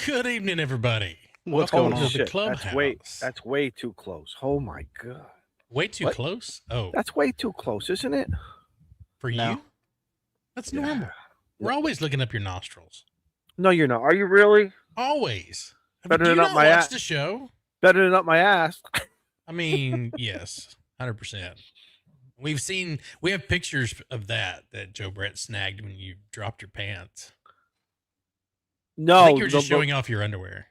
Good evening, everybody. What's Welcome going on? to the Clubhouse. That's way too close. Oh my god. Way too What? close? Oh, That's way too close, isn't it? for No. you? That's normal. We're always looking up your nostrils. No, you're not. Are you really? Always. Better Do you than up not my watch ass. the show? Better than up my ass. I mean, yes, 100%. We have pictures of that Joe Brett snagged when you dropped your pants. No. I think you're just showing off your underwear.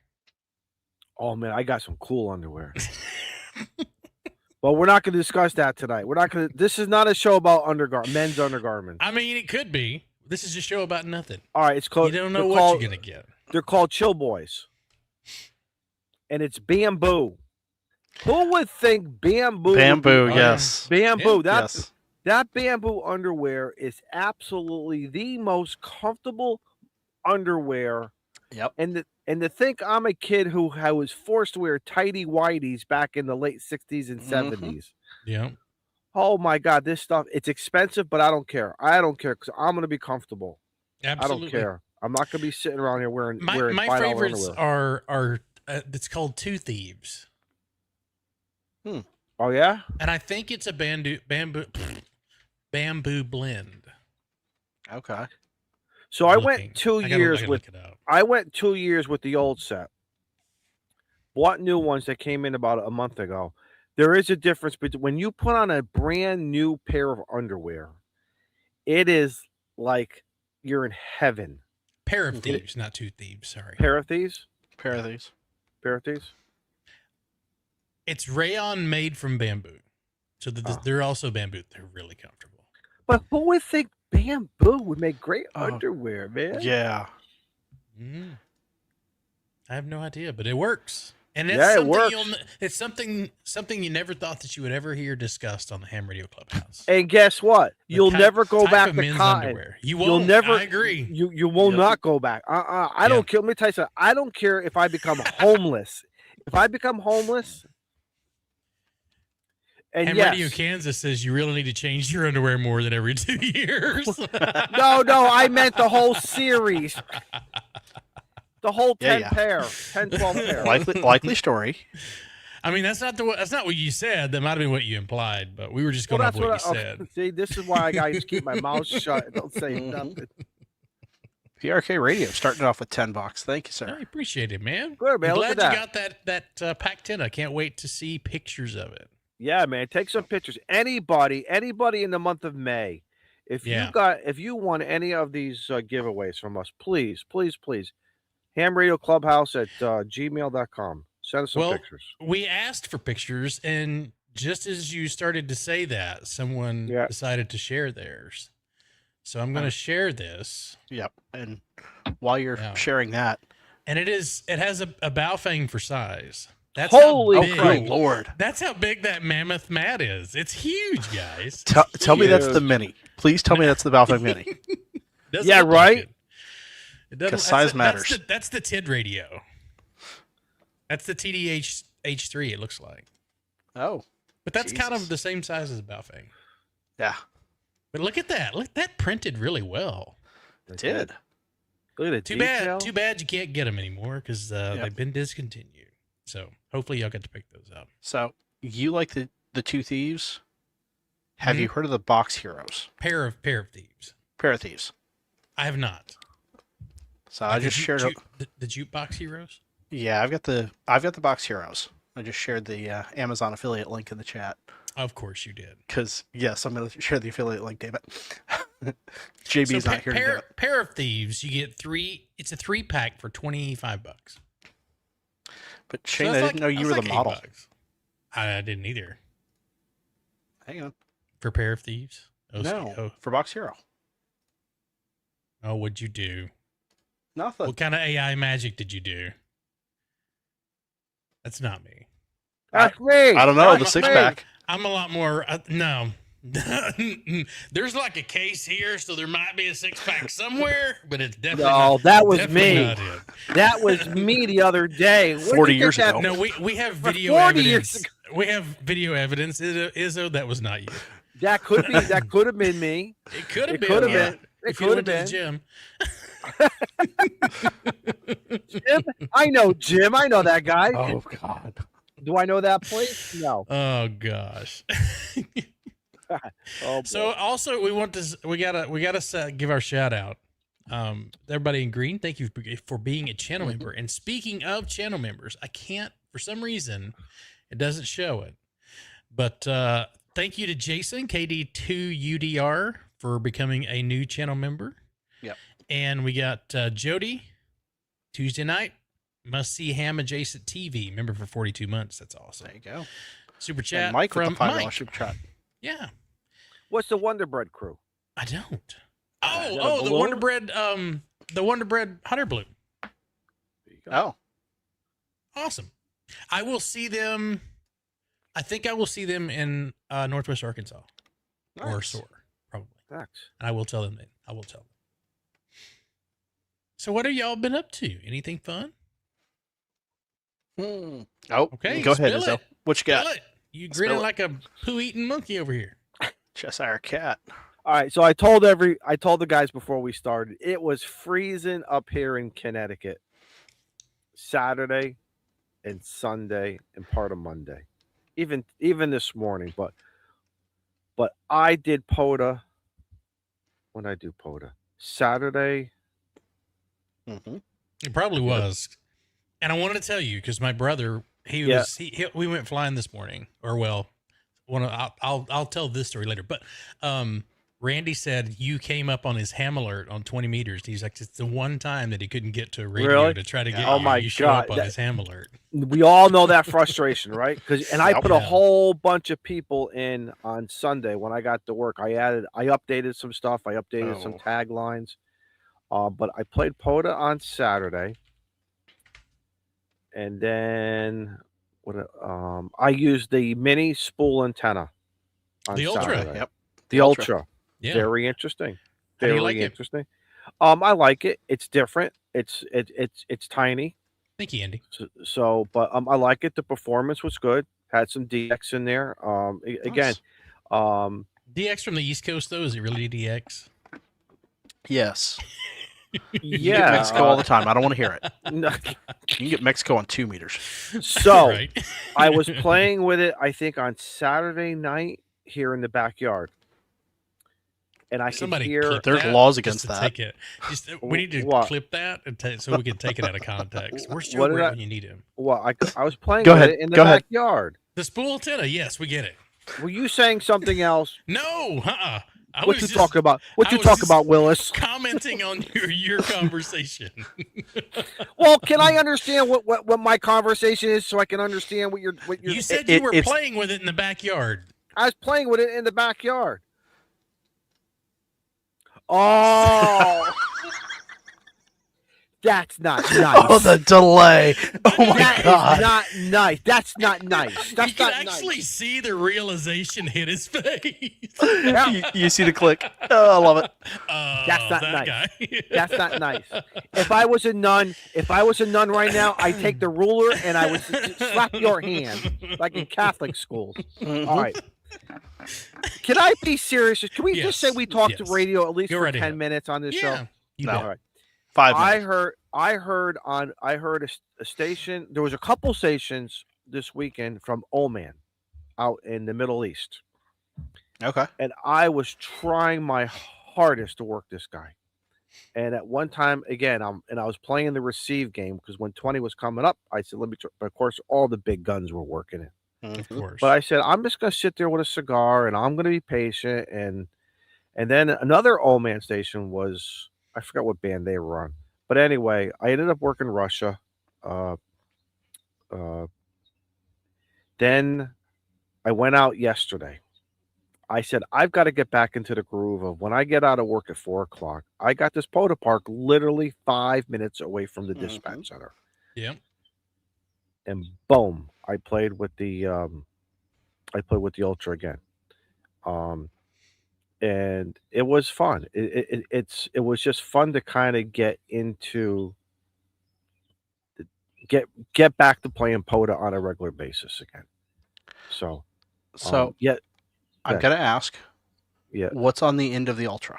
Oh man, I got some cool underwear. Well, we're not going to discuss that tonight. This is not a show about men's undergarments. I mean, it could be. This is a show about nothing. All right, it's called. You don't know what you're going to get. They're called Chill Boys. And it's bamboo. Who would think bamboo? Bamboo, yes. Bamboo. Yeah. That bamboo underwear is absolutely the most comfortable underwear. Yep. And to think I'm a kid who was forced to wear tighty whities back in the late 60s and 70s. Yeah. Oh my God, this stuff, it's expensive, but I don't care. I don't care because I'm going to be comfortable. Absolutely. I don't care. I'm not going to be sitting around here wearing my $5 favorites underwear. are it's called Two Thieves. Oh yeah? And I think it's a bamboo blend. Okay. So I went 2 years with it up. I went 2 years with the old set. Bought new ones that came in about a month ago. There is a difference between when you put on a brand new pair of underwear, it is like you're in heaven. Pair of Thieves, not Two Thieves, sorry. Pair of thieves? Pair of these. Pair of thieves? It's rayon made from bamboo. So they're also bamboo. They're really comfortable. But who would think bamboo would make great underwear, man? Yeah. I have no idea, but it works. And it works. It's something you never thought that you would ever hear discussed on the Ham Radio Clubhouse. And guess what? You'll never go back to cotton. Underwear. You won't. You'll never. I agree. You will not go back. I don't care. Let me tell you something. I don't care if I become homeless. If I become homeless. And Ham Radio Kansas says you really need to change your underwear more than every 2 years. No, I meant the whole series. The whole 10 pair, 10, 12 pair. Likely story. I mean, that's not what you said. That might have been what you implied, but we were just going off what you said. See, this is why I got to keep my mouth shut and don't say nothing. PRK Radio starting off with $10. Thank you, sir. I appreciate it, man. Good, man. I'm glad you got that pack 10. I can't wait to see pictures of it. Yeah, man. Take some pictures. Anybody in the month of May, if you won any of these giveaways from us, please. hamradioclubhouse at gmail.com. Send us some pictures. We asked for pictures, and just as you started to say that, someone decided to share theirs. So I'm going to share this. Yep. And while you're sharing that. And it has a Baofeng for size. That's Holy Lord. That's how big that mammoth mat is. It's huge, guys. Tell me that's the mini. Please tell me that's the Baofeng mini. Yeah, right? Because size matters. That's the TID radio. That's the TDH H3, it looks like. Oh. But that's kind of the same size as a Baofeng. Yeah. But look at that. Look, that printed really well. It did. Look at it. Too bad you can't get them anymore because they've been discontinued. So hopefully y'all get to pick those up. So you like the Two Thieves? Have you heard of the Box Heroes? Pair of Thieves. Pair of Thieves. I have not. So I just shared the Jukebox Heroes. Yeah, I've got the Box Heroes. I just shared the Amazon affiliate link in the chat. Of course you did. Because yes, I'm going to share the affiliate link. Damn it. JB's not here. To Pair of Thieves. You get 3. It's a 3-pack for $25. But Shane, I didn't know you were the model. I didn't either. Hang on. For Pair of Thieves? No, for Box Hero. Oh, what'd you do? Nothing. What kind of AI magic did you do? That's not me. That's me. I don't know. The 6-pack. I'm a lot more. No. There's like a case here, so there might be a 6-pack somewhere, but it's definitely not, that was me. not it. That was me the other day. 40 years ago. No, we have video evidence. We have video evidence. Izzo, that was not you. That could be. That could have been me. It could have been. It could have been. The gym. Jim? I know Jim. I know that guy. Oh God. Do I know that place? No. Oh gosh. Oh, So also we gotta give our shout out. Everybody in green, thank you for being a channel member. And speaking of channel members, I can't, for some reason, it doesn't show it. But thank you to Jason, KD2UDR, for becoming a new channel member. Yep. And we got Jody, Tuesday night, must see ham adjacent TV, member for 42 months. That's awesome. There you go. Super chat And Mike from with the $5 Mike. super chat. Yeah. What's the Wonder Bread crew? I don't. Is that a Oh, the balloon? Wonder Bread Hot Air Balloon. There you go. Oh, Awesome. I will see them. I think I will see them in Northwest Arkansas or nice. SOAR, probably. Thanks. And I will tell them. I will tell them. So, what have y'all been up to? Anything fun? Oh, Okay, go ahead, spill Izzo. it. What you got? Spill it. You grinning Spill it. like a poo-eating monkey over here. Cheshire cat. All right, so I told the guys before we started, it was freezing up here in Connecticut Saturday and Sunday and part of Monday. Even this morning, but I did POTA. When I do POTA? Saturday. Mm-hmm. It probably was. And I wanted to tell you because my brother, we went flying this morning, or well, I'll tell this story later. But Randy said you came up on his ham alert on 20 meters. He's like, it's the one time that he couldn't get to a radio to try to get you show up on his ham alert. We all know that frustration, right? I put a Yeah. whole bunch of people in on Sunday when I got to work. I updated some stuff. I updated some taglines. But I played POTA on Saturday. And then I used the mini spool antenna on The Ultra. Saturday. Yep. The Ultra. Yeah. Very interesting. How do you Very like it? interesting. I like it. It's different. It's tiny. Thank you, Andy. But I like it. The performance was good. Had some DX in there. Again, DX from the East Coast, though, is it really DX? Yes. You yeah, get Mexico all the time. I don't want to hear it. no. You can get Mexico on 2 meters. So Right. I was playing with it, I think, on Saturday night here in the backyard. And I could hear clip There's that laws just against to that. take it. We need to What? clip that so we can take it out of context. Where's Joe What did Britt when you need him? well, I was playing Go with ahead. it in the Go ahead. backyard. The spool antenna. Yes, we get it. Were you saying something else? No, What you talking about? What you was talking just about, Willis? commenting on your conversation. Well, can I understand what my conversation is so I can understand what you're You said you were playing with it in the backyard. I was playing with it in the backyard. Oh, that's not nice. Oh, the delay. Oh, my That God. is not nice. That's not nice. That's You can not actually nice. see the realization hit his face. You see the click. Oh, I love it. That's not that nice. guy. That's not nice. If I was a nun right now, I'd take the ruler and I would slap your hand like in Catholic schools. Mhm. All right. Can I be serious? Can we just say Yes. we talked to Yes. radio at least Go for right 10 ahead. minutes on this Yeah. show? You No. bet. All right. 5 minutes. I heard a station. There was a couple stations this weekend from Oman out in the Middle East. Okay. And I was trying my hardest to work this guy. And at one time, again, I was playing the receive game because when 20 was coming up, I said, let me try. But of course, all the big guns were working it. Of course. But I said, I'm just going to sit there with a cigar and I'm going to be patient. And then another Oman station was, I forgot what band they were on. But anyway, I ended up working Russia. Then I went out yesterday. I said, I've got to get back into the groove of when I get out of work at 4:00. I got this POTA park literally 5 minutes away from the dispatch center. Yeah. And boom, I played with the Ultra again. And it was fun. It was just fun to kind of get into get back to playing POTA on a regular basis again. So yeah, I'm going to ask, yeah. what's on the end of the Ultra?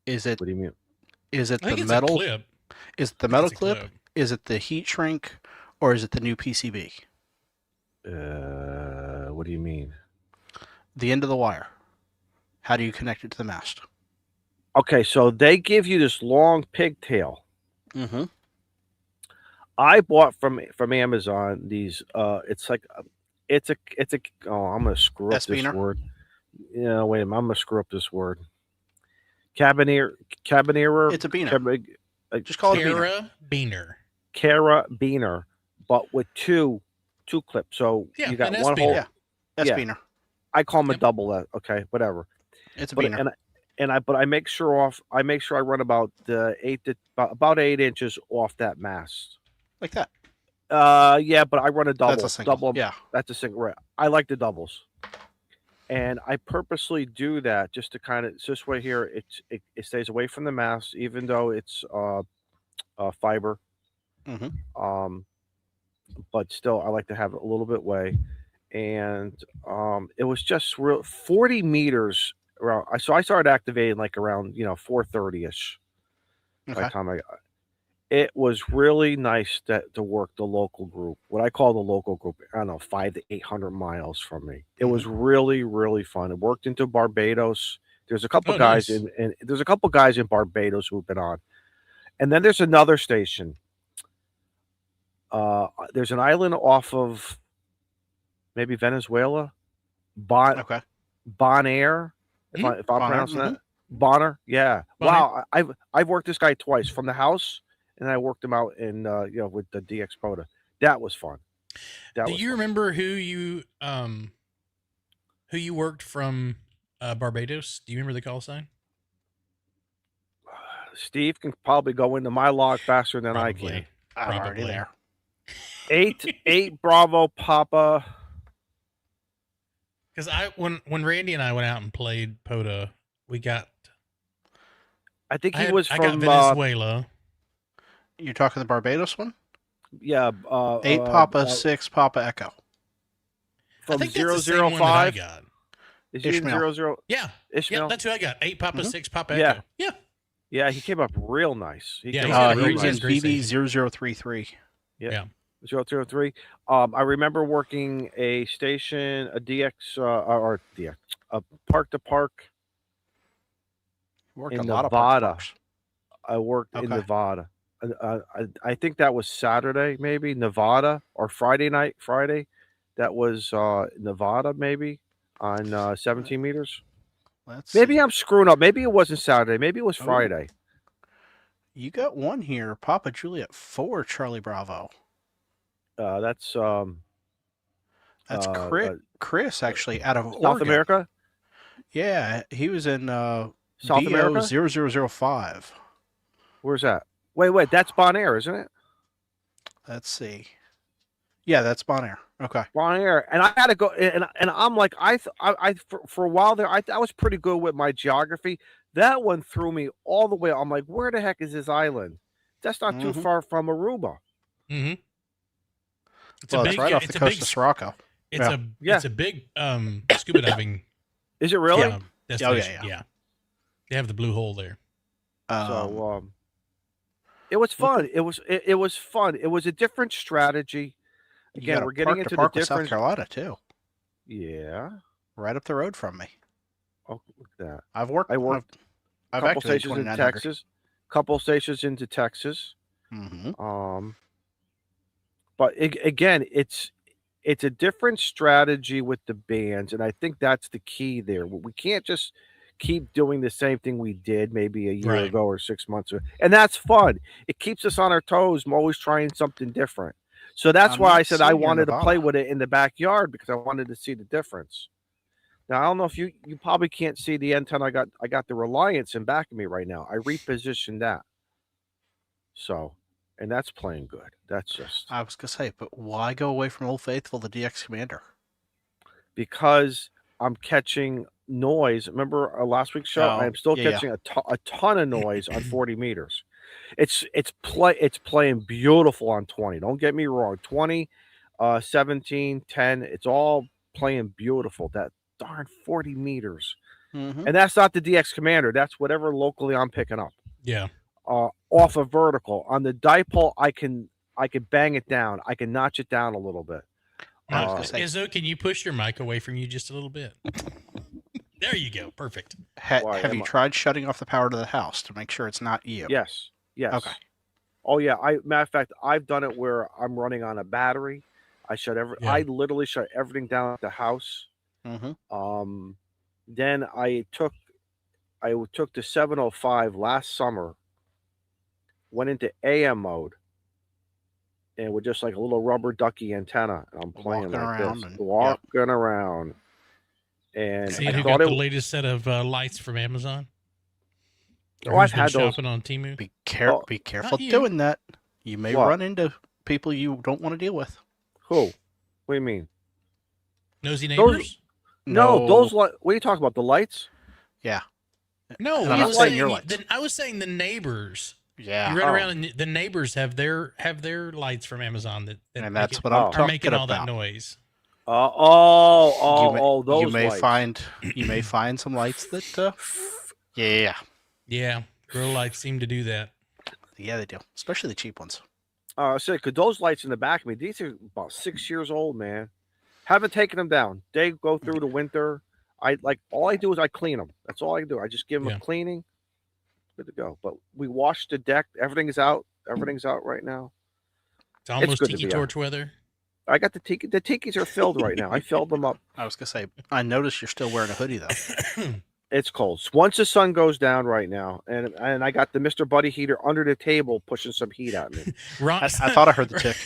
Is it What do you mean? is it I think the it's metal? a clip. Is it the I think metal it's a clip? clip. Is it the heat shrink? Or is it the new PCB? What do you mean? The end of the wire. How do you connect it to the mast? Okay, so they give you this long pigtail. Mm-hmm. I bought from Amazon these. It's like it's a. Oh, I'm gonna screw up this S-beaner? word. Yeah, wait a minute. I'm gonna screw up this word. Cabineer. It's a beaner. Just call it a beaner. Carabiner, but with two clips. So Yeah, you got an one S-beaner. hole. Yeah. S-beaner. I call them Yep. a double. Okay, whatever. It's a But beaner. but I make sure I run about about 8 inches off that mast. Like that. Yeah, but I run a double. That's a single. Double. Yeah. That's a single. Right. I like the doubles, and I purposely do that just to kind of this way here. It stays away from the mast, even though it's fiber. Mm-hmm. But still, I like to have it a little bit way. And it was just real 40 meters around. So I started activating like around 4:30 ish. By Okay. the time I got it was really nice to work the local group. What I call the local group, I don't know, 500 to 800 miles from me. It was really, really fun. It worked into Barbados. There's a couple guys nice. in there's a couple guys in Barbados who've been on, and then there's another station. There's an island off of maybe Venezuela, Okay. Bonaire. If I'm Bonner, pronouncing that, Bonner. Yeah. Bonner. Wow. I've worked this guy twice from the house, and I worked him out in with the DX Proda. That was fun. Do you remember who you worked from Barbados? Do you remember the call sign? Steve can probably go into my log faster than I can. I'm already there. 8 Bravo Papa. Because when Randy and I went out and played Poda, we got. I think I was got from Venezuela. You're talking the Barbados one? Yeah. 8 Papa 6 Papa Echo. I From think that's the same one that I 005. got. Is he in Ishmael. 00? Yeah. Ishmael. Yeah, that's who I got. 8 Papa 6 Papa Yeah. Echo. Yeah. Yeah, he came up real nice. Yeah, came he's got up a He real was great in great BB station. 0033. Yeah. 003. I remember working a station, a DX or DX, a park to park Worked in a lot Nevada. of parks. I worked in Okay. Nevada. I think that was Saturday, maybe Nevada, or Friday. That was Nevada, maybe on 17 meters. Maybe I'm screwing up. Maybe it wasn't Saturday. Maybe it was Friday. You got one here. Papa Juliet 4 Charlie Bravo. That's Chris actually out of South Oregon. America. Yeah, he was in South America? 0005. Where's that? Wait, that's Bonaire, isn't it? Let's see. Yeah, that's Bonaire. Okay. Bonaire, and I had to go, and I'm like, I for a while there, I was pretty good with my geography. That one threw me all the way. I'm like, where the heck is this island? That's not too far from Aruba. Mm-hmm. It's right off the coast of Sirocco. It's a big scuba diving. Is it really? Destination. Yeah. They have the blue hole there. It was fun. It was fun. It was a different strategy. Again, we're getting into the different. South Carolina too. Yeah, right up the road from me. Oh, look at that! I worked a couple stations in Texas. Couple stations into Texas. Mm-hmm. But again, it's a different strategy with the bands, and I think that's the key there. We can't just keep doing the same thing we did maybe a year ago or 6 months ago, and that's fun. It keeps us on our toes. I'm always trying something different. So that's why I said I wanted to play with it in the backyard, because I wanted to see the difference. Now I don't know if you probably can't see the antenna. I got the Reliance in back of me right now. I repositioned that. So, and that's playing good. That's just. I was gonna say, but why go away from Old Faithful, the DX Commander? Because I'm catching noise. Remember our last week's show? I'm still catching a ton of noise on 40 meters. It's playing beautiful on 20. Don't get me wrong. 20, 17, 10. It's all playing beautiful. That darn 40 meters. Mm-hmm. And that's not the DX Commander. That's whatever locally I'm picking up. Yeah. Off a vertical. On the dipole, I can bang it down. I can notch it down a little bit. Now, gonna say- Izzo, can you push your mic away from you just a little bit? There you go. Perfect. Why, Have you am I- tried shutting off the power to the house to make sure it's not you? Yes. Yes. Okay. Oh yeah. Matter of fact, I've done it where I'm running on a battery. I Yeah. I literally shut everything down at the house. Mm-hmm. Then I took the 705 last summer, went into AM mode, and with just like a little rubber ducky antenna, and I'm playing Walking like around this, and- walking around, and See I who thought got it. the latest set of lights from Amazon? Oh, Or I've who's been had those. shopping on Temu. Be Oh, careful not you. doing that. You may What? run into people you don't want to deal with. Who? What do you mean? Nosy Those- neighbors? No, those. What are you talking about? The lights? Yeah. No, And I I'm not was saying saying your lights. I was saying the neighbors. Yeah. You run Oh. around and the neighbors have their lights from Amazon that And make that's it- what I'm Oh. are talking making all about. that noise. Those. You may lights. find some lights that. Yeah. Yeah, grow lights seem to do that. Yeah, they do. Especially the cheap ones. I said, could those lights in the back of me? These are about 6 years old, man. Haven't taken them down. They go through the winter. All I do is I clean them. That's all I do. I just give them Yeah. a cleaning. Good to go. But we washed the deck. Everything's out. Everything's out right now. It's almost good to tiki be torch weather. I got the tiki. The tikis are filled right now. I filled them up. I was gonna say. I noticed you're still wearing a hoodie though. It's cold. Once the sun goes down right now, and I got the Mr. Buddy heater under the table pushing some heat at me. Ron, I thought I heard the tick.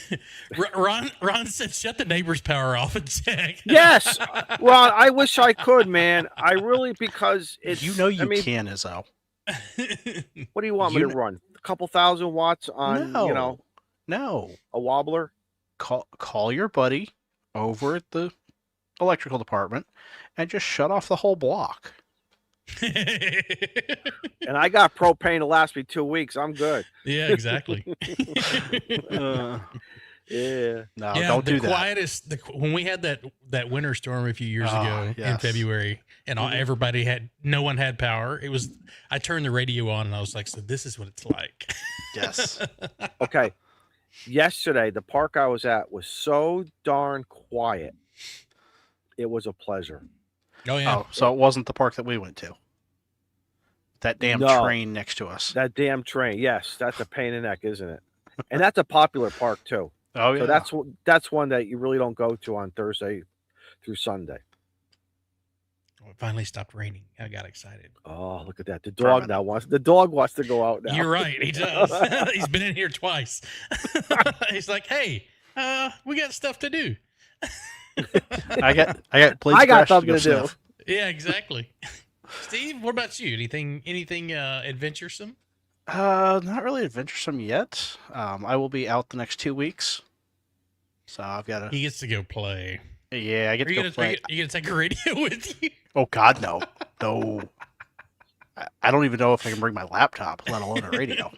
Ron said, "Shut the neighbor's power off and check." Yes, Ron. I wish I could, man. I really because it's. You know you I mean, can, Izzo. what do you want me You to run? A couple thousand watts on No. a wobbler? Call your buddy over at the electrical department and just shut off the whole block. And I got propane to last me 2 weeks. I'm good. Yeah, exactly. Yeah. No, Yeah, don't the do that. quietest. When we had that winter storm a few years ago in yes. February, and no one had power. It was. I turned the radio on and I was like, "So this is what it's like." Yes. Okay. Yesterday, the park I was at was so darn quiet. It was a pleasure. Oh yeah. Oh, so it wasn't the park that we went to. That damn No. train next to us. That damn train. Yes, that's a pain in the neck, isn't it? And that's a popular park too. Oh yeah. So that's one that you really don't go to on Thursday through Sunday. It finally stopped raining. I got excited. Oh, look at that! The dog wants to go out now. You're right. He does. He's been in here twice. He's like, "Hey, we got stuff to do." I got blades I got Crash something go to do. sniff. Yeah, exactly. Steve, what about you? Anything adventuresome? Not really adventuresome yet. I will be out the next 2 weeks, so I've got to. He gets to go play. Yeah, I get Are to you go play. gonna take a radio with you? Oh God, no. I don't even know if I can bring my laptop, let alone a radio.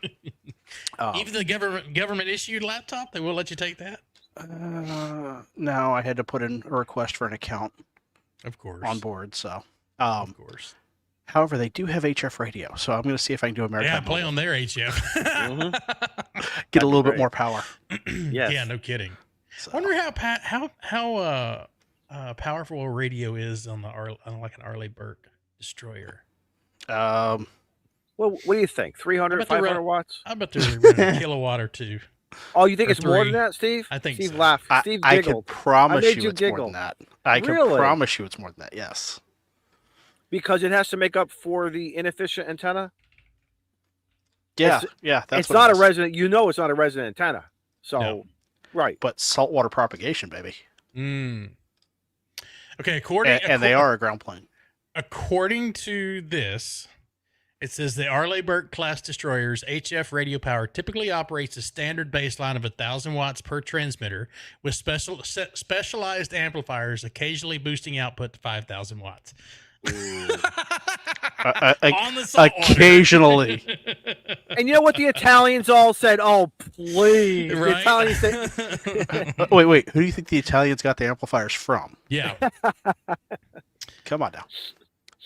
Even the government issued laptop, they will let you take that. No, I had to put in a request for an account Of course. on board. So, Of course. however, they do have HF radio, so I'm going to see if I can do a maritime. Yeah, play mobile. on their HF. Get a little bit great. more power. Yes. Yeah, no kidding. So, Wonder how powerful a radio is on like an Arleigh Burke destroyer. Well, what do you think? 300, I bet they're 500 run- watts? I bet they're running a kilowatt or two. Oh, you think or it's more than 3. that, Steve? I think Steve so. laughed. I Steve could giggled promise I made you you it's more giggle. than that. I can Really? promise you it's more than that. Yes. because it has to make up for the inefficient antenna. Yeah, It's- yeah. That's It's what not it a is. resident. You know, it's not a resident antenna. So, No. right. But saltwater propagation, baby, Okay, and they are a ground plane. According to this, it says the Arleigh Burke class destroyers HF radio power typically operates a standard baseline of 1,000 watts per transmitter, with specialized amplifiers occasionally boosting output to 5,000 watts. On the saltwater. Occasionally. And you know what the Italians all said? Oh, please. The Right? Italians said, Wait. Who do you think the Italians got the amplifiers from? Yeah. Come on now.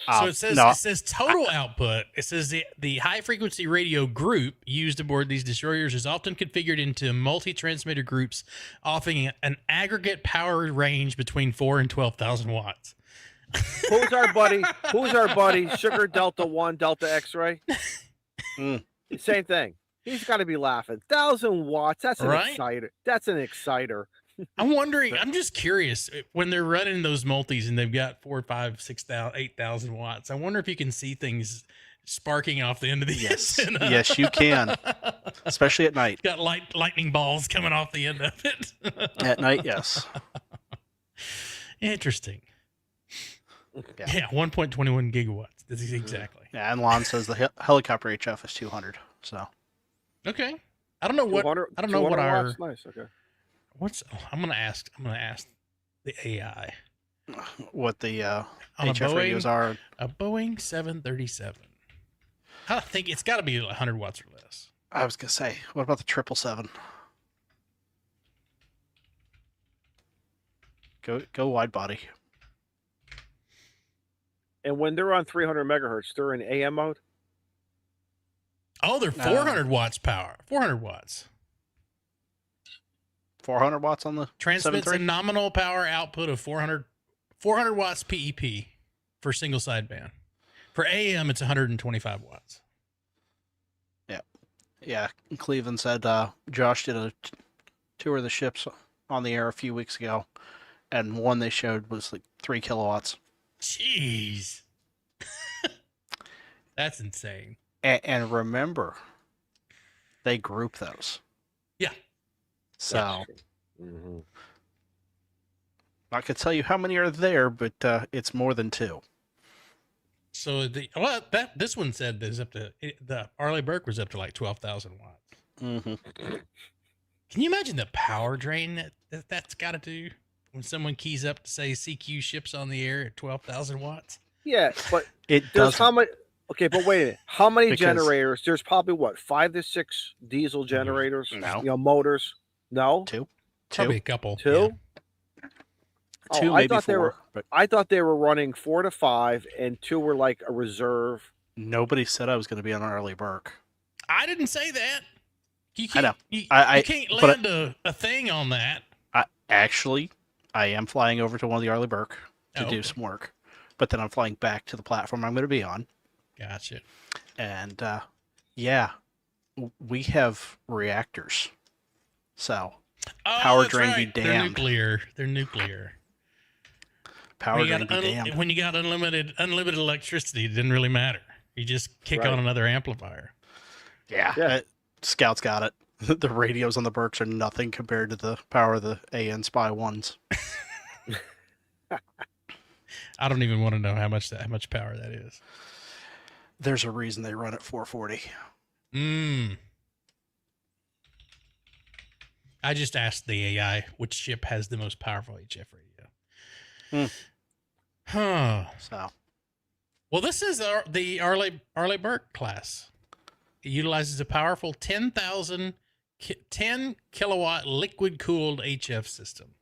So it says total output. It says the high frequency radio group used aboard these destroyers is often configured into multi-transmitter groups, offering an aggregate power range between 4 and 12,000 watts. Who's our buddy? Sugar Delta 1 Delta X-ray. Same thing. He's got to be laughing. 1,000 watts. That's an exciter. That's an exciter. I'm wondering. I'm just curious when they're running those multis and they've got 4, 5, 6,000, 8,000 watts. I wonder if you can see things sparking off the end of the antenna. Yes, you can, especially at night. Got lightning balls coming off the end of it. At night, yes. Interesting. Yeah, 1.21 gigawatts. This is exactly. Yeah, and Lon says the helicopter HF is 200. So. Okay. I don't know what our watts. Nice. Okay. I'm gonna ask the AI what the on HF radios are. A Boeing 737. I think it's got to be 100 watts or less. I was gonna say, what about the 777? Go wide body. And when they're on 300 megahertz, they're in AM mode. Oh, they're 400 watts power. 400 watts. 400 watts on the transmits 7.3? A nominal power output of 400 watts PEP for single sideband. For AM, it's 125 watts. Yeah. Cleveland said Josh did a tour of the ships on the air a few weeks ago, and one they showed was like 3 kilowatts. Jeez. That's insane. And remember, they group those. Yeah. So, I could tell you how many are there, but it's more than 2. So this one said there's up to the Arleigh Burke was up to like 12,000 watts. Mm-hmm. Can you imagine the power drain that's got to do when someone keys up to say CQ ships on the air at 12,000 watts? Yeah, but it does. How many? Okay, but wait a minute. How many generators? There's probably 5 to 6 diesel generators. No. Motors. No. 2. Probably a couple. 2. Yeah. 2, maybe 4. I thought they were running 4 to 5, and 2 were like a reserve. Nobody said I was going to be on Arleigh Burke. I didn't say that. You I know. You I can't land a thing on that. Actually, I am flying over to one of the Arleigh Burke to do okay. some work, but then I'm flying back to the platform I'm going to be on. Gotcha. And we have reactors, so power drain be damned. They're nuclear. Power drain be damned. When you got unlimited electricity, it didn't really matter. You just kick on another amplifier. Yeah. Scout's got it. The radios on the Burks are nothing compared to the power of the AN Spy 1s. I don't even want to know how much power that is. There's a reason they run at 440. I just asked the AI which ship has the most powerful HF radio. Huh. So, well, this is the Arleigh Burke class. It utilizes a powerful 10 kilowatt liquid cooled HF system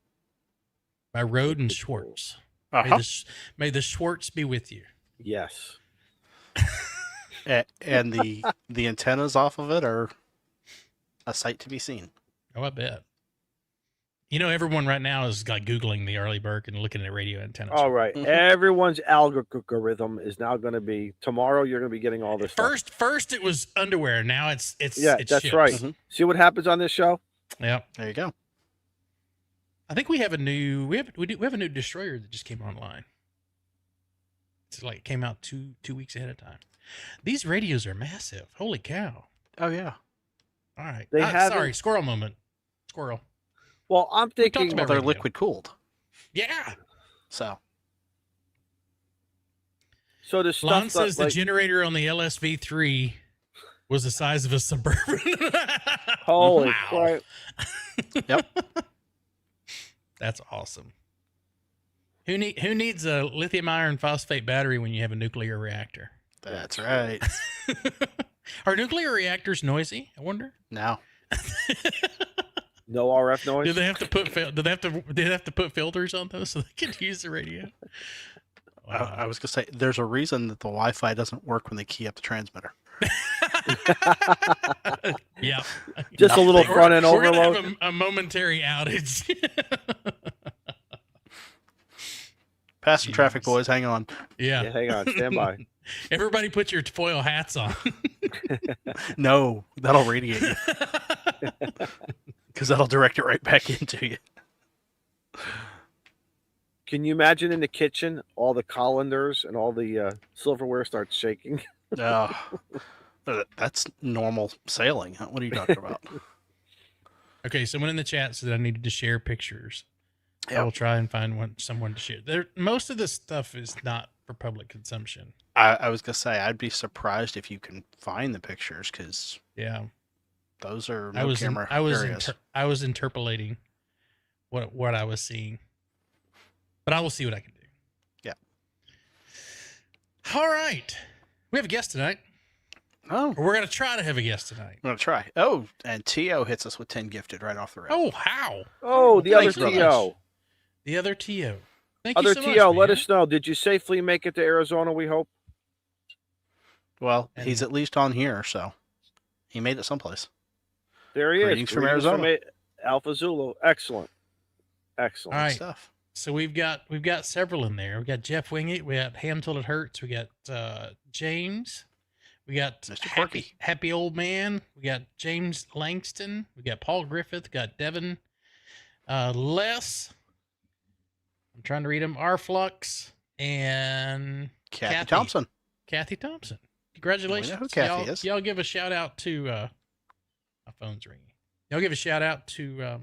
by Rode and Schwartz. May the Schwartz be with you. Yes. and the antennas off of it are a sight to be seen. Oh, I bet. You know, everyone right now is like Googling the Arleigh Burke and looking at radio antennas. All right. Everyone's algorithm is now going to be tomorrow. You're going to be getting all this. First it was underwear. Now it's that's ships. right. See what happens on this show? Yeah. There you go. I think we have a new destroyer that just came online. It's like it came out two weeks ahead of time. These radios are massive. Holy cow. Oh yeah. All right. Sorry, squirrel moment. Squirrel. Well, I'm thinking they're liquid cooled. Yeah. So the stuff Lon says the generator on the LSV3 was the size of a Suburban. Holy crap. Yep. That's awesome. Who needs a lithium iron phosphate battery when you have a nuclear reactor? That's right. Are nuclear reactors noisy? I wonder. No. No RF noise. Do they have to put filters on those so they can use the radio? I was gonna say there's a reason that the Wi-Fi doesn't work when they key up the transmitter. Yeah. Just a little Nothing. front end We're gonna overload. have a momentary outage. Passing traffic, Jeez. boys. Hang on. Yeah, Yeah. hang on, stand by. Everybody put your foil hats on. No, that'll radiate you because that'll direct it right back into you. Can you imagine in the kitchen, all the colanders and all the silverware starts shaking? That's normal sailing. What are you talking about? Okay, someone in the chat said I needed to share pictures. I Yep. will try and find someone to share. Most of this stuff is not for public consumption. I was gonna say I'd be surprised if you can find the pictures because Yeah, those are I no was camera areas. I was interpolating what I was seeing, but I will see what I can do. Yeah. All right, we have a guest tonight. Oh, Or we're gonna try to have a guest tonight. I'm gonna try. Oh, and T.O. hits us with 10 gifted right off the rip. Oh, how? Oh, the other Thank you, TO. The other TO. Thank Other you so TO, much, let man. us know. Did you safely make it to Arizona, we hope? Well, And- he's at least on here, so he made it someplace. There he Greetings is. from Arizona. Alpha Zulu. Excellent. Excellent. All right. Stuff. So we've got several in there. We got Jeff Wingate. We got Ham Till It Hurts. We got James. We got Mr. Quirky. Happy Old Man. We got James Langston. We got Paul Griffith. We got Devin. Les. I'm trying to read them. Arflux and Kathy Thompson. Kathy Thompson. Congratulations. We know who Kathy is. Y'all give a shout out to my phone's ringing. Y'all give a shout out to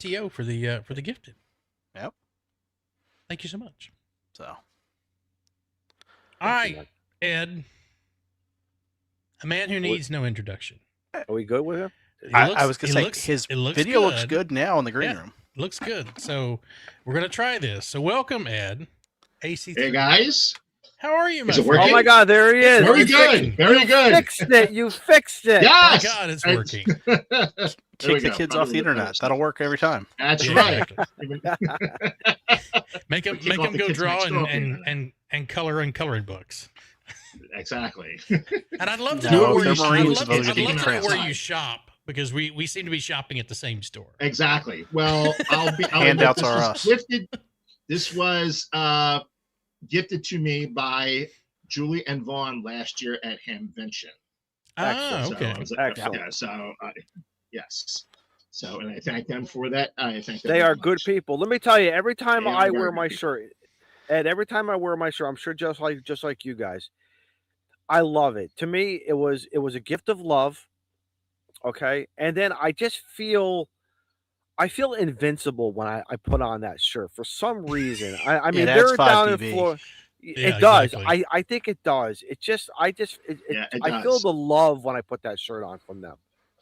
TO for the gifted. Yep. Thank you so much. So All right, Ed. A man who needs no introduction. Are we good with him? I was gonna say his it looks video looks good now in the green Yeah. room. Looks good. So we're gonna try this. So welcome, Ed. AC. Hey guys, How are you, my Is it friend? Oh working? my God, there he is. very You good, very good. fixed it. You fixed it. Oh my Yes, God, it's It's- working. There we Kick the go. kids Probably off the the internet. first. That'll work every time. That's Yeah, right. exactly. Make them Kick off the go kids draw next door. and color in coloring books. Exactly. And I'd love to No, know where they're you, Marines, I'd those love are to know where outside. you shop because we seem to be shopping at the same store. Exactly. Well, I'll Handouts admit, are this was us. Gifted, this was gifted to me by Julie and Vaughn last year at Hamvention. Ah, Excellent. okay. I was Excellent. Yeah, so yes. So, and I thank them for that. I thank them They very are good much. people. Let me tell you, every time They are I very wear good my people. shirt, and every time I wear my shirt, I'm sure just like you guys, I love it. To me, it was a gift of love. Okay. And then I feel invincible when I put on that shirt for some reason. I mean, It adds they're 5 down in BB. Florida. Yeah, It does. exactly. I think it does. It Yeah, it I feel does. the love when I put that shirt on from them.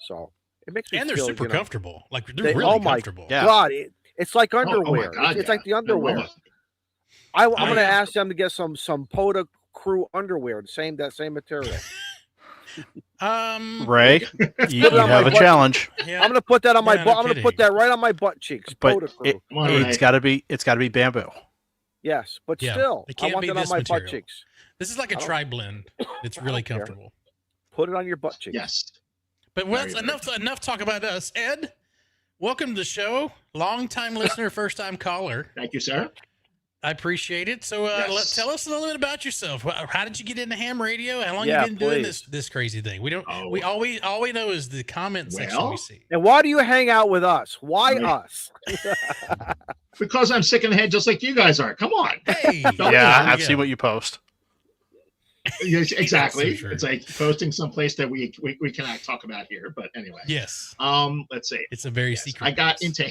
So it makes me And they're feel, super you know, comfortable. Like they're they- really oh my comfortable. Yeah. God, it's like Oh my underwear. God, It's yeah. like the I love underwear. it. I'm Oh, gonna yeah. ask them to get some POTA crew underwear, that same material. Ray, you Put it on have my a butt. challenge. Yeah. I'm gonna put that on my Yeah, butt. no I'm gonna put kidding. that right on my butt cheeks. But POTA crew. Come on, It's Ray. got to be bamboo. Yes, but Yeah, still, it I can't want be that on this my butt material. cheeks. This is like a I don't- tri blend. It's really don't care. comfortable. Put it on your butt cheeks. Yes. But well, Very, that's enough talk about us. Ed, welcome to the show. Long time listener, first time caller. Thank you, sir. I appreciate it. So Yes. tell us a little bit about yourself. How did you get into ham radio? How long Yeah, you been doing please. this crazy thing? We don't Oh. we all we know is the comment section we Well, see. And why do you hang out with us? Why Right. us? Because I'm sick in the head just like you guys are. Come on. Hey, Oh, Yeah, yeah, I've seen what you post. Yes, exactly. true. It's like posting someplace that we cannot talk about here. But anyway. Yes, Let's see. it's a very Yes, secret. I got place. into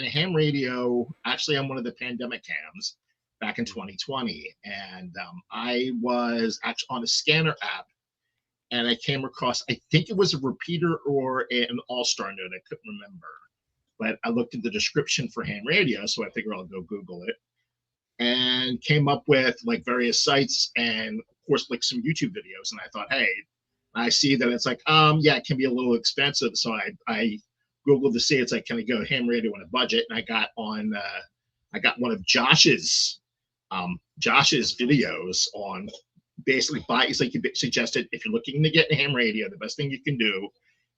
ham radio actually on one of the pandemic cams back in 2020, and I was actually on a scanner app, and I came across, I think it was a repeater or an all-star node, I couldn't remember, but I looked at the description for ham radio, so I figured I'll go Google it, and came up with like various sites and of course like some YouTube videos, and I thought, hey, I see that it's like yeah, it can be a little expensive, so I Googled to see, it's like, can I go ham radio on a budget? And I I got one of Josh's videos on basically it's like you suggested, if you're looking to get a ham radio, the best thing you can do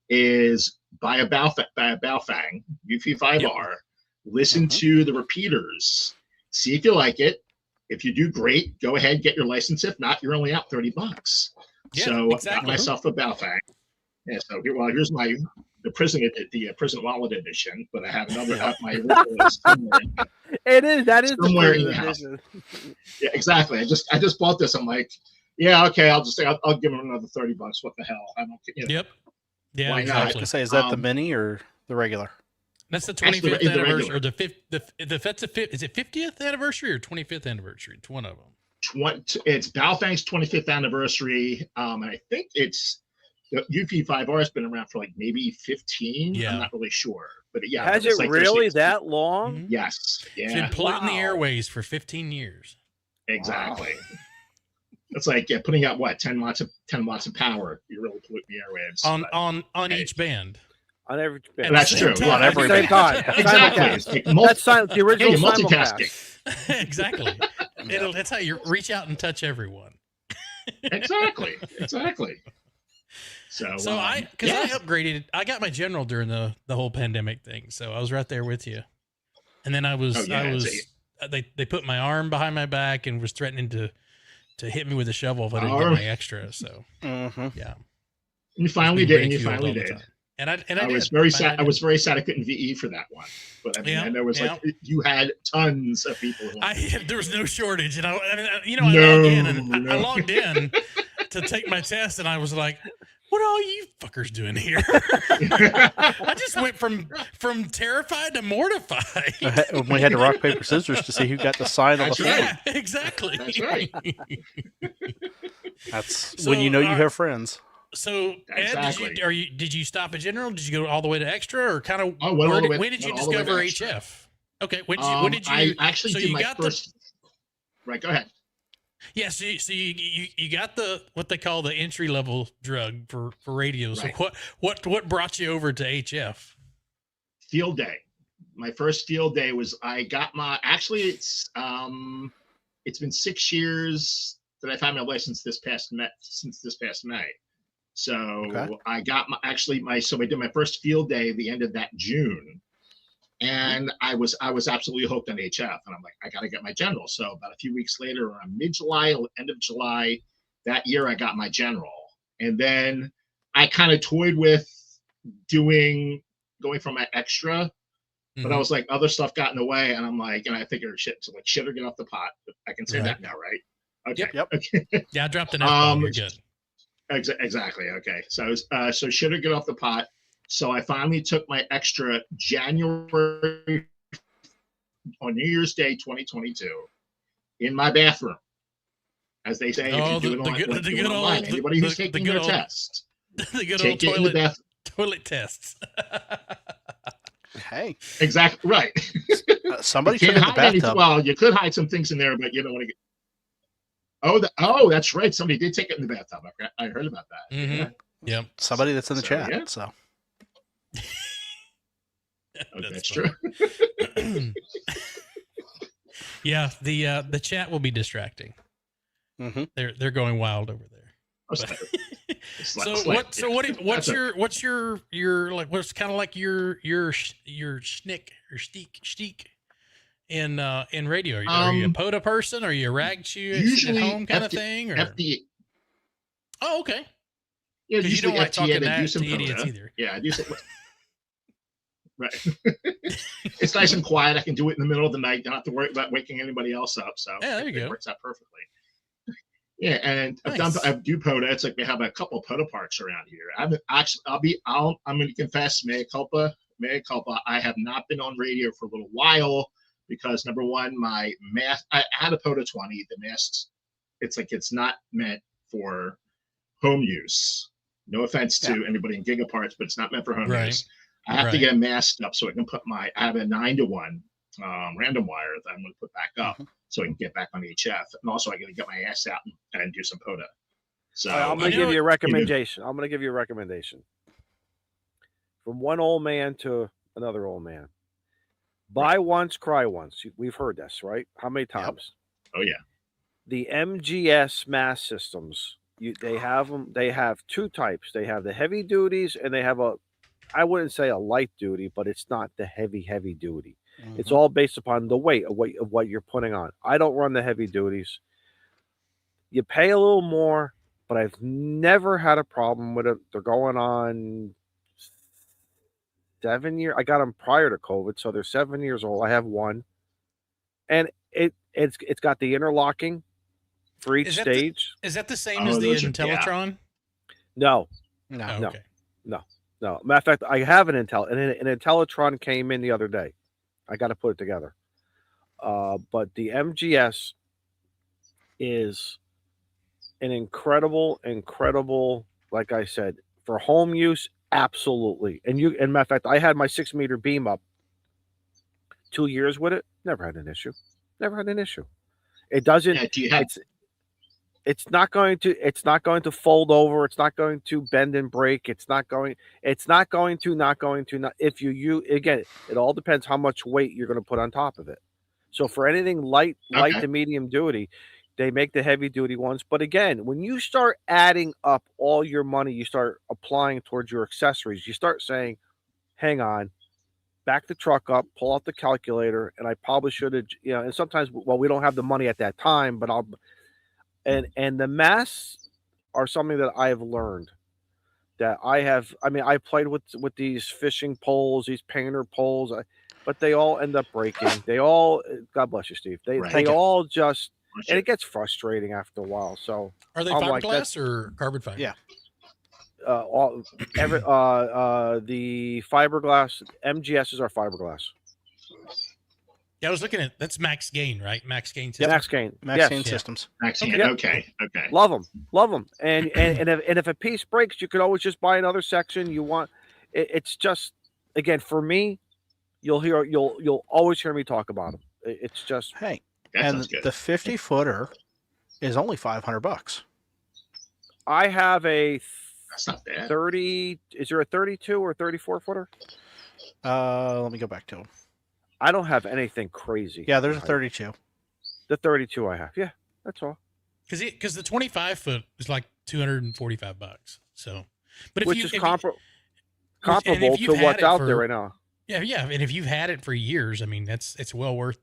is buy a Baofeng UP5R, listen to the repeaters, see if you like it. If you do, great, go ahead, get your license. If not, you're only out $30. Yeah, so exactly. I got myself a Baofeng. Yeah, so here's the prison wallet edition, but I have another my original is somewhere. That is somewhere the in the house. edition. Yeah, exactly. I just bought this. I'm like, yeah, okay, I'll give him another $30. What the hell? I don't, Yep. Yeah, why I was exactly. gonna say, is that the mini or the regular? That's the Actually, 25th the anniversary, or regular. that's is it 50th anniversary or 25th anniversary? It's one of them. It's Baofeng's 25th anniversary. And I think it's the UP5R has been around for like maybe 15. Yeah. I'm not really sure, but yeah. Has it like really that long? Mhm. Yes. It's Yeah. been polluting the airways for 15 years. Exactly. It's like putting out 10 watts of power. You really pollute the airwaves on each band. On every And that's true. On every same time. Exactly. That's the original you're simulcast. multitasking. Exactly. That's how you reach out and touch everyone. Exactly. So I upgraded. I got my general during the whole pandemic thing, so I was right there with you. And then they put my arm behind my back and was threatening to hit me with a shovel if I didn't get my extra. So yeah, you finally did, and you finally did. And I was very sad. I was very sad I couldn't VE for that one, but I mean, there was like you had tons of people. There was no shortage, and I logged in to take my test, and I was like, "What are all you fuckers doing here?" I just went from terrified to mortified. We had to rock paper scissors to see who got the sign on the phone. Yeah, exactly. That's right. That's when you know you have friends. So, Ed, did you stop at general? Did you go all the way to extra, or kind of? When did you discover HF? Okay, when did you? I actually did my first. Right, go ahead. Yeah, so you got the what they call the entry level drug for radio. So Right. what brought you over to HF? Field day. My first field day was I got my. Actually, it's been 6 years that I've had my license since this past May. So I got so I did my first field day at the end of that June, and I was absolutely hooked on HF, and I'm like, I got to get my general. So about a few weeks later, around mid-July, end of July that year, I got my general, and then I kind of toyed with going for my extra, but I was like, other stuff got in the way, and I'm like, and I figured shit or get off the pot. I can say that now, right? Okay. Yep. Okay. Yeah, I dropped an F-bomb. You're good. Exactly. Okay. So should have get off the pot. So I finally took my extra January on New Year's Day, 2022, in my bathroom, as they say. If you do it online, anybody who's taking their test, the good take old it in the bathroom. toilet tests. Hey, exactly right. Somebody took it in the bathtub. Well, you could hide some things in there, but you don't want to get. Oh, that's right. Somebody did take it in the bathtub. I heard about that. Mm-hmm. Yeah. Yep. Somebody that's in the chat. Yeah. So that's true. Yeah, the chat will be distracting. Mm-hmm. They're going wild over there. What's your like? What's kind of like your schnick or steak in radio? Are you a POTA person? Are you a rag chew at home kind of thing? Or FD. Oh, okay. Yeah, you don't like talking to idiots either. Yeah, I do some. Right. It's nice and quiet. I can do it in the middle of the night. Don't have to worry about waking anybody else up. So yeah, there you go. It works out perfectly. Yeah, and nice. I do POTA. It's like we have a couple of POTA parks around here. I'm going to confess, mea culpa. I have not been on radio for a little while because number one, my mask. I had a POTA 20. The mask, it's not meant for home use. No offense to anybody in Gigaparts, but it's not meant for home use. I have to get it masked up so I can put I have a 9-to-1 random wire that I'm going to put back up so I can get back on HF. And also I got to get my ass out and do some POTA. So I'm going to give you a recommendation. From one old man to another old man. Buy once, cry once. We've heard this, right? How many times? Oh yeah. The MGS mass systems, they have them. They have two types. They have the heavy duties, and they have I wouldn't say a light duty, but it's not the heavy duty. It's all based upon the weight of what you're putting on. I don't run the heavy duties. You pay a little more, but I've never had a problem with it. They're going on 7 years. I got them prior to COVID, so they're 7 years old. I have one, and it's got the interlocking for each stage. Is that the same as the Intellitron? No. No. Okay. No. Matter of fact, I have an Intellitron came in the other day. I got to put it together. But the MGS is an incredible, like I said, for home use, absolutely. And matter of fact, I had my 6-meter beam up 2 years with it. Never had an issue. It doesn't. Yeah, do you have? It's not going to fold over. It's not going to bend and break. If again, it all depends how much weight you're going to put on top of it. So for anything light to medium duty, they make the heavy duty ones. But again, when you start adding up all your money, you start applying towards your accessories, you start saying, hang on, back the truck up, pull out the calculator. And I probably should have, and sometimes, we don't have the money at that time, but And the masks are something that I have learned that I played with these fishing poles, these painter poles, but they all end up breaking. They all, God bless you, Steve. They all just, and it gets frustrating after a while. So are they fiberglass or carbon fiber? Yeah. The fiberglass, MGSs are fiberglass. Yeah, I was looking at that's Max Gain, right? Max Gain systems. Max Gain systems. Max Gain. Okay. Love them. And if a piece breaks, you could always just buy another section. You want it's just, again, for me, you'll always hear me talk about them. It's just, hey, and the 50-footer is only $500. I have a that's not bad. 30. Is there a 32 or 34 footer? Let me go back to them. I don't have anything crazy. Yeah, there's a 32. The 32 I have. Yeah, that's all. Because the 25-foot is like $245. So, but which is comparable to what's out there right now. Yeah, and if you've had it for years, I mean, it's well worth.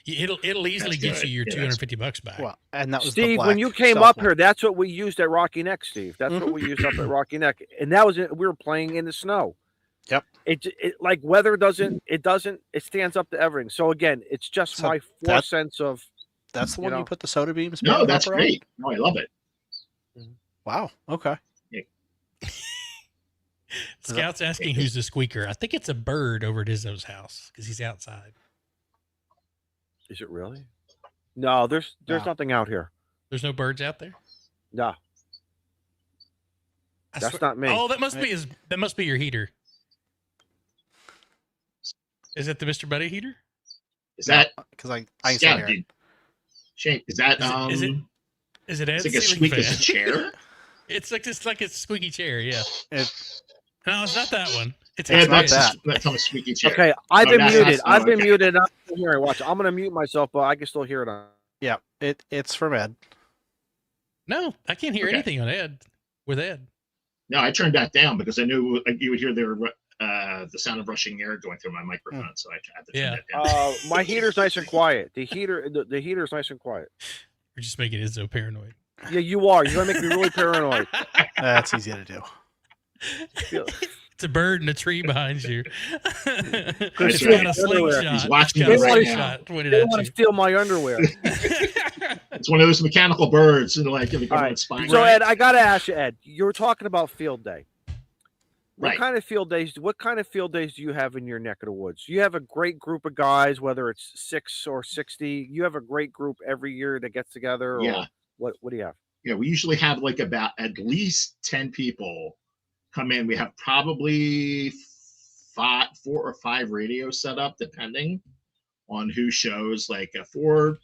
It'll easily get you your $250 back. Well, and that was Steve, when you came up here, that's what we used at Rocky Neck, Steve. That's what we used up at Rocky Neck, and that was we were playing in the snow. Yep. It like weather it stands up to everything. So again, it's just my 4 cents of. That's the one you put the soda beams. No, that's great. No, I love it. Wow. Okay. Yeah. Scout's asking who's the squeaker. I think it's a bird over at Izzo's house because he's outside. Is it really? No, there's nothing out here. There's no birds out there? No. That's not me. Oh, that must be your heater. Is it the Mr. Buddy heater? Is that because I can hear it. Shane, is that is it Ed's like a squeak as a chair? It's like a squeaky chair, yeah. No, it's not that one. It's not that. That's on a squeaky chair. Okay, I've been muted. I've been muted. I'm here. Watch. I'm gonna mute myself, but I can still hear it on. Yeah, it's from Ed. No, I can't hear anything on Ed with Ed. No, I turned that down because I knew you would hear the sound of rushing air going through my microphone, so I had to turn that down. My heater's nice and quiet. The heater's nice and quiet. You're just making it so paranoid. Yeah, you are. You're gonna make me really paranoid. That's easy to do. It's a bird in a tree behind you. It's got a slingshot. He's watching it right now. They want to steal my underwear. It's one of those mechanical birds, and like spine. So Ed, I gotta ask you, Ed. You were talking about field day. What Right. kind of field days do you have in your neck of the woods? You have a great group of guys, whether it's 6 or 60. You have a great group every year that gets together. Yeah. What do you have? Yeah, we usually have like about at least 10 people come in. We have probably 4 or 5 radios set up, depending on who shows. Like 4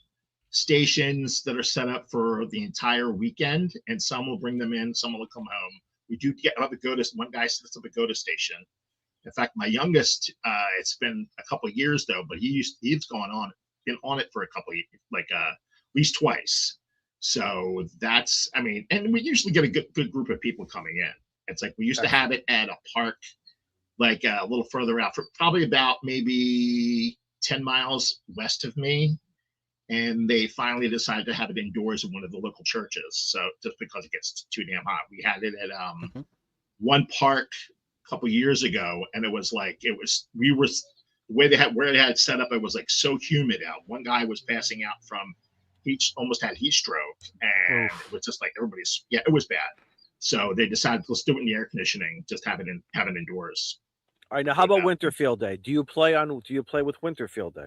stations that are set up for the entire weekend, and some will bring them in, some will come home. We do get one guy sets up a go-to station. In fact, my youngest It's been a couple of years though, but he's been on it for a couple of at least twice. So that's, I mean, and we usually get a good group of people coming in. It's like we used to have it at a park, like a little further out, for probably about maybe 10 miles west of me. And they finally decided to have it indoors in one of the local churches. So just because it gets too damn hot, we had it at one park a couple years ago, and it was like where they had it set up. It was like so humid out. One guy was passing out from almost had heat stroke, and it was just like it was bad. So they decided, let's do it in the air conditioning, just have it indoors. All right, now how about Winter Field Day? Do you play with Winter Field Day?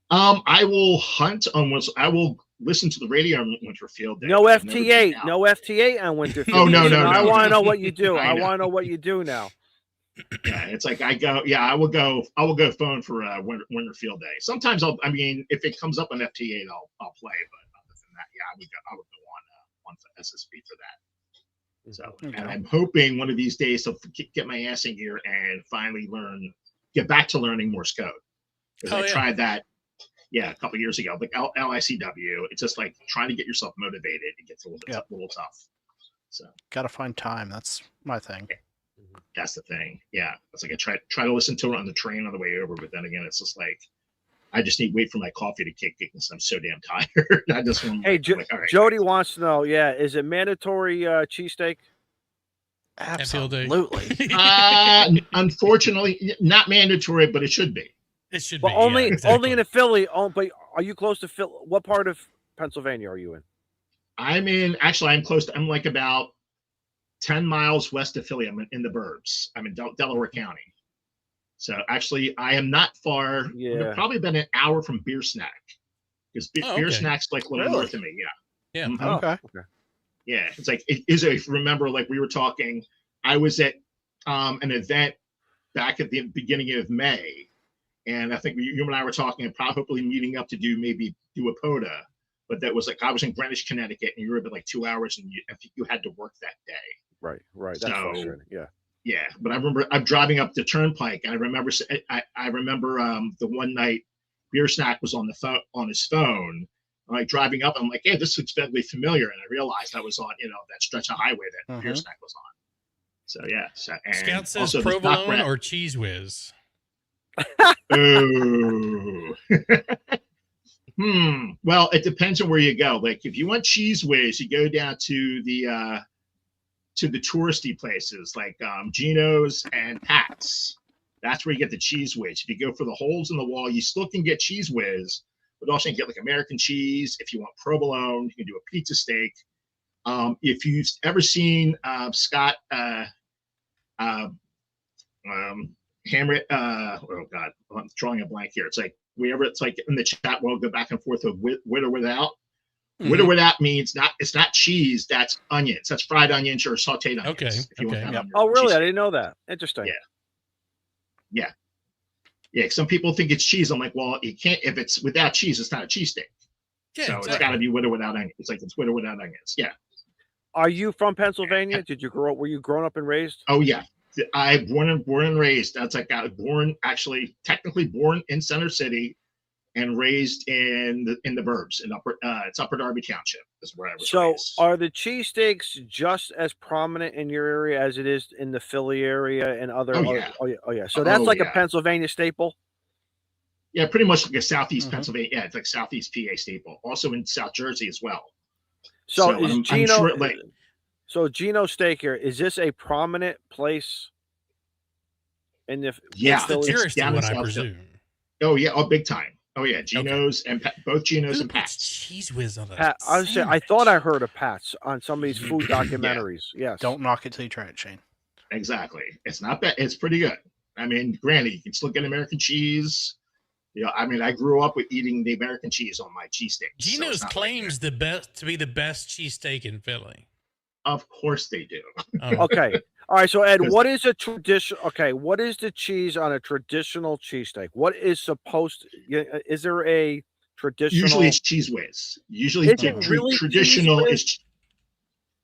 I will hunt on I will listen to the radio on Winter Field Day. No FT8, no FT8 on Winter Field. Oh no. I want to know what you do. I want to know what you do now. Yeah, it's like I will go phone for Winter Field Day. Sometimes if it comes up on FT8, I'll play, but other than that, I would go on SSB for that. So, and I'm hoping one of these days to get my ass in gear and finally get back to learning Morse code. Because I tried that, a couple of years ago, like LICW. It's just like trying to get yourself motivated. It gets a little tough. So, gotta find time. That's my thing. That's the thing. Yeah, it's like I try to listen to it on the train on the way over, but then again, it's just like I just need to wait for my coffee to kick because I'm so damn tired. I just want. Hey, Jody wants to know. Yeah, is it mandatory cheesesteak? Absolutely. Unfortunately, not mandatory, but it should be. It should but be. Only exactly. in a Philly. But are you close to Philly? What part of Pennsylvania are you in? I'm close. I'm like about 10 miles west of Philly. I'm in the burbs. I'm in Delaware County. So actually, I am not far. Yeah. Probably about an hour from Beer Snack. Because Beer Snack's like a little north of me. Yeah. Yeah. Mm-hmm. Okay. Yeah. It's like, if you remember, like we were talking, I was at an event back at the beginning of May. And I think you and I were talking and probably meeting up to do a POTA. But that was like, I was in Greenwich, Connecticut, and you were about like 2 hours, and I think you had to work that day. Right. That's frustrating. Yeah. Yeah, but I remember I'm driving up the turnpike, and I remember the one night Beer Snack was on his phone, like driving up. I'm like, hey, this looks vaguely familiar, and I realized I was on that stretch of highway that Beer Snack was on. So yeah, Scout says provolone or Cheese Whiz. Ooh. Well, it depends on where you go. Like if you want Cheese Whiz, you go down to the touristy places like Geno's and Pat's. That's where you get the Cheese Whiz. If you go for the holes in the wall, you still can get Cheese Whiz, but also you can get like American cheese. If you want provolone, you can do a pizza steak. If you've ever seen Scott Hammer, oh God, I'm drawing a blank here. It's like it's like in the chat, we'll go back and forth of with or without. Mm-hmm. With or without means it's not cheese. That's onions. That's fried onions or sauteed onions. Okay. Oh, really? I didn't know that. Interesting. Yeah. Some people think it's cheese. I'm like, well, you can't. If it's without cheese, it's not a cheesesteak. Yeah, so exactly. It's got to be with or without onions. It's like it's with or without onions. Yeah. Are you from Pennsylvania? Did you grow up? Were you grown up and raised? Oh yeah. I born and raised. That's like I was technically born in Center City, and raised in the burbs in Upper Darby Township is where I was raised. So are the cheesesteaks just as prominent in your area as it is in the Philly area and other? Oh yeah. So that's a Pennsylvania staple. Yeah, pretty much like a Southeast Pennsylvania. Yeah, it's like Southeast PA staple. Also in South Jersey as well. So is Gino? So Gino Steak here, is this a prominent place in the? Yeah, the touristy one, I presume. Oh yeah, big time. Oh yeah, Geno's and both Geno's and Pat's. Cheese Whiz on that. I thought I heard of Pat's on some of these food documentaries. Yes. Don't knock it till you try it, Shane. Exactly. It's not bad. It's pretty good. I mean, granted, you can still get American cheese. I grew up with eating the American cheese on my cheesesteaks. Geno's claims to be the best cheesesteak in Philly. Of course they do. Okay. All right. So Ed, what is a tradition? Okay. What is the cheese on a traditional cheesesteak? What is is there a traditional? Usually it's Cheese Whiz. Usually traditional is.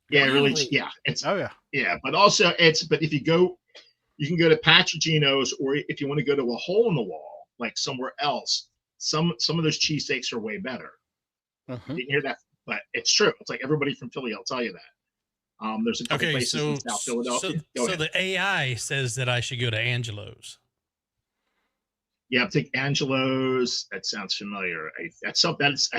Yeah, really. Yeah. It's. Oh yeah. Yeah. But also but if you go You can go to Patrigino's, or if you want to go to a hole in the wall, like somewhere else, some of those cheesesteaks are way better. Mhm. Didn't hear that, but it's true. It's like everybody from Philly will tell you that. There's a couple places in South Philadelphia. So the AI says that I should go to Angelo's. Yeah, I think Angelo's. That sounds familiar. I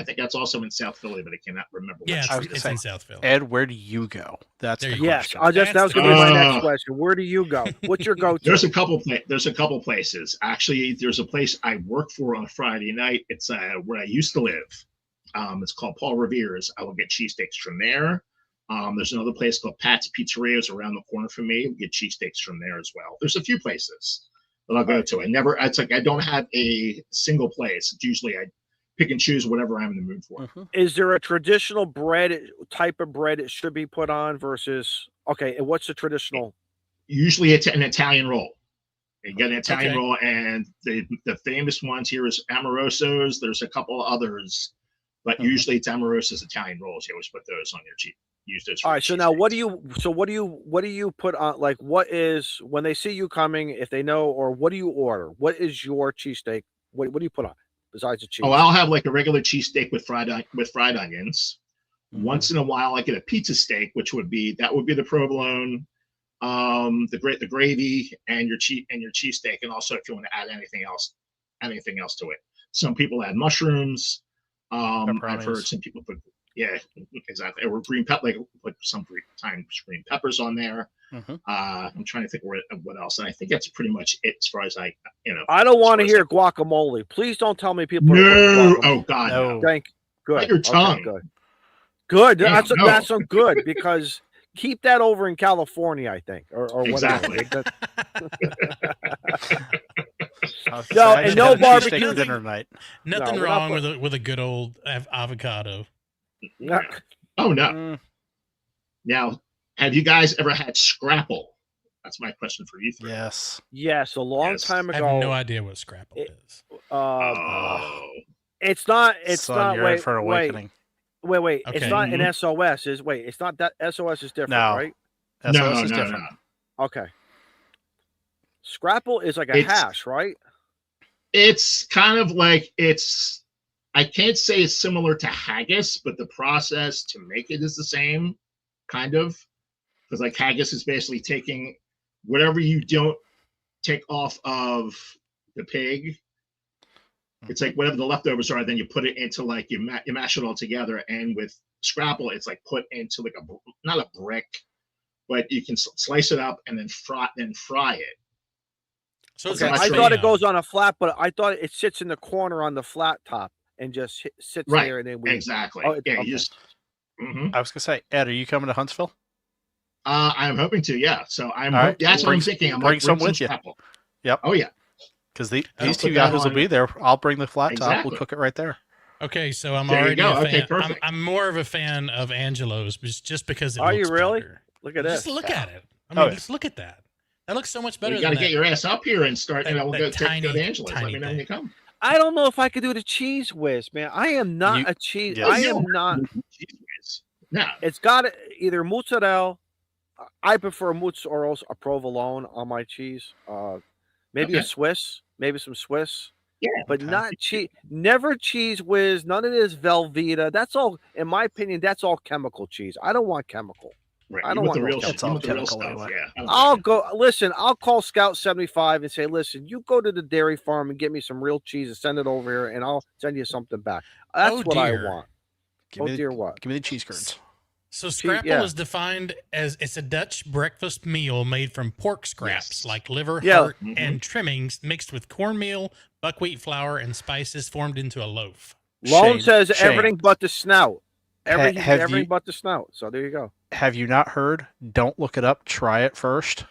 think that's also in South Philly, but I cannot remember. Yeah, which it's street in South Philly. Ed, where do you go? That's There the you go. Yes, question. that was going to be my next Oh. question. Where do you go? What's your go-to? There's a couple places. Actually, there's a place I work for on a Friday night. It's where I used to live. It's called Paul Revere's. I will get cheesesteaks from there. There's another place called Pat's Pizzeria. It's around the corner from me. We get cheesesteaks from there as well. There's a few places that I'll go to. It's like I don't have a single place. It's usually I pick and choose whatever I'm in the mood for. Mhm. Is there a traditional bread type of bread it should be put on versus okay? And what's the traditional? Usually it's an Italian roll. You get an Italian Okay. roll, and the famous ones here is Amoroso's. There's a couple others, but Mhm. usually it's Amoroso's Italian rolls. You always put those on your cheese. Use those. All right. So now, what do you put on? Like, what is when they see you coming? If they know, or what do you order? What is your cheesesteak? What do you put on besides the cheese? Oh, I'll have like a regular cheesesteak with fried onions. Mhm. Once in a while, I get a pizza steak, which would be the provolone, the gravy, and your cheesesteak, and also if you want to add anything else to it. Some people add mushrooms. I've heard some people put exactly, or green pepper, like sometimes green peppers on there. Mhm. I'm trying to think what else, and I think that's pretty much it as far as I don't want to as far hear guacamole. Please don't tell me people. No, Guacamole. oh God, no. Thank. Good. Bite your tongue. Good. Damn, That's no. some good because keep that over in California, I think, or Exactly. whatever. No, and no barbecue dinner night. Nothing No, we're wrong not with a good old avocado. No. Oh no. Mm, Now, have you guys ever had Scrapple? That's my question for you three. yes. Yes, a long Yes. time I ago. have no idea what Scrapple is. Oh, It's not. It's Son, not. you're in Wait, for an wait, awakening. wait. Okay. It's not an Mhm. SOS. It's not that SOS is different, No. right? SOS is no. different. Okay. Scrapple is like a It's- hash, right? It's kind of like I can't say it's similar to haggis, but the process to make it is the same, kind of. Because like haggis is basically taking whatever you don't take off of the pig. It's like whatever the leftovers are, then you put it into like you mash it all together. And with Scrapple, it's like put into like not a brick, but you can slice it up and then fry it. So it's Okay. like I thought it spam. goes on a flat, but I thought it sits in the corner on the flat top and just sits Right. there, and then we. Exactly. Oh, Yeah, okay. you just. Mhm. I was gonna say, Ed, are you coming to Huntsville? I'm hoping to, yeah. So All right. that's what I'm Bring- thinking. I'm bring like, some with you. Scrapple. Yep. Oh yeah. Because I'll these put two that yahoos will on- be there. I'll bring the flat top. Exactly. We'll cook it right there. Okay, so I'm There you already go. a Okay, fan. perfect. I'm more of a fan of Angelo's just because it Are looks you really? better. Look at Just this. look at it. I mean, Oh, yeah. just look at that. That looks so much Well, better you got to than get that. your ass up here and start. that- We'll that go tiny- to Angela's. Let tiny me know when you thing. come. I don't know if I could do the cheese whiz, man. I am not You- a cheese. yes. I am not. Cheese whiz. No. It's got either mozzarella. I prefer mozzarella or else a provolone on my cheese. Maybe a Okay. Swiss, maybe some Swiss, Yeah. but Okay. not cheese. Never cheese whiz. None of this Velveeta. That's all, in my opinion. That's all chemical cheese. I don't want chemical. Right. I You don't want the want real no shit. It's You all want the real chemical stuff. anyway. Yeah. I'll go. Listen, I'll call Scout 75 and say, listen, you go to the dairy farm and get me some real cheese and send it over here, and I'll send you something back. That's Oh, what dear. I want. Give Oh me the, dear, what? Give me the cheese curds. So Scrapple yeah. is defined as it's a Dutch breakfast meal made from pork scraps Yes. like liver, Yeah. heart, Mhm. and trimmings mixed with cornmeal, buckwheat flour, and spices formed into a loaf. Lone Shane, says Shane. everything but the snout. Everything, have everything you- but the snout. So there you go. Have you not heard? Don't look it up. Try it first.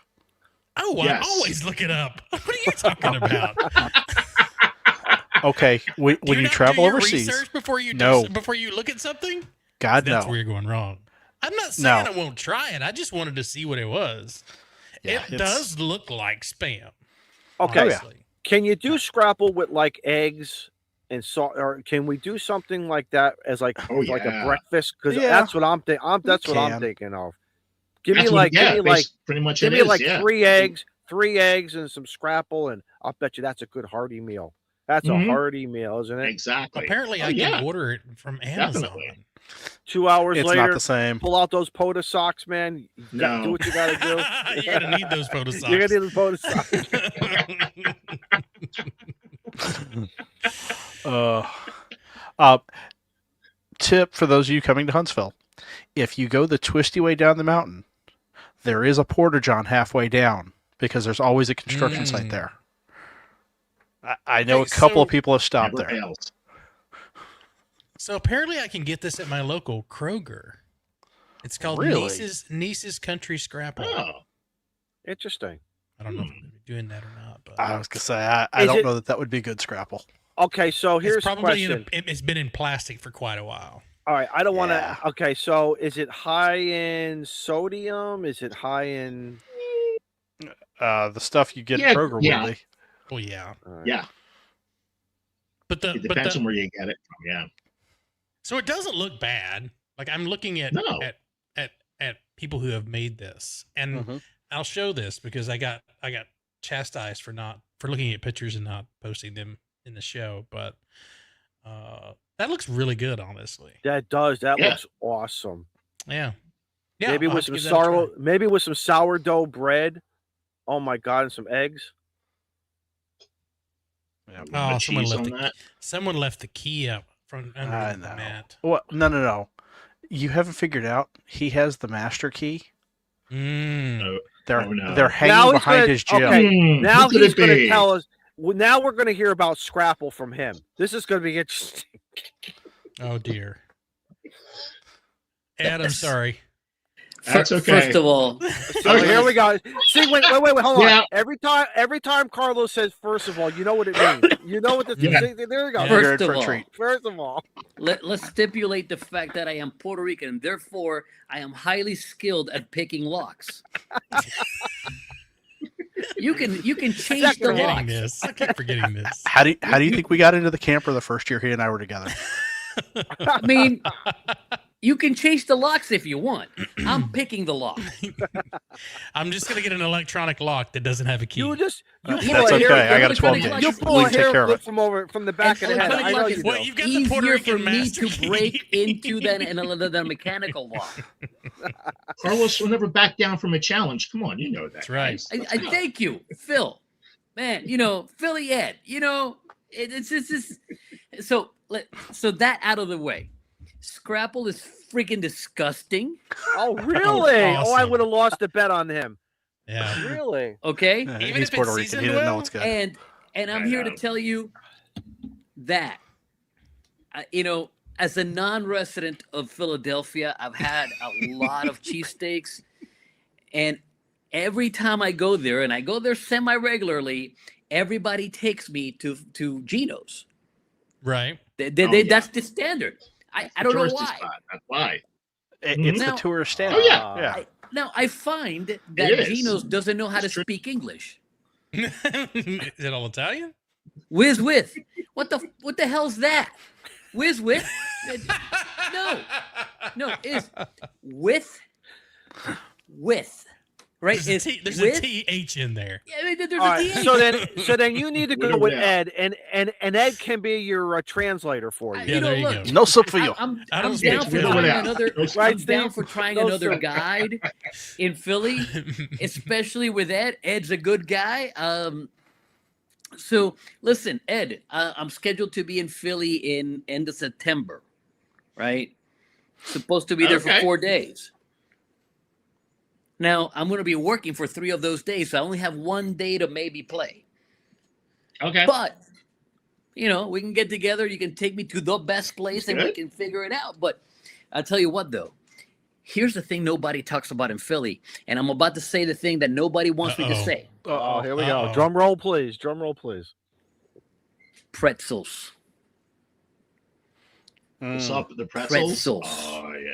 Oh, Yes. I always look it up. What are you talking about? Okay, when Do you not travel do your overseas, research before you No. before you look at something. God That's no. where you're going wrong. I'm not saying No. I won't try it. I just wanted to see what it was. Yeah, it it's- does look like spam. Okay. Oh, yeah. honestly. Can you do Scrapple with like eggs and salt, or can we do something like that as like Oh, like a yeah. breakfast? Because Yeah. that's what I'm thinking. That's what I'm can. thinking of. Give me That's what- like, yeah, give me like, pretty much give it me is, like yeah. 3 eggs, 3 eggs and some scrapple, and I'll bet you that's a good hearty meal. That's a Mhm. hearty meal, isn't it? Exactly. Apparently, Oh, I can yeah. order it from Amazon. Definitely. 2 hours It's later, not the same. pull out those POTA socks, man. You No. do what you got to do. You're gonna need those photo socks. You're gonna need the POTA socks. Tip for those of you coming to Huntsville: if you go the twisty way down the mountain, there is a porta john halfway down because there's always a construction site there. I know Okay, a couple of so- people have stopped Never there. fails. So apparently, I can get this at my local Kroger. It's called Really? Niece's Country Scrapple. Oh, Interesting. I don't know if I'm gonna be doing that or not, but I was gonna say I Is don't it- know that would be good scrapple. Okay, so here's it's the probably question. it's been in plastic for quite a while. All right, I don't want Yeah. to. Okay, so is it high in sodium? Is it high in? The stuff you get Yeah, at Kroger yeah. would be. Oh yeah, All right. yeah. but It depends on where you get it from. Yeah. so it doesn't look bad. Like I'm looking at No. at people who have made this, and Mhm. I'll show this because I got chastised for looking at pictures and not posting them in the show, but that looks really good, honestly. That does. That Yeah. looks awesome. Yeah, yeah. Maybe I'll with have to some give that a try. maybe with some sourdough bread. Oh my god, and some eggs. Yeah. Oh, The someone cheese left on the that. someone left the key up from I under the know. mat. Well, no. You haven't figured out he has the master key. Mm. They're Oh, no. they're Now hanging he's behind gonna- his gym. okay. Now Who could he's it going to be? tell us. Well, now we're going to hear about Scrapple from him. This is going to be interesting. Oh dear. Ed, I'm sorry. That's okay. First of all, So here we go. See, wait, hold Yeah. on. Every time Carlos says "first of all," you know what it means. You know what this. Yeah. See, there we go. Yeah. You're First in for of a all, treat. First of all, let's stipulate the fact that I am Puerto Rican, and therefore I am highly skilled at picking locks. You can change the Forgetting locks. this. I keep forgetting this. How do you think we got into the camper the first year he and I were together? I mean, you can change the locks if you want. I'm picking the lock. I'm just gonna get an electronic lock that doesn't have a key. you just That's pull a okay. hair- I got a 12 gauge. You gauge. pull We a can take care hair of clip it. from the back of the head. I know you Well, do. you've got the Puerto Easier Rican for me master to key. break into than a mechanical lock. Carlos will never back down from a challenge. Come on, you know that. That's right. guys. I thank you, Phil. Man, Philly Ed. It's just so that out of the way. Scrapple is freaking disgusting. Oh really? Oh, I Awesome. would have lost a bet on him. Yeah. Really? Okay, Yeah, Even he's if Puerto it's Rican. He seasoned didn't know well? it's good. and I'm I here to know. tell you that as a non-resident of Philadelphia, I've had a lot of cheesesteaks, and every time I go there, and I go there semi-regularly, everybody takes me to Gino's. Right. Yeah. That's the standard. I don't know Touristy why. spot, that's why. It's Now- the tourist standard. Oh, yeah. Yeah. Now I find that is. Gino's doesn't know how to It's true. speak English. Is it all Italian? Whiz with. What the hell's that? Whiz with? No, is with. Right? There's, It's a TH in there. Yeah, I mean, there's All a right. DH. So then you need to go With a with will. Ed, and Ed can be your translator for you. Yeah, there you look, go. No soup for you. I'm I don't down speak for Philly. trying Without. another. Right, I'm down Steve? for trying No, another sir. guide in Philly, especially with Ed. Ed's a good guy. So listen, Ed, I'm scheduled to be in Philly in end of September, right? Supposed to be there for Okay. 4 days. Now I'm going to be working for 3 of those days, so I only have 1 day to maybe play. Okay. But we can get together. You can take me to the best place, and we Good. can figure it out. But I'll tell you what, though. Here's the thing nobody talks about in Philly, and I'm about to say the thing that nobody wants me to Uh-oh. say. Oh, here we go. Uh-oh. Drum roll, please. Drum roll, please. Pretzels. What's Mm. up with the pretzels? Pretzels. Oh yeah.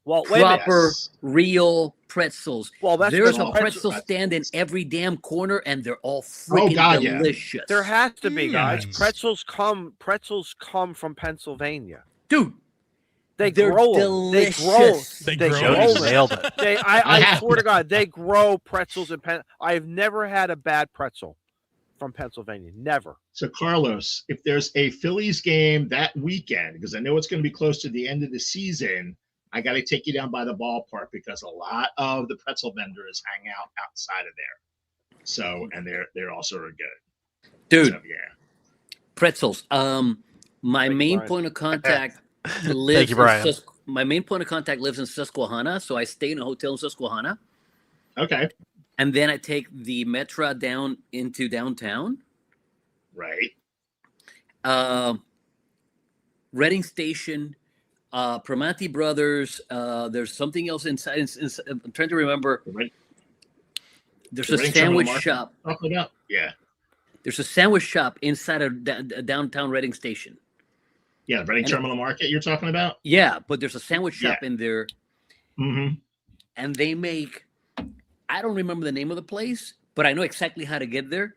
Well, wait a minute. Proper, Yes. real pretzels. Well, that's There's because a pretzel stand in every damn corner, and they're all freaking God, yeah. delicious. There has to be, guys. Mm. Pretzels come from Pennsylvania. Dude, They They're grow 'em. delicious. They They grow. grow. Jody's 'em. nailed it. I swear to God, they grow pretzels in I've never had a bad pretzel from Pennsylvania. Never. So, Carlos, if there's a Phillies game that weekend, because I know it's going to be close to the end of the season, I got to take you down by the ballpark because a lot of the pretzel vendors hang out outside of there. So, and they're also good. Dude, So, yeah. pretzels. My Thank you, main Brian. point of contact lives. you, Brian. My main point of contact lives in Susquehanna, so I stay in a hotel in Susquehanna, Okay. and then I take the Metro down into downtown. Right. Reading Station, Primanti Brothers. There's something else inside. I'm trying to remember. Right. There's The a Reading Terminal sandwich Market? shop. Talking about. Yeah. There's a sandwich shop inside of downtown Reading Station. Yeah. Reading And- Terminal Market you're talking about? Yeah, but there's a sandwich shop in there, Mm-hmm. and they make. I don't remember the name of the place, but I know exactly how to get there.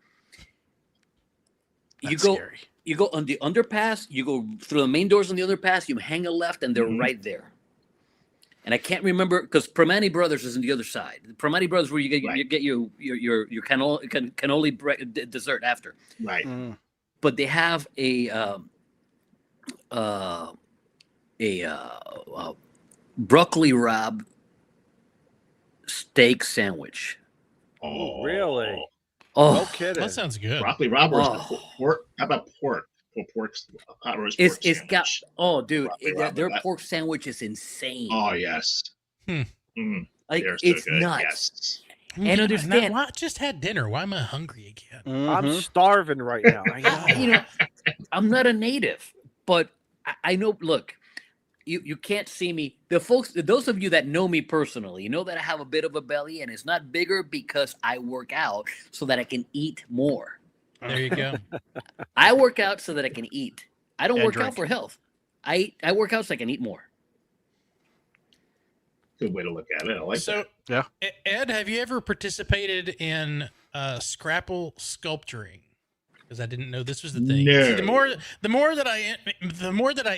That's you go. scary. You go on the underpass. You go through the main doors on the underpass. You hang a left, and they're Mhm. right there. And I can't remember because Primanti Brothers is on the other side. The Primanti Brothers, where you get Right. you get your cannoli dessert after. Right. Mm. But they have a broccoli rabe steak sandwich. Oh, really? Oh, No kidding. That sounds good. Broccoli robbers. Oh. Pork. How about pork? Pork's hot roast it's pork got sandwich. dude, Broccoli their rabe. pork sandwich is insane. Oh yes. Hmm. Mm, Like they're so it's good. nuts. Yes. And understand- I just had dinner. Why am I hungry again? I'm Mhm. starving right now. You know, I'm not a native, but I know. Look, you can't see me. Those of you that know me personally, you know that I have a bit of a belly, and it's not bigger because I work out so that I can eat more. There you go. I work out so that I can eat. I don't And work out drink. for health. I work out so I can eat more. Good way to look at it. I like So, Yeah. Ed, have you ever participated in Scrapple sculpturing? Because I didn't know this was the thing. No. See, the more that I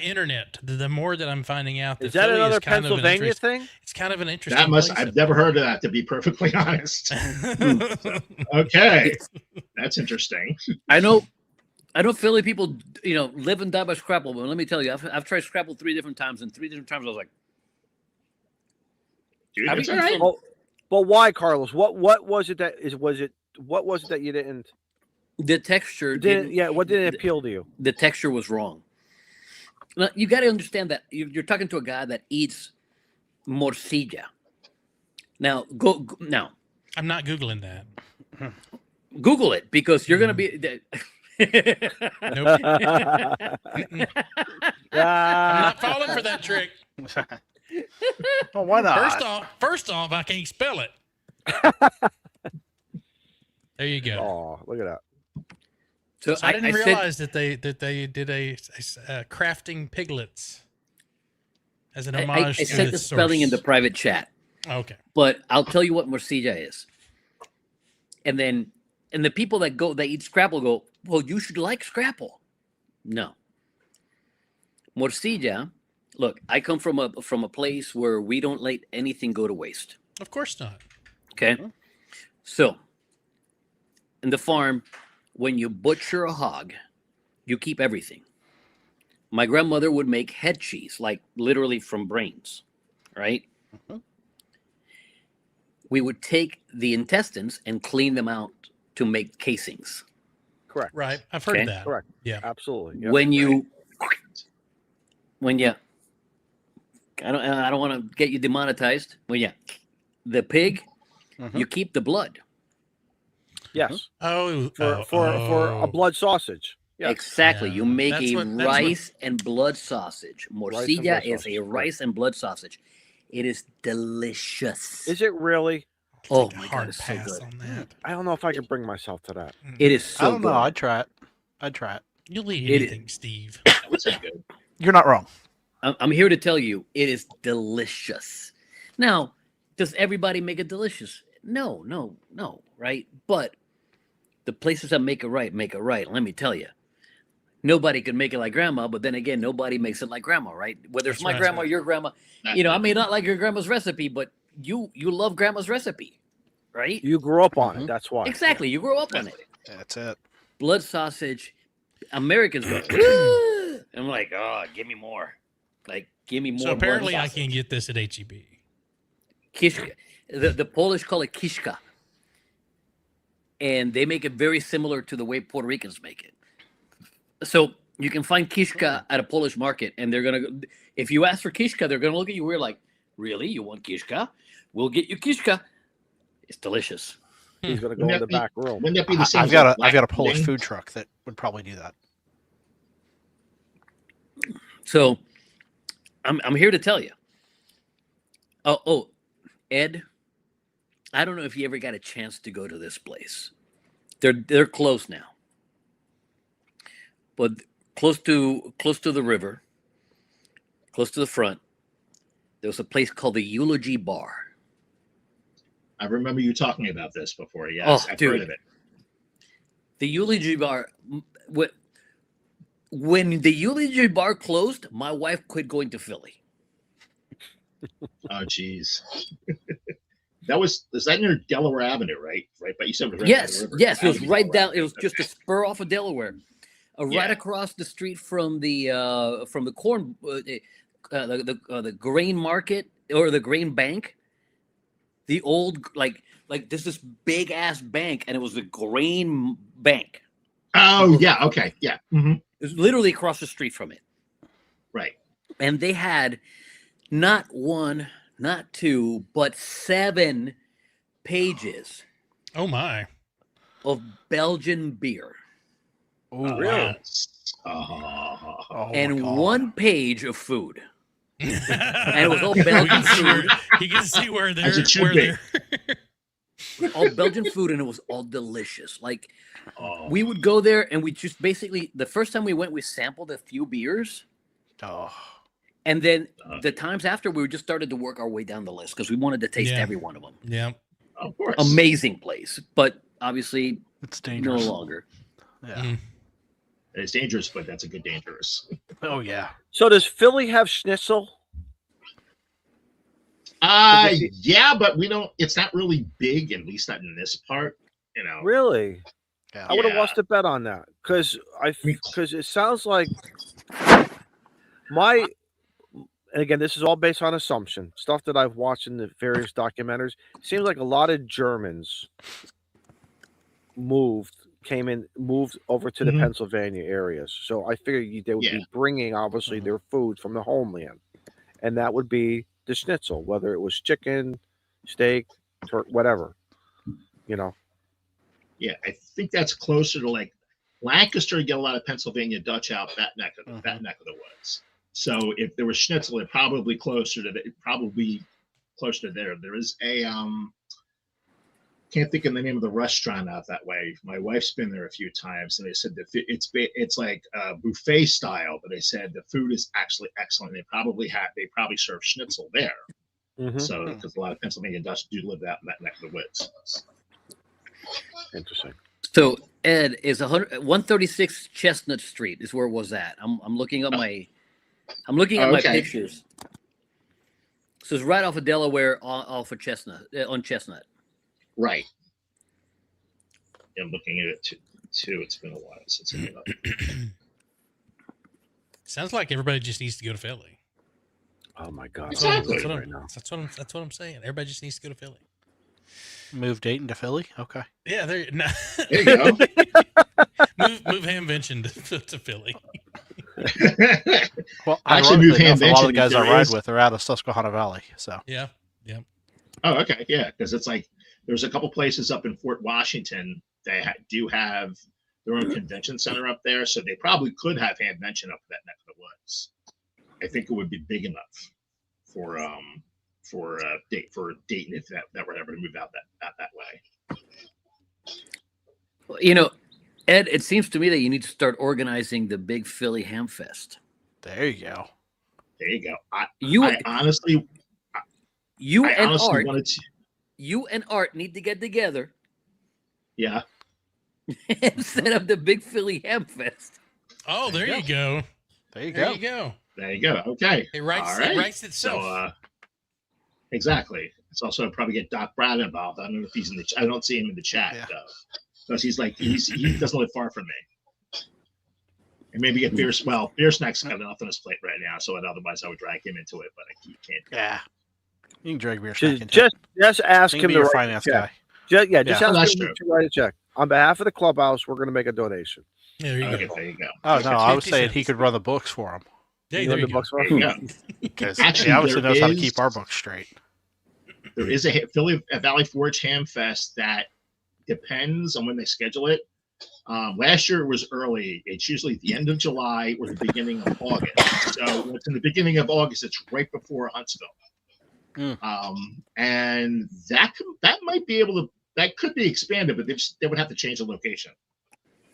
internet, the more that I'm finding out that Is that Philly another is kind of an Pennsylvania interest- thing? It's kind of an that. interesting. I've never heard of that, to be perfectly honest. place. Okay. That's interesting. I know Philly people, live and die by Scrapple, but let me tell you, I've tried Scrapple 3 different times, and 3 different times I was like, Dude, Have it's you all right. Well, but why, Carlos? What was it that you didn't? the texture What didn't appeal to you? the texture was wrong. Now, you got to understand that you're talking to a guy that eats morcilla. Now, now I'm not googling that. Google it because you're gonna be. Nope. I'm Ah, not falling for that trick. Well, why not? First off, I can't spell it. There you go. oh, look at that. So So I didn't said- realize that they did a crafting piglets as an I homage to said the source. spelling in the private chat, Okay. but I'll tell you what morcilla is. And the people that eat Scrapple go, well, you should like Scrapple. No. Morcilla, look, I come from a place where we don't let anything go to waste. Of course not. Okay. So in the farm, when you butcher a hog, you keep everything. My grandmother would make head cheese, like literally from brains, right? We would take the intestines and clean them out to make casings. Correct. Right. I've heard Okay. of that. Correct. Yeah. Absolutely. Yep. When you I don't want to get you demonetized. The pig, Mhm. you keep the blood. Yes. Oh, For a blood sausage. Yeah. Exactly. Yeah. You make That's a what- that's rice and blood sausage. Morcilla blood is a sausage, rice and blood sausage. It is delicious. Is it really? Oh Take a my God, hard it's so pass good. on that. I don't know if I can bring myself to that. It is so I don't good. know. I'd try it. You'll eat It- anything, Steve. That would sound good. You're not wrong. I'm here to tell you, it is delicious. Now, does everybody make it delicious? No, right? But the places that make it right, make it right. Let me tell you, nobody could make it like grandma, but then again, nobody makes it like grandma, right? Whether it's That's my right. grandma or your grandma, you know, I may not like your grandma's recipe, but you love grandma's recipe, right? You grew up on Mhm. it. That's why. Exactly. You grew up on it. That's it. Blood sausage. Americans go, "Ugh." I'm like, oh, give me more. Like, give me more. So apparently, blood I sausage. can get this at HEB. Kishka. The Polish call it kishka. And they make it very similar to the way Puerto Ricans make it. So you can find kishka at a Polish market, and they're going to, if you ask for kishka, they're going to look at you weird like, really? You want kishka? We'll get you kishka. It's delicious. He's going to go in the back room. Wouldn't that be the same? I've as got black a Polish pudding? food truck that would probably do that. So I'm here to tell you. Oh, Ed, I don't know if you ever got a chance to go to this place. They're closed now. But close to the river, close to the front, there was a place called the Eulogy Bar. I remember you talking about this before. Yes, I've dude. heard of it. The Eulogy Bar, when the Eulogy Bar closed, my wife quit going to Philly. Oh, geez. Is that near Delaware Avenue, right? Right, but you said it was right by Yes, the river. yes, it was Avenue, right Delaware. down. It was just a spur off of Delaware, right Yeah. across the street from the corn, the grain market or the grain bank. The old like this big ass bank, and it was the grain bank. Oh, yeah. Okay. Yeah. Mhm. It was literally across the street from it. Right. And they had not one, not two, but 7 pages Oh my! of Belgian beer Oh, Really? Oh, Oh, and my God. 1 page of food. And it was all Belgian food. You can see where they're As it should where be. they're. All Belgian food, and it was all delicious. Like oh. we would go there, and we just basically the first time we went, we sampled a few beers, Oh, and then the times after, we just started to work our way down the list because we wanted to taste Yeah. every one of them. Yeah. Of course. Amazing place, but obviously it's no dangerous. longer. Yeah. Mm. It's dangerous, but that's a good dangerous. Oh, yeah. So does Philly have schnitzel? Yeah, but we don't. It's not really big, at least not in this part. You know. Really? Yeah. I would have Yeah. lost a bet on that because Me- it sounds like my. And again, this is all based on assumption stuff that I've watched in the various documentaries. Seems like a lot of Germans moved over to the Mhm. Pennsylvania areas. So I figured they would Yeah. be bringing obviously their food from the homeland, and that would be the schnitzel, whether it was chicken, steak, whatever. You know. Yeah, I think that's closer to like Lancaster. You get a lot of Pennsylvania Dutch out that neck of the woods. So if there was schnitzel, it probably closer to there. There is a can't think of the name of the restaurant out that way. My wife's been there a few times, and they said that it's like buffet style, but they said the food is actually excellent. They probably serve schnitzel there. Mhm. So because a lot of Pennsylvania Dutch do live out in that neck of the woods. Interesting. So Ed is 136 Chestnut Street is where it was at. I'm looking up my my pictures. So it's right off of Delaware, off of Chestnut on Chestnut. Right. I'm looking at it too. It's been a while since I up. Sounds like everybody just needs to go to Philly. Oh my God! Exactly. That's what, Right now. that's what I'm saying. Everybody just needs to go to Philly. Move Dayton to Philly? Okay. Yeah, there. No. There you go. move Hamvention to Philly. Well, Actually, move ironically enough, a lot of Hamvention the guys I if there ride is- with are out of Susquehanna Valley. So, Yeah. Yeah. Oh, okay, yeah, because it's like there's a couple places up in Fort Washington that do have their own convention center up there, so they probably could have Hamvention up that neck of the woods. I think it would be big enough for Dayton if that were ever to move out that way. You know, Ed, it seems to me that you need to start organizing the big Philly Ham Fest. there you go. There you go. You I honestly and wanted to. you and Art need to get together Yeah. and set up the big Philly Ham Fest. Oh, there you go. There you There go. you go. There you go. Okay. It writes. All right. It writes itself. So, exactly. It's also probably get Doc Brown involved. I don't know if he's in the. I don't see him in the chat Yeah. though, because he doesn't live far from me. And maybe get Beer. Well, Beer Snack's got enough on his plate right now, so otherwise I would drag him into it, but I can't. Yeah. You can drag Beer Snack into Just it. ask He him can be to your write finance a check. guy. Just Yeah. ask That's him true. to write a check. On behalf of the clubhouse, we're going to make a donation. There you Okay, go. there you go. Oh, no, I was 50 saying he cents. could run the books for him. Hey, You there want you the go. bucks for There you him? go. Because Actually, he obviously there knows how to is- keep our books straight. There is a Philly Valley Forge Ham Fest that depends on when they schedule it. Last year it was early. It's usually the end of July or the beginning of August. So when it's in the beginning of August, it's right before Huntsville. And that might be able to, that could be expanded, but they would have to change the location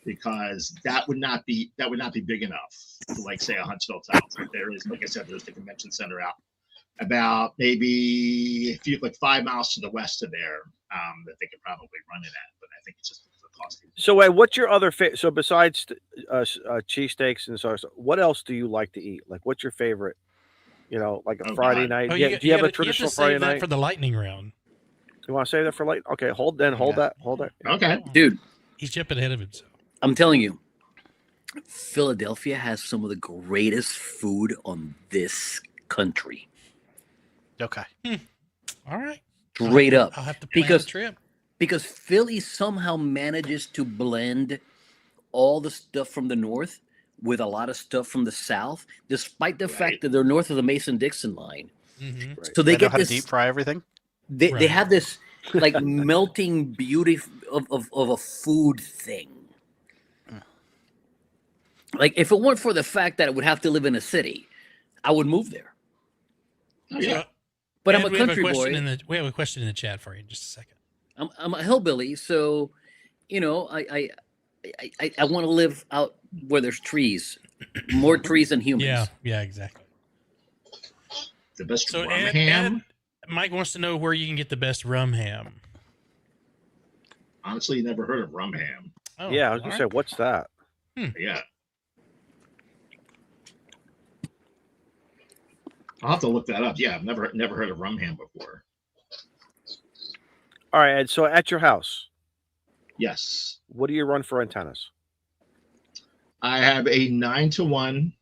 because that would not be big enough to, like, say, a Huntsville town. There is, like I said, there's the convention center out about maybe a few, like 5 miles to the west of there, that they could probably run it at, but I think it's just the cost. So, Ed, what's your other so besides cheesesteaks and so, what else do you like to eat? Like, what's your favorite? You know, like a Oh, Friday God. night. Oh, do you have a you have to traditional save Friday that night? for the lightning round. You want to save that for late? Okay, hold Yeah. that. Okay. Dude, He's jumping ahead of himself. I'm telling you, Philadelphia has some of the greatest food on this country. Okay. All right. Straight up. I'll have to plan Because a trip. because Philly somehow manages to blend all the stuff from the north with a lot of stuff from the south, despite the Right. fact that they're north of the Mason-Dixon line. Mm-hmm. Right. So they know get how this. to deep fry everything. They Right. have this like melting beauty of a food thing. Like if it weren't for the fact that I would have to live in a city, I would move there. Oh, yeah. But Ed, I'm a we have country question boy. we have a question in the chat for you in just a second. I'm a hillbilly, so you know I want to live out where there's trees, more trees than humans. Yeah, exactly. The best So rum Ed, ham. Mike wants to know where you can get the best rum ham. Honestly, never heard of rum ham. Oh, Yeah, I was all gonna say, right. what's that? Yeah. I'll have to look that up. Yeah, I've never heard of rum ham before. All right, Ed. So at your house, Yes. what do you run for antennas? I have a 9-to-1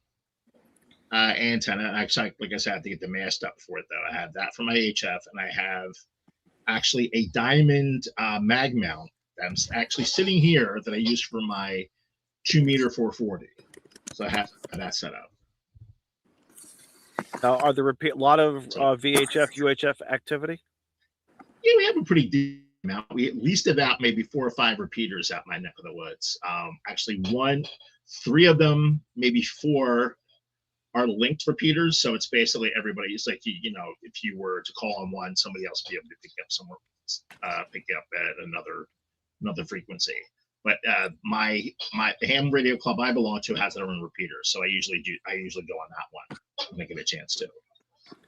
antenna. Actually, like I said, I have to get the mast up for it, though. I have that for my HF, and I have actually a diamond mag mount that's actually sitting here that I use for my 2-meter 440. So I have that set up. Now, are there a lot of VHF, UHF activity? Yeah, we have a pretty deep amount. We at least about maybe 4 or 5 repeaters out my neck of the woods. Actually, 3 of them, maybe 4 are linked repeaters. So it's basically everybody. It's like, you know, if you were to call on one, somebody else would be able to pick up somewhere, pick up at another frequency. But the ham radio club I belong to has their own repeaters, so I usually go on that one when I get a chance to.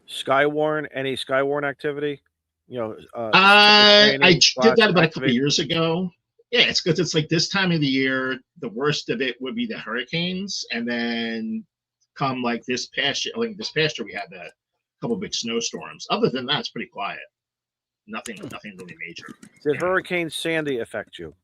Skywarn, any Skywarn activity? You know, I training did that about a couple activate- years ago. Yeah, it's because it's like this time of the year, the worst of it would be the hurricanes, and then come like this past year. Like this past year, we had a couple big snowstorms. Other than that, it's pretty quiet. Nothing really major. Did Yeah. Hurricane Sandy affect you?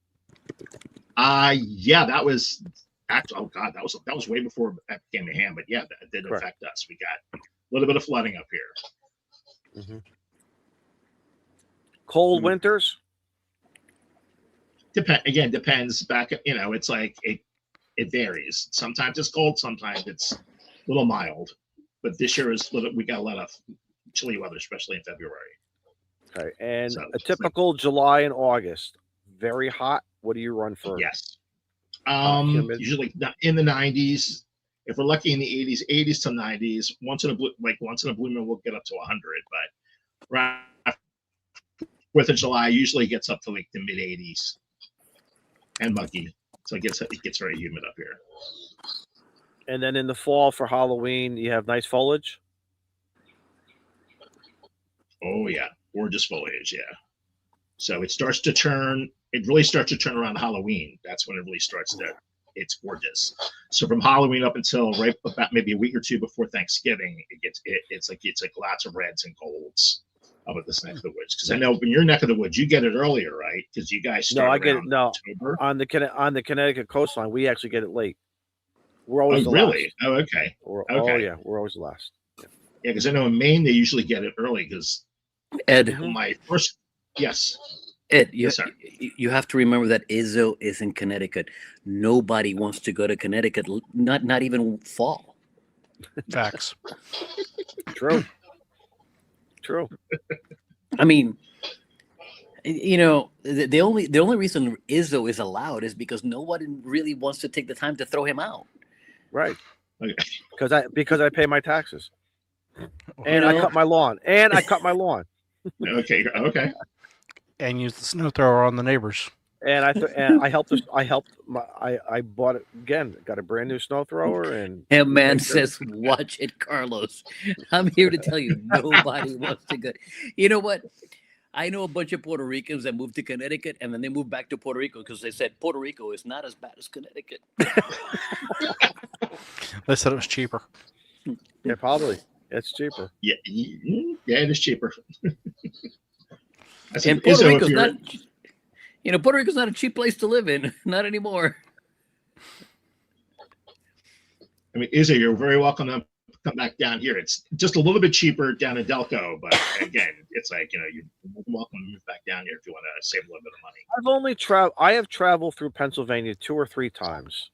Yeah, that was actually. Oh God, that was way before that became a ham. But yeah, that did Correct. affect us. We got a little bit of flooding up here. Cold Mhm. winters? Depends. Back, you know, it's like it varies. Sometimes it's cold, sometimes it's a little mild. But this year we got a lot of chilly weather, especially in February. Okay. And So, a it's like- typical July and August, very hot. What do you run for? Yes. humid? Usually in the 90s. If we're lucky in the 80s to 90s. Once in a blue moon, we'll get up to 100. But right after 4th of July usually gets up to like the mid 80s and muggy. So it gets very humid up here. And then in the fall for Halloween, you have nice foliage. Oh yeah, gorgeous foliage. Yeah. So it really starts to turn around Halloween. That's when it really starts to it's gorgeous. So from Halloween up until right about maybe a week or two before Thanksgiving, it's like lots of reds and golds up at this neck of the woods. Because I know in your neck of the woods, you get it earlier, right? Because you guys start I get it. No, October. on the Connecticut coastline, we actually get it late. We're always really? last. Oh, okay. Oh yeah, we're always the last. Yeah, because I know in Maine they usually get it early. Because Ed, my first, yes, Ed, yes, sir. you have to remember that Izzo is in Connecticut. Nobody wants to go to Connecticut, not even fall. Facts. True. I mean, you know, the only reason Izzo is allowed is because nobody really wants to take the time to throw him out. Right. Okay. Because I pay my taxes. And You I know? cut my lawn. Okay. And use the snow thrower on the neighbors. And I helped I bought it again, got a brand new snow thrower, and Man says, watch it, Carlos. I'm here to tell you, nobody wants to go. You know what? I know a bunch of Puerto Ricans that moved to Connecticut and then they moved back to Puerto Rico because they said Puerto Rico is not as bad as Connecticut. They said it was cheaper. yeah, probably it's cheaper. Yeah, it is cheaper. And Puerto Rico's not, Puerto Rico's not a cheap place to live in. Not anymore. I mean, Izzy, you're very welcome to come back down here. It's just a little bit cheaper down in Delco, but again, it's like, you're welcome to move back down here if you want to save a little bit of money. I have traveled through Pennsylvania 2 or 3 times,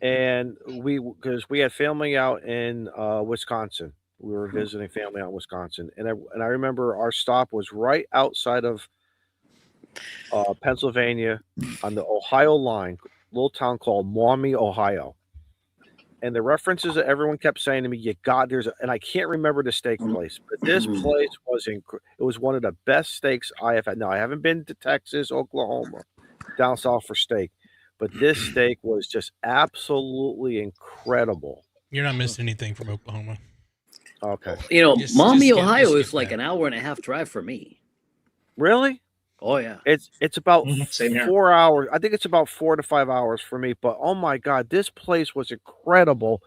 and because we had family out in Wisconsin. We were visiting family out in Wisconsin, and I remember our stop was right outside of Pennsylvania on the Ohio line, little town called Maumee, Ohio. And the references that everyone kept saying to me, and I can't remember the steak place, but this place it was one of the best steaks I have had. Now, I haven't been to Texas, Oklahoma, down south for steak, but this steak was just absolutely incredible. You're not missing anything from Oklahoma. Okay. Maumee, Ohio is like an hour and a half drive for me. Really? Oh yeah. It's about Same here. 4 hours. I think it's about 4 to 5 hours for me. But oh my God, this place was incredible,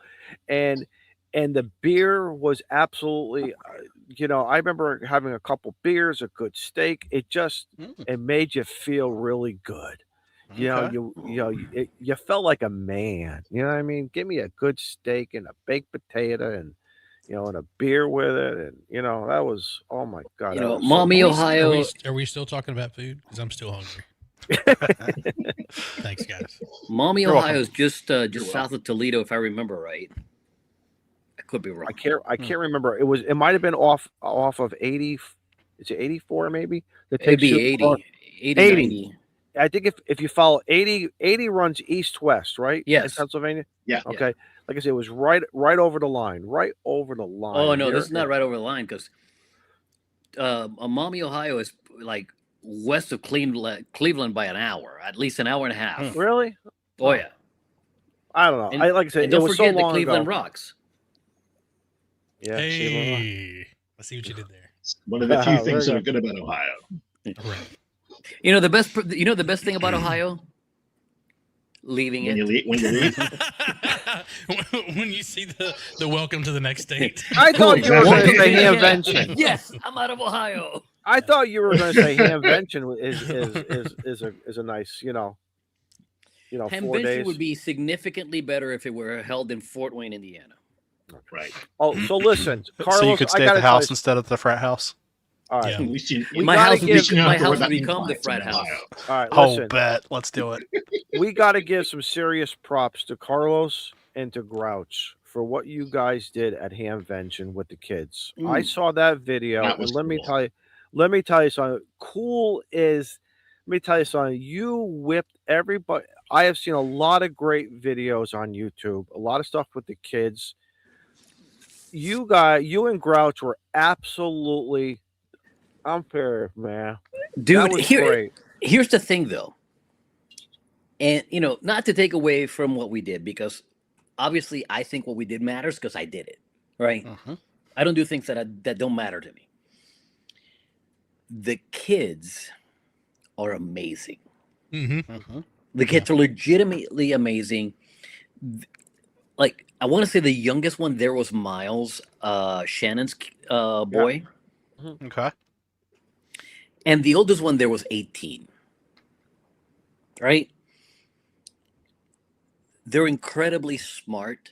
and the beer was absolutely. I remember having a couple beers, a good steak. It made you feel really good. You felt like a man. You know what I mean? Give me a good steak and a baked potato and a beer with it, and that was, oh my God. Maumee, Ohio. Are we still talking about food? Because I'm still hungry. Thanks, guys. Maumee, Ohio is just south of Toledo, if I remember right. I could be wrong. I can't remember. It might have been off of 80. Is it 84 maybe? It'd be 80. 80. I think if you follow 80 runs east-west, right? Yes. In Pennsylvania? Yeah. Okay. Like I said, it was right over the line. Right over the line. Oh, no, this is not right over the line because Maumee, Ohio is like west of Cleveland by an hour, at least an hour and a half. Really? Oh, yeah. I don't know. Like I said, and don't it was forget so long the Cleveland ago. Rocks. Yeah. Hey, I see what you did there. One of the few things that are good about Ohio. Right. The best thing about Ohio? Leaving when it. When you leave. When you see the welcome to the next state. I thought you were going to say Hamvention. Yes, I'm out of Ohio. I thought you were going to say Hamvention is a nice, 4 Hamvention days. would be significantly better if it were held in Fort Wayne, Indiana. Right. Oh, so listen, Carlos, so you could stay at the house instead of the frat house. All right. Yeah. My house would become the frat house. All right, Oh, listen. bet. Let's do it. We got to give some serious props to Carlos and to Grouch for what you guys did at Hamvention with the kids. I saw that video, and let me tell you something. Let me tell you something. You whipped everybody. I have seen a lot of great videos on YouTube, a lot of stuff with the kids. You and Grouch were absolutely unfair, man. Dude, here's the thing, though. And, not to take away from what we did, because obviously I think what we did matters because I did it, right? Mm-hmm. I don't do things that don't matter to me. The kids are amazing. Mm-hmm. The kids are legitimately amazing. Like, I want to say the youngest one there was Miles, Shannon's boy. Okay. And the oldest one there was 18. Right? They're incredibly smart.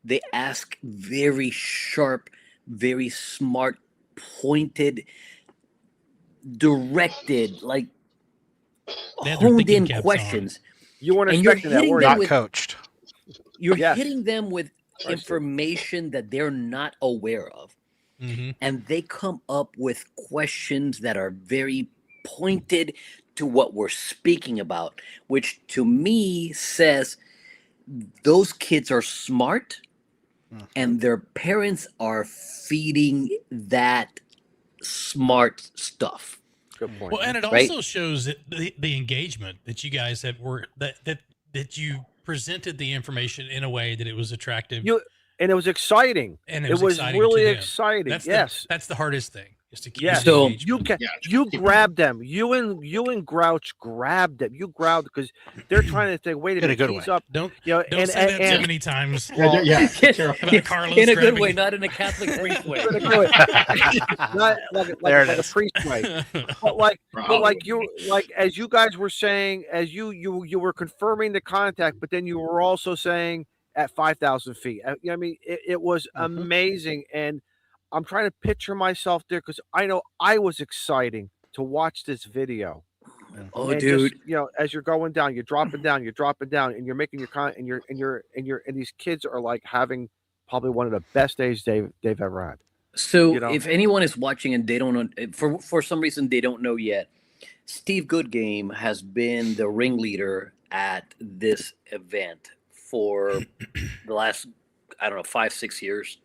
They ask very sharp, very smart, pointed, directed, like They had their honed thinking in caps on. questions. You weren't And you're expecting that, hitting were them you? Not coached. You're Yes. hitting them with I see. information that they're not aware of. Mm-hmm. And they come up with questions that are very pointed to what we're speaking about, which to me says those kids are smart and their parents are feeding that smart stuff. Good point. Well, and it Right. also shows the engagement that you guys had that you presented the information in a way that it was attractive And it was exciting. and It was exciting really to them. exciting. That's that's the hardest thing is to keep Yes. the So- engagement. You grabbed them. You and Grouch grabbed them. You grabbed because they're trying to think. Wait a In a minute, good he's way. up. Don't You know, don't say that too many times. Well, yeah. Carol. About Carlos in a good grabbing- way, not in a Catholic priest way. not like There it a is. priest way. But like as you guys were saying, as you were confirming the contact, but then you were also saying at 5,000 feet. You know what I mean, it was amazing, and I'm trying to picture myself there because I know I was exciting to watch this video. Oh, And dude. just, as you're going down, you're dropping down, and you're making your and these kids are like having probably one of the best days they've ever had. So you know. if anyone is watching and they don't know, for some reason they don't know yet, Steve Goodgame has been the ringleader at this event for the last, 5-6 years.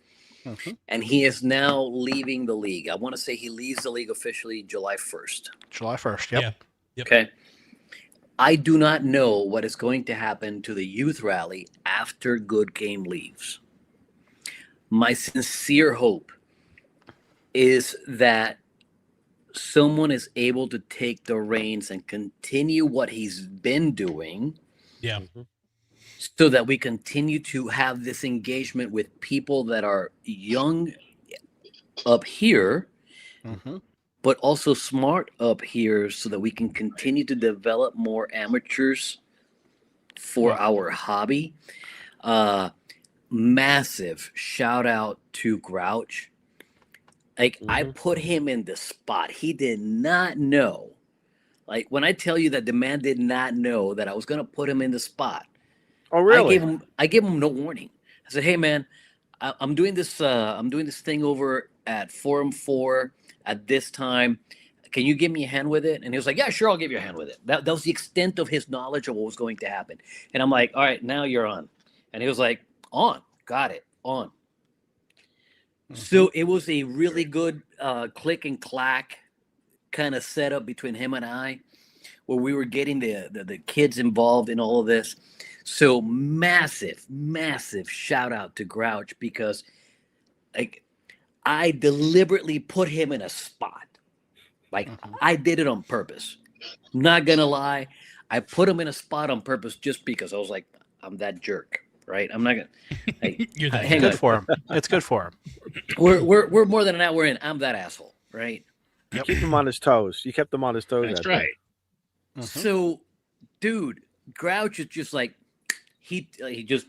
And he is now leaving the league. I want to say he leaves the league officially July 1st. July 1st. Yep. Yeah. Yep. Okay. I do not know what is going to happen to the youth rally after Goodgame leaves. My sincere hope is that someone is able to take the reins and continue what he's been doing. Yeah. So that we continue to have this engagement with people that are young up here, but also smart up here, so that we can continue to develop more amateurs for our hobby. Massive shout out to Grouch. Like, I put him in the spot. He did not know. Like, when I tell you that the man did not know that I was going to put him in the spot. Oh, really? I gave him no warning. I said, "Hey, man, I'm doing this thing over at Forum 4 at this time. Can you give me a hand with it?" And he was like, "Yeah, sure, I'll give you a hand with it." That was the extent of his knowledge of what was going to happen. And I'm like, "All right, now you're on." And he was like, "On, got it, on." So it was a really good click and clack kind of setup between him and I, where we were getting the kids involved in all of this. So massive shout out to Grouch, because like I deliberately put him in a spot. Like I did it on purpose. Not gonna lie, I put him in a spot on purpose just because I was like, I'm that jerk, right? I'm not gonna. Like, You're that hang Good on. for him. It's good for him. We're more than an hour in. I'm that asshole, right? You keep him on his toes. You kept him on his toes. That's that day. right. So, dude, Grouch is just like he just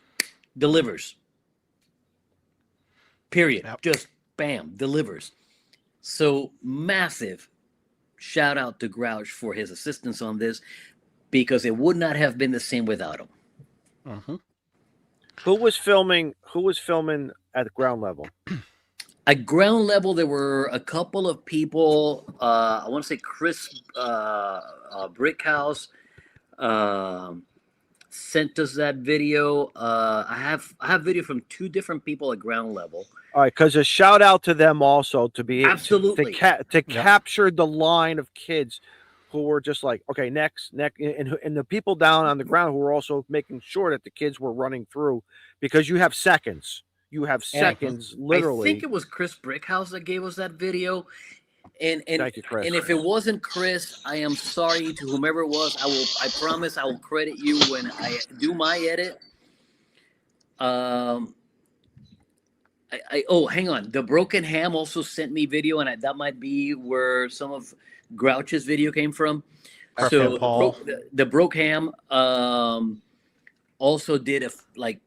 delivers. Period. Yep. Just bam, delivers. So massive shout out to Grouch for his assistance on this, because it would not have been the same without him. Who was filming at ground level? At ground level, there were a couple of people. I want to say Chris Brickhouse sent us that video. I have video from 2 different people at ground level. All right, because a shout out to them also to be Absolutely. to capture the line of kids who were just like, okay, next, and the people down on the ground who were also making sure that the kids were running through, because you have seconds. You have seconds, literally. I think it was Chris Brickhouse that gave us that video. And Thank you, Chris. and if it wasn't Chris, I am sorry to whomever it was. I promise I will credit you when I do my edit. Oh, hang on. The Broken Ham also sent me video, and that might be where some of Grouch's video came from. So Paul. the Broke Ham also did like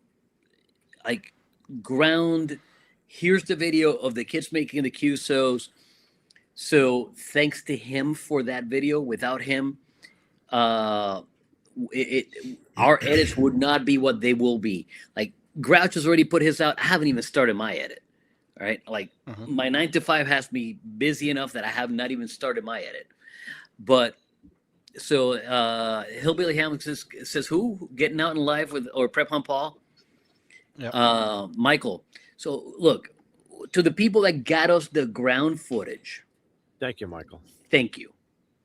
ground. Here's the video of the kids making the QSOs. So thanks to him for that video. Without him, our edits would not be what they will be. Like Grouch has already put his out. I haven't even started my edit. All right, like my 9 to 5 has me busy enough that I have not even started my edit. But so Hillbilly Ham says who getting out in live with or Prep Hunt Paul, Michael. So look to the people that got us the ground footage. Thank you, Michael. Thank you.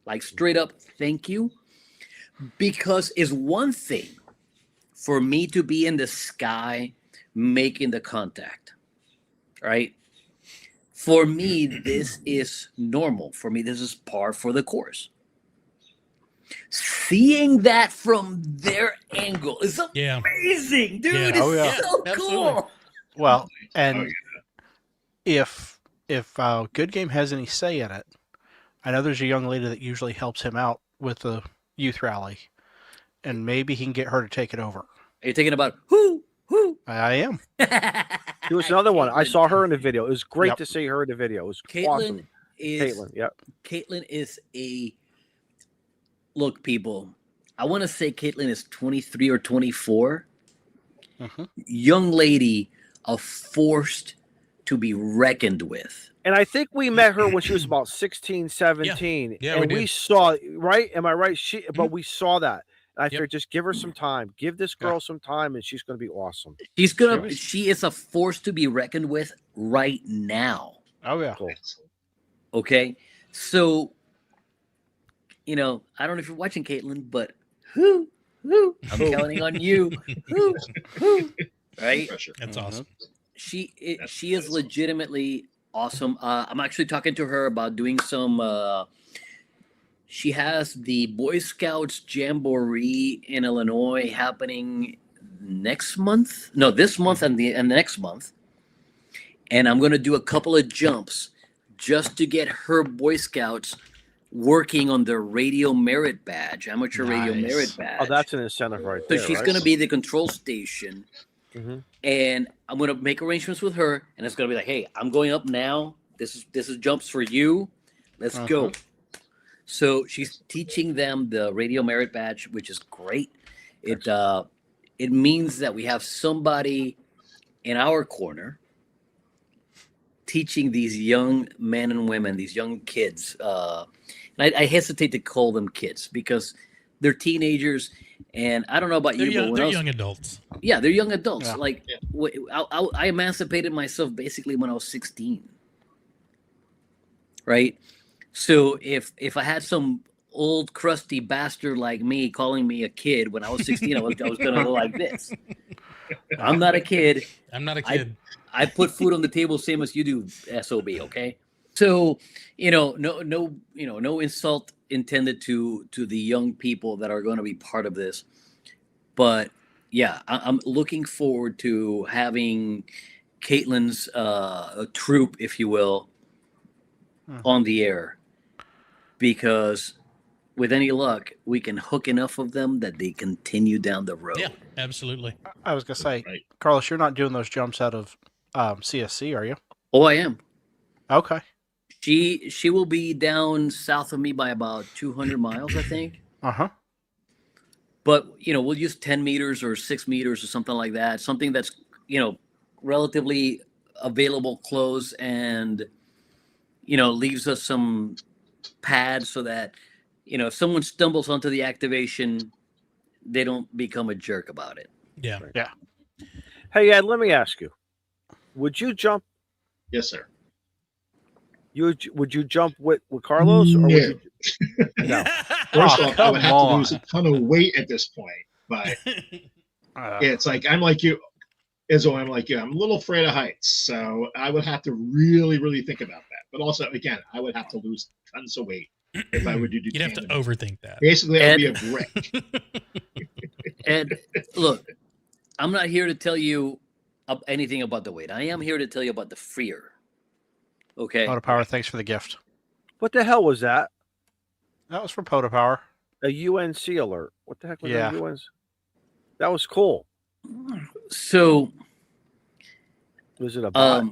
Like straight up, thank you. Because it's one thing for me to be in the sky making the contact, right? For me, this is normal. For me, this is par for the course. Seeing that from their angle is amazing, dude. Yeah. It's so cool. Well, and if Good Game has any say in it, I know there's a young lady that usually helps him out with the youth rally, and maybe he can get her to take it over. Are you thinking about who? I am. There was another one. I saw her in the video. It was great to see her in the video. It was awesome. Caitlin is a look, people. I want to say Caitlin is 23 or 24. Young lady, a force to be reckoned with. And I think we met her when she was about 16, 17. Yeah, and we saw, right? Am I right? But we saw that. And I figured just give her some time. Give this girl some time, and she's going to be awesome. She is a force to be reckoned with right now. Oh, yeah. Cool. Okay. So, I don't know if you're watching, Caitlin, but I'm counting on you. Right? That's awesome. She is legitimately awesome. I'm actually talking to her about doing some. She has the Boy Scouts Jamboree in Illinois happening next month. No, this month and the next month. And I'm going to do a couple of jumps just to get her Boy Scouts working on their radio merit badge, amateur radio merit badge. Oh, that's an incentive right there. So she's going to be the control station. And I'm going to make arrangements with her, and it's going to be like, hey, I'm going up now. This is jumps for you. Let's go. So she's teaching them the radio merit badge, which is great. It means that we have somebody in our corner teaching these young men and women, these young kids. And I hesitate to call them kids because they're teenagers. And I don't know about you, but they're young adults. Yeah, they're young adults. Yeah. Like I emancipated myself basically when I was 16. Right? So if I had some old crusty bastard like me calling me a kid when I was 16, I was going to go like this. I'm not a kid. I'm not a kid. I put food on the table same as you do, SOB, okay? So, no insult intended to the young people that are going to be part of this. But yeah, I'm looking forward to having Caitlin's troop, if you will, on the air. Because with any luck, we can hook enough of them that they continue down the road. Yeah, absolutely. I was going to say, Carlos, you're not doing those jumps out of CSC, are you? Oh, I am. Okay. She will be down south of me by about 200 miles, I think. But, we'll use 10 meters or 6 meters or something like that. Something that's, relatively available close and, leaves us some pads so that, if someone stumbles onto the activation, they don't become a jerk about it. Yeah. Yeah. Hey, Ed, let me ask you. Would you jump? Yes, sir. Would you jump with Carlos? Or would you, no. First off, I would have come to lose a ton of weight at this point. But it's like I'm like you. is why I'm like, yeah, I'm a little afraid of heights. So I would have to really, really think about that. But also, again, I would have to lose tons of weight if I were to do You'd have to tandem. overthink that. Basically, I'd be a brick. Ed, look, I'm not here to tell you anything about the weight. I am here to tell you about the fear. Okay. Poda Power, thanks for the gift. What the hell was that? That was from Poda Power. A UNC alert. What the heck was Yeah. that? UNC? That was cool. So, Was it a bot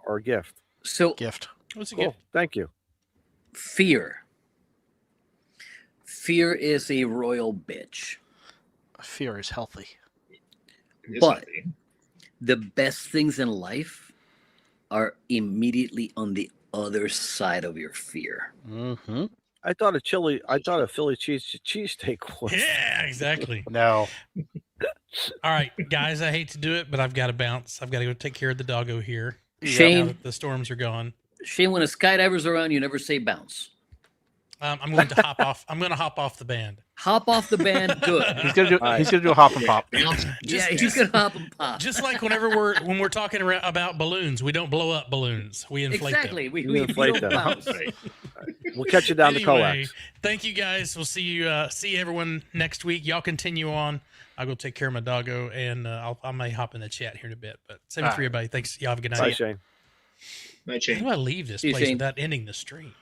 or a gift? so Gift. What's it Cool. Thank you. fear. Fear is a royal bitch. Fear is healthy. It is But healthy. the best things in life are immediately on the other side of your fear. Mm-hmm. I thought a Philly cheesesteak was. Yeah, exactly. No. All right, guys, I hate to do it, but I've got to bounce. I've got to go take care of the doggo here. Now Shane, that the storms are gone. Shane, when a skydiver's around, you never say bounce. I'm going to hop off. I'm going to hop off the band. Hop off the band, good. He's gonna do. Right. He's gonna do a hop and pop. Yeah, he's gonna hop and pop. Just like when we're talking about balloons, we don't blow up balloons. We inflate Exactly. them. We inflate don't them. bounce. Right. We'll catch you down the Anyway, coax. thank you guys. We'll see you. See everyone next week. Y'all continue on. I'll go take care of my doggo, and I may hop in the chat here in a bit. But 73, everybody. Thanks. Y'all have a good Bye, night. Shane. Night, How Shane. do I leave this See you, place Shane. without ending the stream?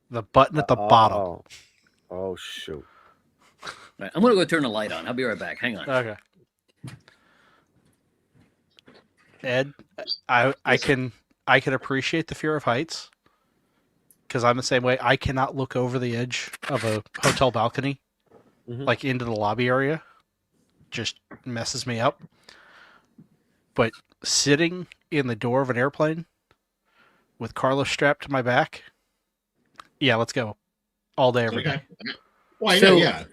The button at the bottom. Oh shoot. Right, I'm gonna go turn the light on. I'll be right back. Hang on. Okay. Ed, I can appreciate the fear of heights because I'm the same way. I cannot look over the edge of a hotel balcony, like into the lobby area. Just messes me up. But sitting in the door of an airplane with Carlos strapped to my back, yeah, let's go all day, every day. Okay. Well, I know, yeah.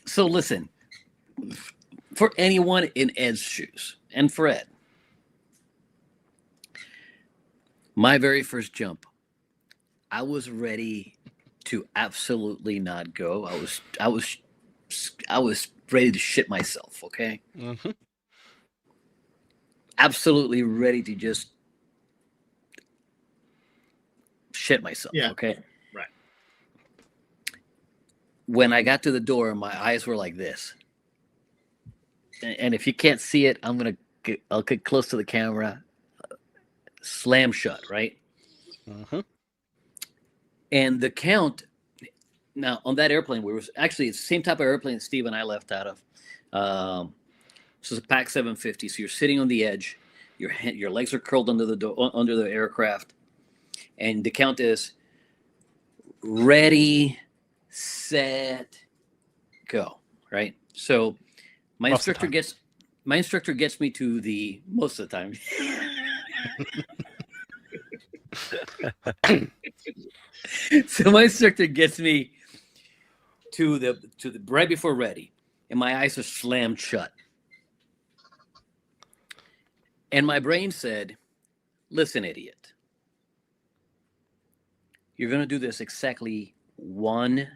So listen, for anyone in Ed's shoes, and for Ed, my very first jump, I was ready to absolutely not go. I was ready to shit myself. Okay, Mm-hmm. absolutely ready to just shit myself. Yeah. Okay. Right. When I got to the door, my eyes were like this. And if you can't see it, I'll get close to the camera. Slam shut, right? Mm-hmm. And the count now on that airplane, it's the same type of airplane that Steve and I left out of. This is a PAC 750. So you're sitting on the edge, your legs are curled under the aircraft, and the count is ready, set, go. Right. So my instructor gets me to the most of the time. So my instructor gets me to the right before ready, and my eyes are slammed shut. And my brain said, "Listen, idiot. You're going to do this exactly one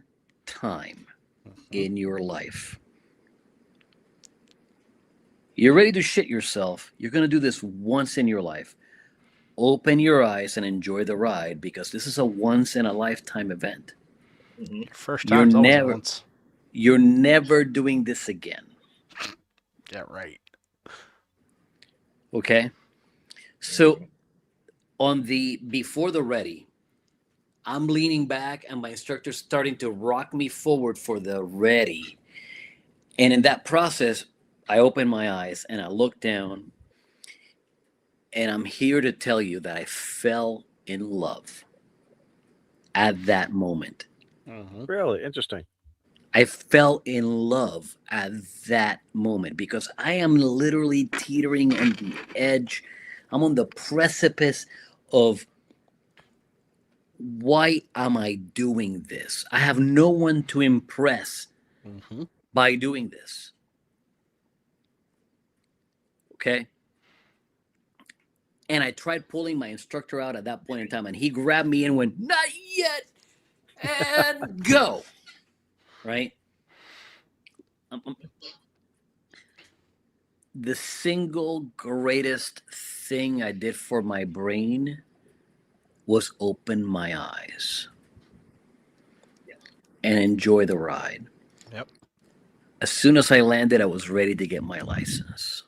time in your life. You're ready to shit yourself. You're going to do this once in your life. Open your eyes and enjoy the ride because this is a once in a lifetime event. First time's always once. You're never doing this again." Yeah, right. Okay. So on the before the ready, I'm leaning back and my instructor's starting to rock me forward for the ready. And in that process, I open my eyes and I look down, and I'm here to tell you that I fell in love at that moment. Really interesting. I fell in love at that moment because I am literally teetering on the edge. I'm on the precipice of why am I doing this? I have no one to impress by doing this. Okay. And I tried pulling my instructor out at that point in time, and he grabbed me and went, "Not yet," and go. Right? the single greatest thing I did for my brain was open my eyes and enjoy the ride. Yep. As soon as I landed, I was ready to get my license.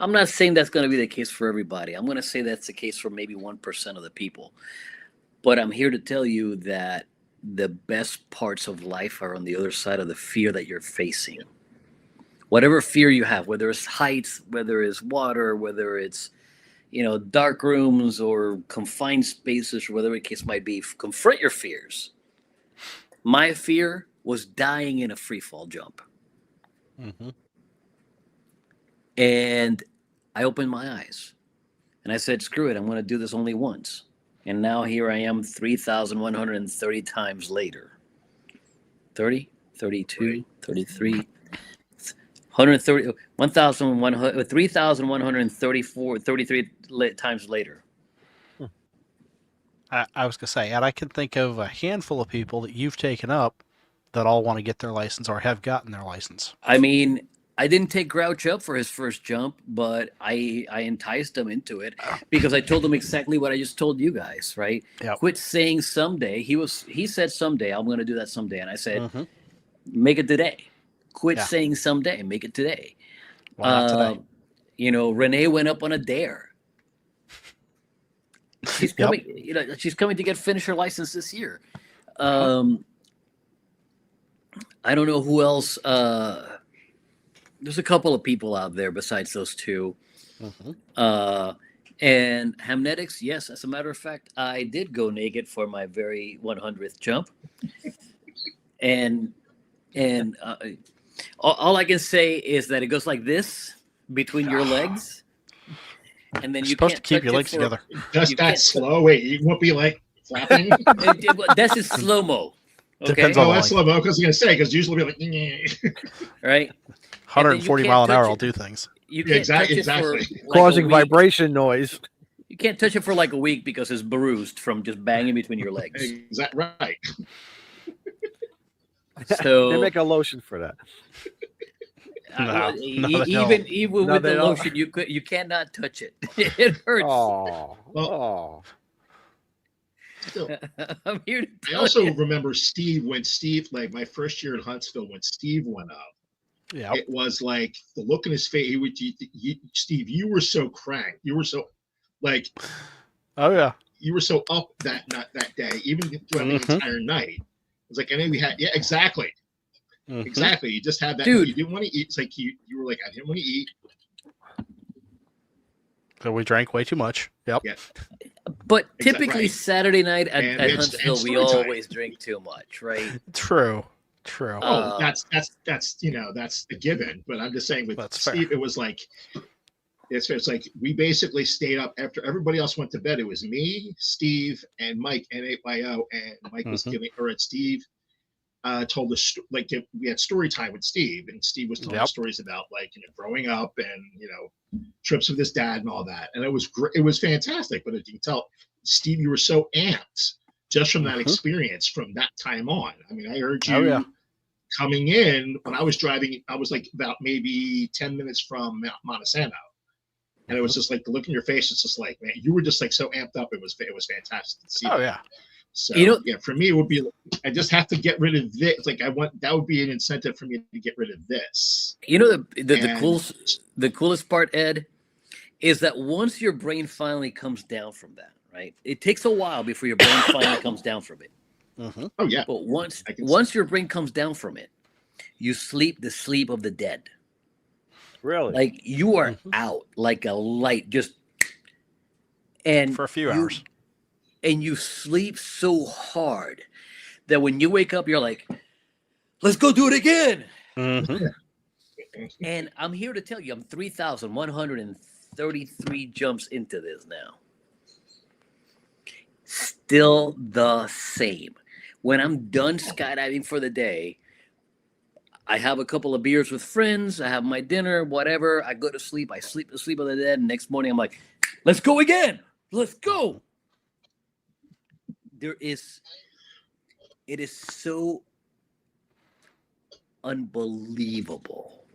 I'm not saying that's going to be the case for everybody. I'm going to say that's the case for maybe 1% of the people. But I'm here to tell you that the best parts of life are on the other side of the fear that you're facing. Whatever fear you have, whether it's heights, whether it's water, whether it's, dark rooms or confined spaces, or whatever the case might be, confront your fears. My fear was dying in a free fall jump. Mm-hmm. And I opened my eyes and I said, screw it, I'm going to do this only once. And now here I am 3,130 times later. 30, 32, 33, 130, 1,100, 3,134, 33 times later. I was going to say, and I can think of a handful of people that you've taken up that all want to get their license or have gotten their license. I mean, I didn't take Grouch up for his first jump, but I enticed him into it because I told him exactly what I just told you guys, right? Yep. Quit saying someday. He said someday, I'm going to do that someday. And I said, make it today. Quit saying someday, make it today. Why not today? Renee went up on a dare. She's coming, she's coming to finish her license this year. I don't know who else. There's a couple of people out there besides those two. And Hamnetics, yes, as a matter of fact, I did go naked for my very 100th jump. And all I can say is that it goes like this between your legs. And then You're you supposed can't to keep touch your it legs for- together. Just that slow. Wait, you won't be like flapping. That's just slow mo. Okay. Depends on Oh, the that's length. slow mo. Because I was gonna say, because usually we'll be like, Right. 140 mile an hour will do things. You Yeah, can't touch it exactly. for like Causing a week. vibration noise. You can't touch it for like a week because it's bruised from just banging between your legs. exactly right. So They make a lotion for that. No, even No, with they the don't. lotion, you cannot touch it. It hurts. Oh, Well, Still, I'm here to I tell also you. remember when Steve, like my first year in Huntsville, when Steve went up, Yeah. it was like the look in his face. Steve, you were so cranked. You were so like, Oh yeah. you were so up that day, even throughout the entire night. It was like, I know we had, yeah, exactly. Exactly. You just had that. Dude. You didn't want to eat. It's like you were like, I didn't want to eat. So we drank way too much. Yep. Yeah. But typically right. Saturday night And at it's Huntsville, we story time. always drink too much, right? True. Oh, that's a given. But I'm just saying with That's Steve, fair. it was like it's like we basically stayed up after everybody else went to bed. It was me, Steve, and Mike, N8YO, and Mike was Steve told us like we had story time with Steve, and Steve was telling us stories about like growing up and trips with his dad and all that, and it was great. It was fantastic. But you can tell, Steve, you were so amped just from that experience from that time on. I mean, I heard you coming in when I was driving. I was like about maybe 10 minutes from Montesano. And it was just like the look in your face. It's just like, man, you were just like so amped up. It was fantastic to see. Oh yeah. So yeah, for me it would be. I just have to get rid of this. Like that would be an incentive for me to get rid of this. The coolest part, Ed, is that once your brain finally comes down from that, right? It takes a while before your brain finally comes down from it. Oh yeah. But once your brain comes down from it, you sleep the sleep of the dead. really? Like you are out like a light, just and For a few hours. And you sleep so hard that when you wake up, you're like, let's go do it again. And I'm here to tell you, I'm 3,133 jumps into this now. Still the same. When I'm done skydiving for the day, I have a couple of beers with friends. I have my dinner, whatever. I go to sleep. I sleep the sleep of the dead. And next morning, I'm like, let's go again. Let's go. It is so unbelievable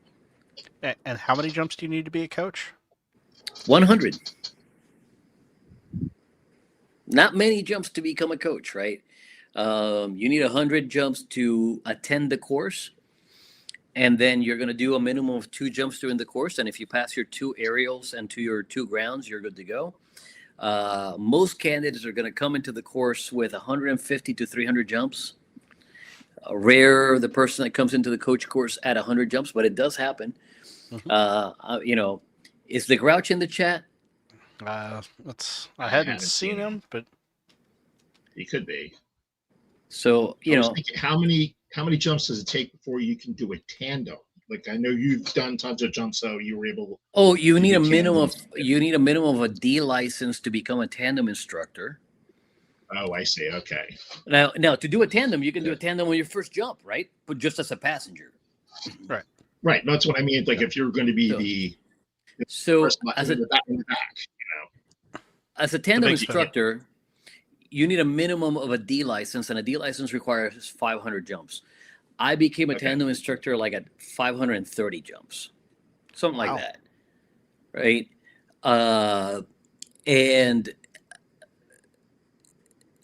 And how many jumps do you need to be a coach? 100. Not many jumps to become a coach, right? You need 100 jumps to attend the course. And then you're going to do a minimum of 2 jumps during the course. And if you pass your 2 aerials and to your 2 grounds, you're good to go. Most candidates are going to come into the course with 150 to 300 jumps. Rare the person that comes into the coach course at 100 jumps, but it does happen. Mm-hmm. Is the Grouch in the chat? I hadn't seen him, but He could be. So I was thinking, how many jumps does it take before you can do a tandem? Like, I know you've done tons of jumps, so you were able. Oh, you need a do minimum tandems. you need a minimum of a D license to become a tandem instructor. Oh, I see. Okay. Now to do a tandem, you can do a tandem on your first jump, right? But just as a passenger. Right. That's what I mean. Like, if you're going to be So first as in the back, as a tandem big spin. instructor, you need a minimum of a D license, and a D license requires 500 jumps. I became a tandem instructor like at 530 jumps, something like that, right? And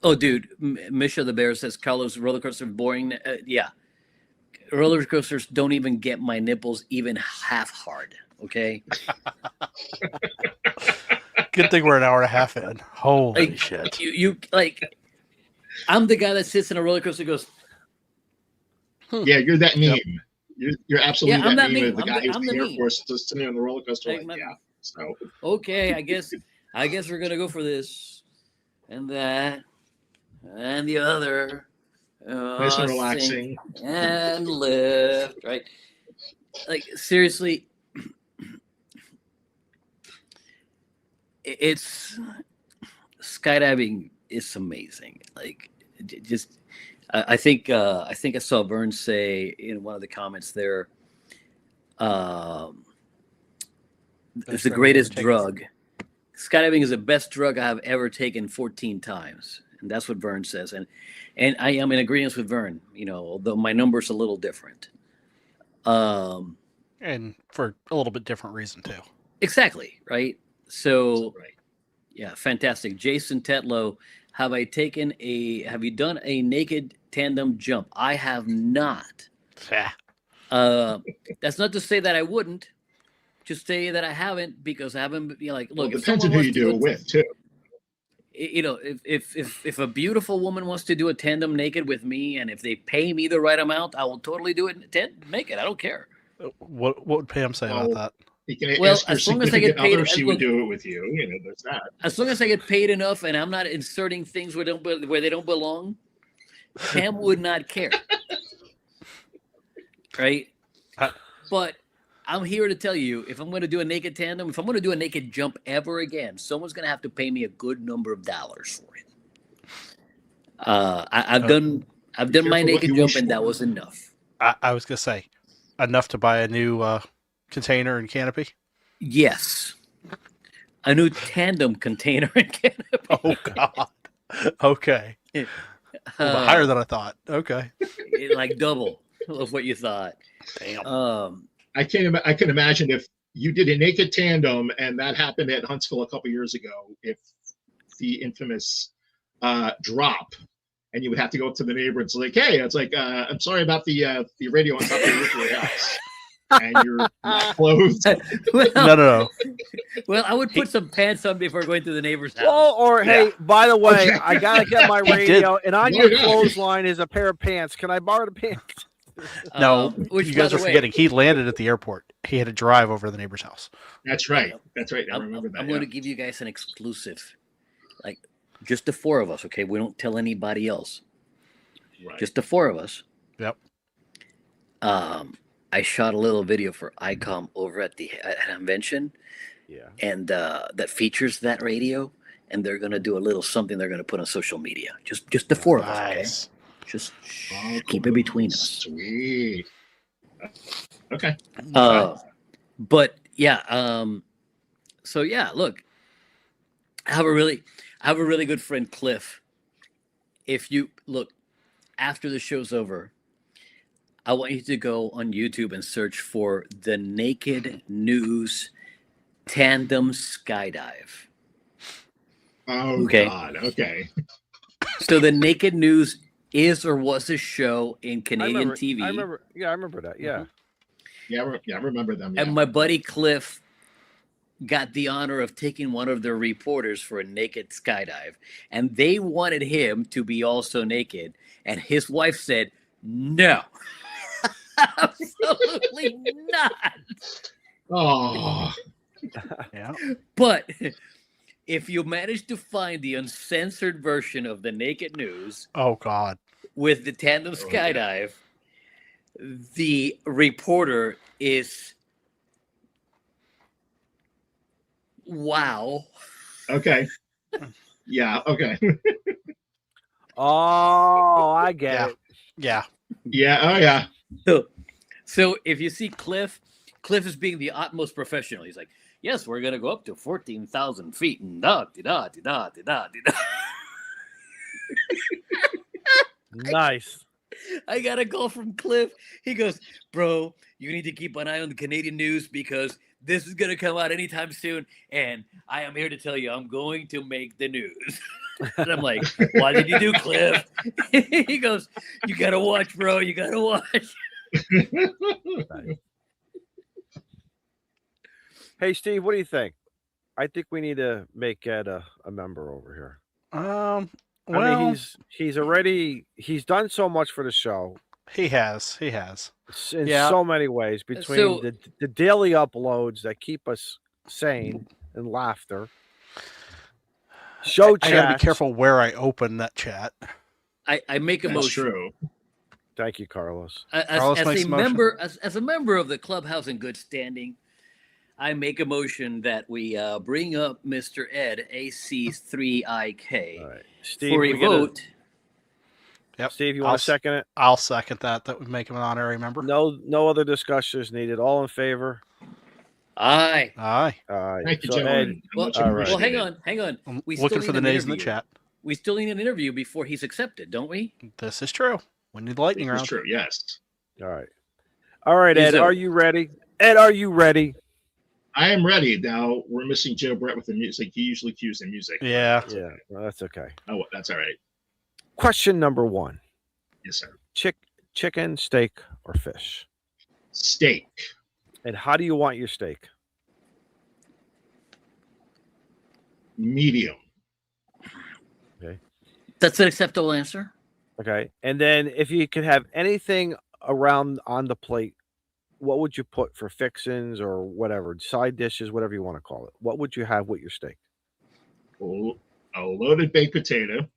oh, dude, Misha the Bear says Carlos roller coaster boring. Yeah, roller coasters don't even get my nipples even half hard. Okay. good thing we're an hour and a half in. Holy Like, shit! you like, I'm the guy that sits in a roller coaster and goes, yeah, you're that meme. You're absolutely I'm that that meme. meme. The guy who's I'm in the the Air meme. Force just sitting on the roller coaster. Like, Yeah. So okay, I guess we're gonna go for this and that and the other. nice and relaxing. And lift, right? Like, seriously, it's skydiving is amazing. Like, just I think I saw Vern say in one of the comments there, it's the greatest drug. Skydiving is the best drug I have ever taken 14 times. And that's what Vern says. And I am in agreement with Vern, although my number's a little different. And for a little bit different reason too. Exactly, right? So, yeah, fantastic. Jason Tetlow, have you done a naked tandem jump? I have not. That's not to say that I wouldn't. Just say that I haven't, because I haven't. Look, Well, it if depends on someone who wants you to do it with too. If a beautiful woman wants to do a tandem naked with me, and if they pay me the right amount, I will totally do it naked. I don't care. What would Pam say about that? You can Well, ask your as long as I get significant other paid, if she would do it with you. There's that. As long as I get paid enough, and I'm not inserting things where they don't belong, Pam would not care. Right? But I'm here to tell you, if I'm going to do a naked tandem, if I'm going to do a naked jump ever again, someone's going to have to pay me a good number of dollars for it. I've done my naked jump, and that was enough. I was gonna say, enough to buy a new container and canopy. Yes, a new tandem container and canopy. Oh God. Okay. Higher than I thought. Okay. Like double of what you thought. Damn. I can imagine if you did a naked tandem and that happened at Huntsville a couple years ago, if the infamous drop, and you would have to go up to the neighbor and it's like, hey, it's like, I'm sorry about the radio on top of the roof of your house. And you're not clothed. No. Well, I would put some pants on before going to the neighbor's house. Well, or hey, by the way, I gotta get my radio, and on your clothesline is a pair of pants. Can I borrow the pants? No, which, you guys by are the way, forgetting. He landed at the airport. He had to drive over to the neighbor's house. That's right. I remember that. I'm going to give you guys an exclusive, like just the 4 of us. Okay, we don't tell anybody else. Right. Just the 4 of us. Yep. I shot a little video for ICOM over at a convention. Yeah. And that features that radio, and they're going to do a little something they're going to put on social media. Just the 4 of us. Okay. Just keep it between us. Sweet. Okay. But yeah. So yeah, look, I have a really good friend, Cliff. If you look after the show's over, I want you to go on YouTube and search for the Naked News Tandem Skydive. Oh, Okay. God. Okay. So the Naked News is or was a show in Canadian TV. I remember that. Yeah. Yeah, I remember them. Yeah. And my buddy Cliff got the honor of taking one of their reporters for a naked skydive. And they wanted him to be also naked. And his wife said, no, absolutely not. Oh, Yeah. But if you manage to find the uncensored version of the Naked News Oh God. with the tandem skydive, the reporter is wow. okay. Yeah, okay. Oh, I get Yeah. it. Yeah. Yeah, oh, yeah. So if you see Cliff is being the utmost professional. He's like, yes, we're going to go up to 14,000 feet. And Nice. I got a call from Cliff. He goes, bro, you need to keep an eye on the Canadian news because this is going to come out anytime soon. And I am here to tell you, I'm going to make the news. And I'm like, what did you do, Cliff? He goes, you got to watch, bro. You got to watch. Hey, Steve, what do you think? I think we need to make Ed a member over here. Well, I mean, he's done so much for the show he has. in Yeah. so many ways, between So- the daily uploads that keep us sane and laughter. Show I gotta be chats. careful where I open that chat. I make a That's motion. true. Thank you, Carlos. Carlos As makes a a motion. member, as a member of the Clubhouse in good standing, I make a motion that we bring up Mr. Ed AC3IK All right, Steve, for a we get a- vote. Yep. Steve, you want to second it? I'll second that. That would make him an honorary member. No other discussion is needed. All in favor? Aye. Aye. All right. Thank you, So, gentlemen. Well, Much all right. well, hang appreciated. on. I'm We looking still for need the an nays in the interview. chat. We still need an interview before he's accepted, don't we? This is true. We need the lightning This is round. true, yes. All right. All right, Is Ed, it- are you ready? Ed, are you ready? I am ready. Now, we're missing Joe Brett with the music. He usually cues the music. Yeah. Yeah, well, that's okay. Oh, well, that's all right. Question number 1. Yes, sir. Chicken, steak, or fish? Steak. And how do you want your steak? Medium. That's an acceptable answer. Okay. And then if you could have anything around on the plate, what would you put for fixins or whatever, side dishes, whatever you want to call it? What would you have with your steak? A loaded baked potato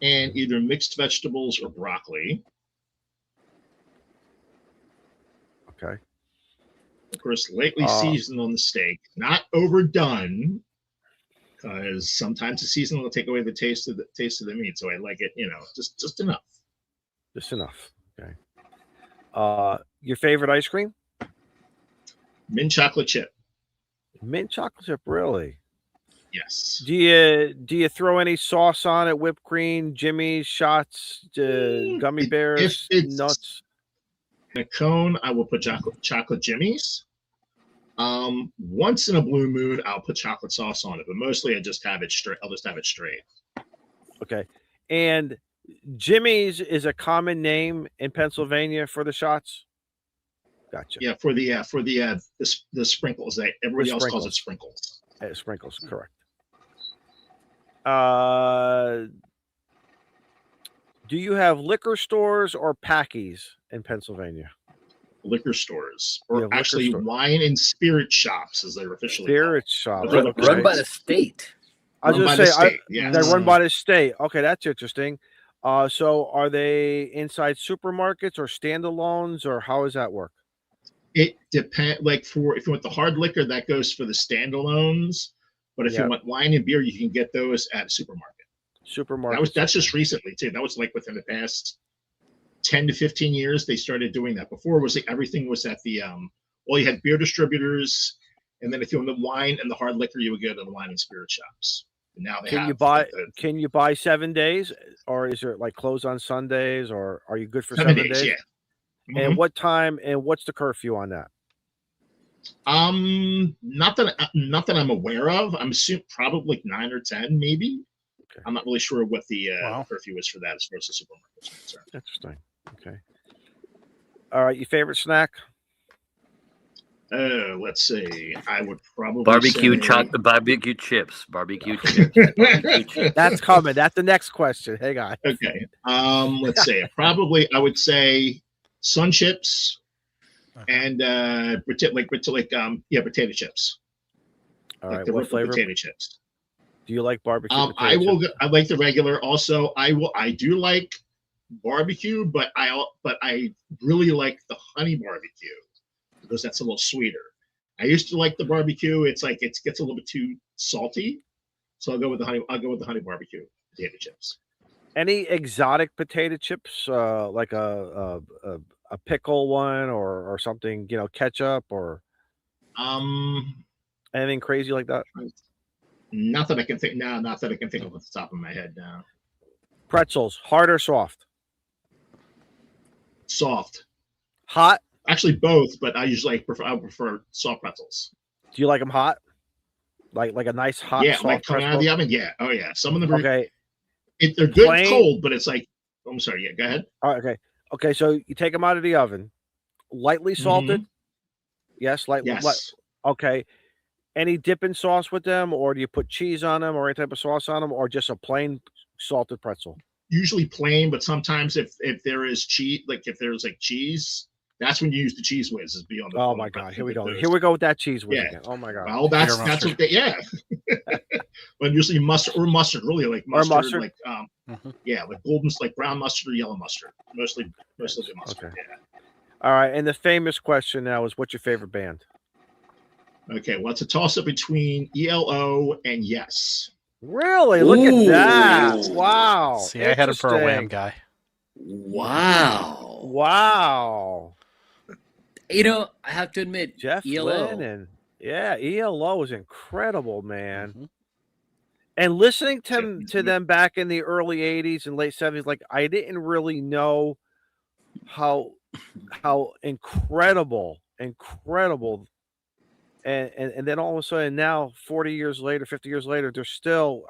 and either mixed vegetables or broccoli. Okay. Of course, lightly seasoned on the steak, not overdone, because sometimes the seasoning will take away the taste of the meat. So I like it, just enough. Just enough. Okay. Your favorite ice cream? Mint chocolate chip. Mint chocolate chip, really? Yes. Do you throw any sauce on it? Whipped cream, Jimmy's, shots, gummy bears, it's- nuts? In a cone, I will put chocolate jimmies. Once in a blue moon, I'll put chocolate sauce on it, but mostly I just have it straight. I'll just have it straight. Okay. And Jimmy's is a common name in Pennsylvania for the shots. Gotcha. Yeah, for the sprinkles. Everybody else calls it sprinkles. Sprinkles, correct. Do you have liquor stores or packies in Pennsylvania? Liquor stores, Yeah, or liquor actually store. wine and spirit shops, as they're officially Spirit shops. Run Okay. Run by the state. I was Run going by to the say, state, yes. they're run by the state. Okay, that's interesting. So are they inside supermarkets or standalones, or how does that work? It depends. Like if you want the hard liquor, that goes for the standalones. But if Yeah. you want wine and beer, you can get those at a supermarket. Supermarkets. That's just recently too. That was like within the past 10 to 15 years they started doing that. Before it was like everything was at the you had beer distributors, and then if you wanted the wine and the hard liquor, you would go to the wine and spirit shops. And now they Can have you buy? like, the Can you buy 7 days, or is it like closed on Sundays, or are you good for 7 7 days? days? Yeah, And what time and what's the curfew on that? Not that I'm aware of. I'm assuming probably like 9 or 10, maybe. Okay. I'm not really sure what the Wow. curfew is for that as far as the supermarket is concerned. Interesting. Okay. All right, your favorite snack? Let's see. I would probably Barbecue say... barbecue chips. Barbecue chips. Barbecue chips. That's coming. That's the next question. Hang on. Okay. Let's see. I would say sun chips and potato chips. All Like right. the What ripple flavor? potato chips. Do you like barbecue? I like the regular. Also, I do like barbecue, but I really like the honey barbecue because that's a little sweeter. I used to like the barbecue. It's like it gets a little bit too salty, so I'll go with the honey barbecue potato chips. Any exotic potato chips, like a pickle one or something, ketchup or anything crazy like that? Not that I can think now. Not that I can think of off the top of my head now. Pretzels, hard or soft? Soft. Hot? Actually, both, but I prefer soft pretzels. Do you like them hot? Like a nice hot, Yeah, soft like coming out of the oven. Yeah. Oh yeah. Some of them are okay. They're good Plain? cold, but it's like, I'm sorry. Yeah, go ahead. All right, okay. So you take them out of the oven, lightly salted. Yes, lightly. Yes. Okay. Any dipping sauce with them, or do you put cheese on them, or any type of sauce on them, or just a plain salted pretzel? Usually plain, but sometimes if there is cheese, like if there's like cheese, that's when you use the cheese whiz. Is beyond the. Oh my god! Here we go. Here we go with that cheese whiz again. Oh my god! Well, that's what they, yeah. But usually mustard, really like mustard, or mustard? like yeah, like golden, like brown mustard or yellow mustard. Mostly the mustard. Okay. Yeah. All right, and the famous question now is, what's your favorite band? Okay, well, it's a toss-up between ELO and Yes. Really? Look at that! Wow. See, I had it for a Wham guy. Wow. Wow. I have to admit, Jeff ELO. Lynne ELO is incredible, man. And listening to them back in the early 80s and late 70s, like I didn't really know how incredible. And then all of a sudden now, 40 years later, 50 years later,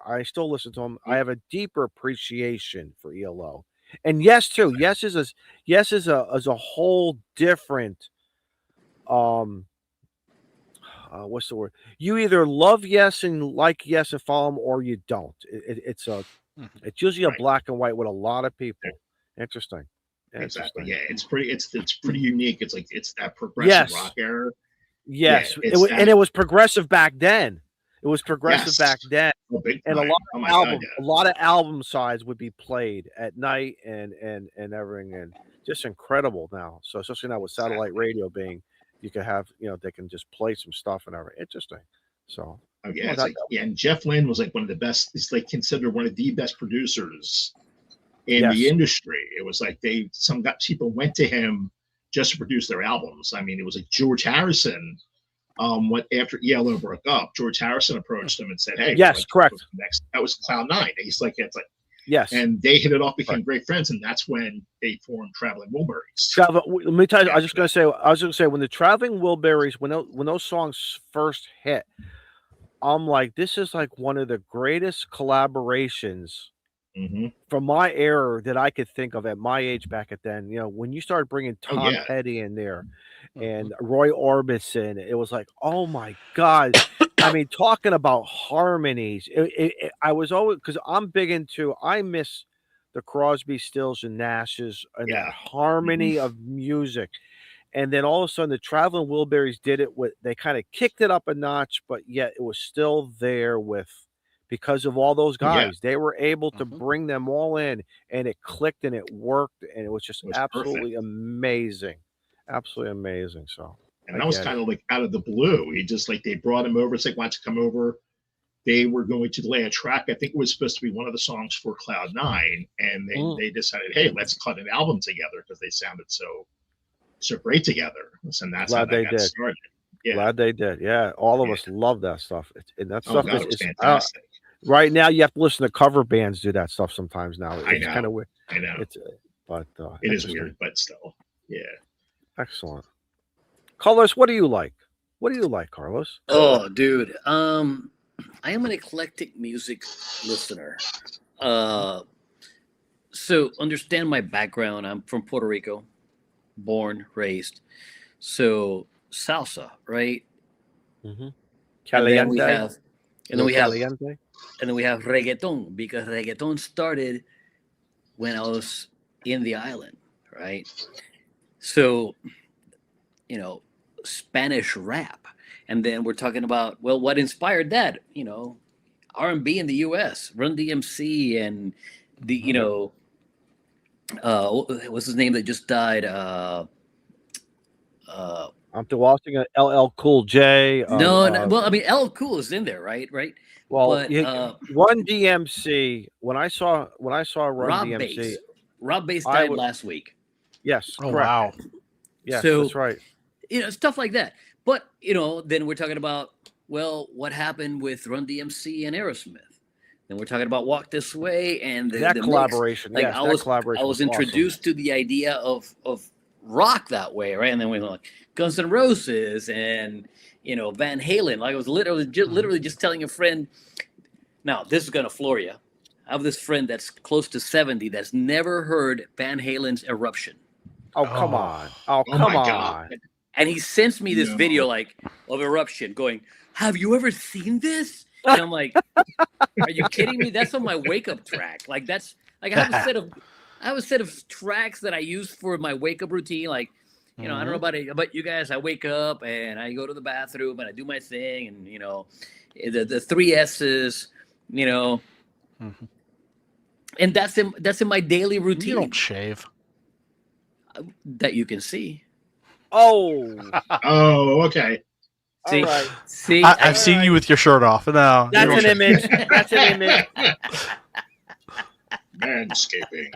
I still listen to them. I have a deeper appreciation for ELO. And Yes too. Yes is a whole different what's the word? You either love Yes and like Yes and follow them, or you don't. It's usually a black and white with a lot of people. Interesting. Exactly. Yeah, it's pretty unique. It's like it's that progressive rock era. Yes, yeah, it was progressive back then. It was progressive back then, and a lot of album sides would be played at night and everything, and just incredible now. So especially now with satellite radio being, you can have they can just play some stuff and everything. Interesting. So and Jeff Lynne was like one of the best. He's like considered one of the best producers in the industry. It was like people went to him just to produce their albums. I mean, it was like George Harrison. After ELO broke up, George Harrison approached him and said, "Hey, yes, correct. Next, that was Cloud 9." And he's like, "It's like yes." And they hit it off, became great friends, and that's when they formed Traveling Wilburys. Let me tell you, I was going to say when the Traveling Wilburys, when those songs first hit, I'm like, this is like one of the greatest collaborations. From my era that I could think of at my age back at then, when you started bringing Tom Petty in there and Roy Orbison, it was like, oh my God. I mean, talking about harmonies, I was always, because I'm big into, I miss the Crosby, Stills, and Nashes and that harmony of music. And then all of a sudden, the Traveling Wilburys did it they kind of kicked it up a notch, but yet it was still there because of all those guys. They were able to bring them all in, and it clicked and it worked, and it was just absolutely amazing. Absolutely amazing. So, and that was kind of like out of the blue. He just like, they brought him over. It's like, why don't you come over? They were going to lay a track. I think it was supposed to be one of the songs for Cloud 9. And they decided, hey, let's cut an album together because they sounded so great together. And that's how they got started. Yeah. Glad they did. Yeah. All of us love that stuff. And that stuff is fantastic. Right now, you have to listen to cover bands do that stuff sometimes now. It's kind of weird. I know. But it is weird, but still. Yeah. Excellent. Carlos, what do you like? What do you like, Carlos? Oh, dude. I am an eclectic music listener. So understand my background. I'm from Puerto Rico, born, raised. So salsa, right? Mm-hmm. And then we Caliente. have, and then we have, Caliente. and then we have reggaeton, because reggaeton started when I was in the island, right? So, Spanish rap, and then we're talking about, well, what inspired that? R&B in the U.S., Run DMC, and the what's his name that just died? I'm watching LL Cool J. No, well, I mean, L Cool is in there, right? Well, But Run DMC. When I saw Run Rob DMC, Bass. Rob Bass died last week. Yes. Oh, correct. wow. Yes, So, that's right. Stuff like that. But then we're talking about, well, what happened with Run DMC and Aerosmith. Then we're talking about Walk This Way and the collaboration. Like, yes, I that was collaboration was introduced to the idea of rock that way, right? And then we like Guns N' Roses and Van Halen. Like, I was literally just telling a friend. Now, this is gonna floor you. I have this friend that's close to 70 that's never heard Van Halen's Eruption. Oh, come on! Oh, Oh come my on! God. And he sends me this video of Eruption, going, "Have you ever seen this?" And I'm like, "Are you kidding me? That's on my wake up track. Like, that's like I have a set of tracks that I use for my wake up routine. Like, I don't know about you guys. I wake up and I go to the bathroom and I do my thing, and the 3 S's, and that's in my daily routine. You don't shave. That you can see. Oh, Oh, okay. See, all right. see, I've seen you with your shirt off. No, That's an image. That's an image. Manscaping.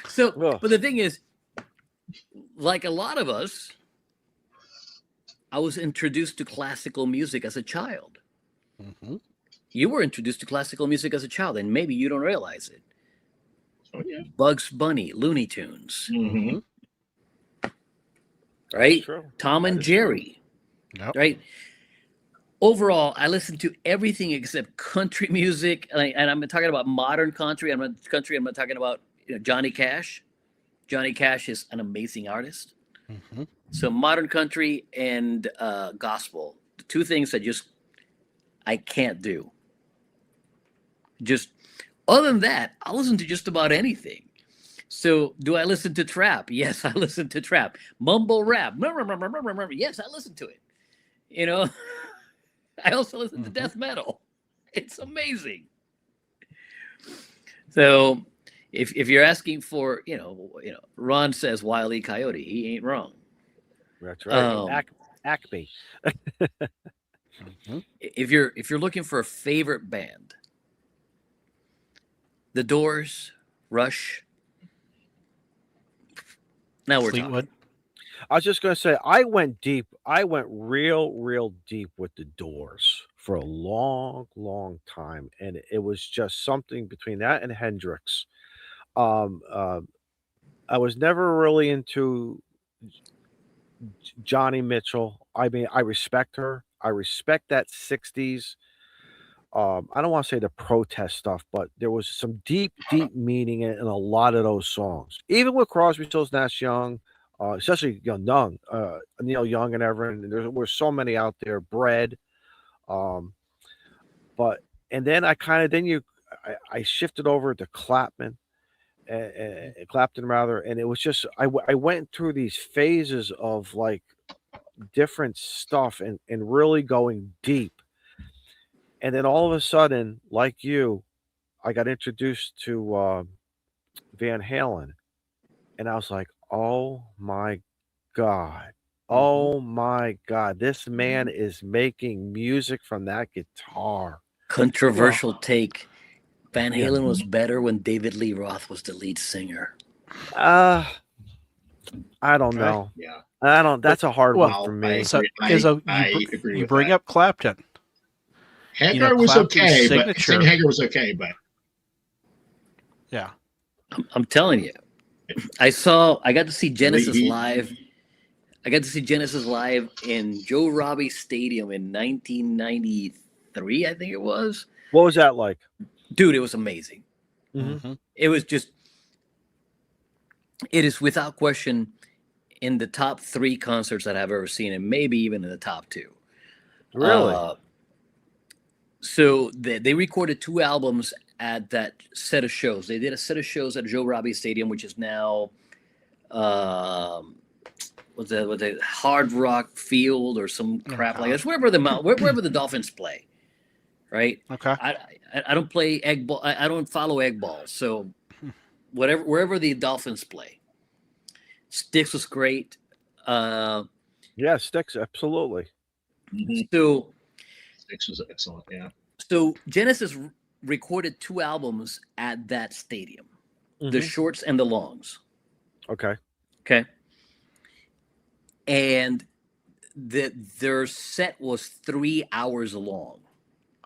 So, but the thing is, like a lot of us, I was introduced to classical music as a child. Mm-hmm. You were introduced to classical music as a child, and maybe you don't realize it. Oh, yeah. Bugs Bunny, Looney Tunes, Mm-hmm. right? True. Tom and Jerry, Yep. right? Overall, I listen to everything except country music, and I'm talking about modern country. I'm not talking about Johnny Cash. Johnny Cash is an amazing artist. Mm-hmm. So modern country and gospel, the two things that I can't do. Just other than that, I listen to just about anything. So do I listen to trap? Yes, I listen to trap. Mumble rap. Yes, I listen to it. I also listen to death metal. It's amazing. So if you're asking for, Ron says Wile E. Coyote. He ain't wrong. That's right. Acme. Mm-hmm. If you're looking for a favorite band, The Doors, Rush. Now we're Fleetwood. talking. I was just going to say, I went deep. I went real deep with the Doors for a long, long time. And it was just something between that and Hendrix. I was never really into Johnny Mitchell. I mean, I respect her. I respect that 60s. I don't want to say the protest stuff, but there was some deep meaning in a lot of those songs. Even with Crosby, Stills, Nash Young, especially Young, Neil Young and everyone. There were so many out there. Bread, but and then I shifted over to Clapton rather, and it was just I went through these phases of like different stuff and really going deep. And then all of a sudden, like you, I got introduced to Van Halen, and I was like, "Oh my God! Oh my God! This man is making music from that guitar." Controversial take. Van Halen was better when David Lee Roth was the lead singer. I don't know. Yeah. I don't. That's a hard one for me. So, I agree you with bring that. up Clapton. Hagar was Clapton's okay, but signature- Sammy Hagar was okay, but Yeah. I'm telling you, I got to see Genesis live. I got to see Genesis live in Joe Robbie Stadium in 1993, I think it was. What was that like? Dude, it was amazing. Mm-hmm. It was just, it is without question in the top 3 concerts that I've ever seen, and maybe even in the top 2. Really? So they recorded 2 albums at that set of shows. They did a set of shows at Joe Robbie Stadium, which is now what's the Hard Rock Field or some crap like that. Wherever the Dolphins play, right? Okay. I don't play egg ball. I don't follow egg balls. So wherever the Dolphins play, Styx was great. Yeah, Styx, absolutely. So Styx was excellent. Yeah. So Genesis recorded 2 albums at that stadium, the shorts and the longs. Okay. And their set was 3 hours long.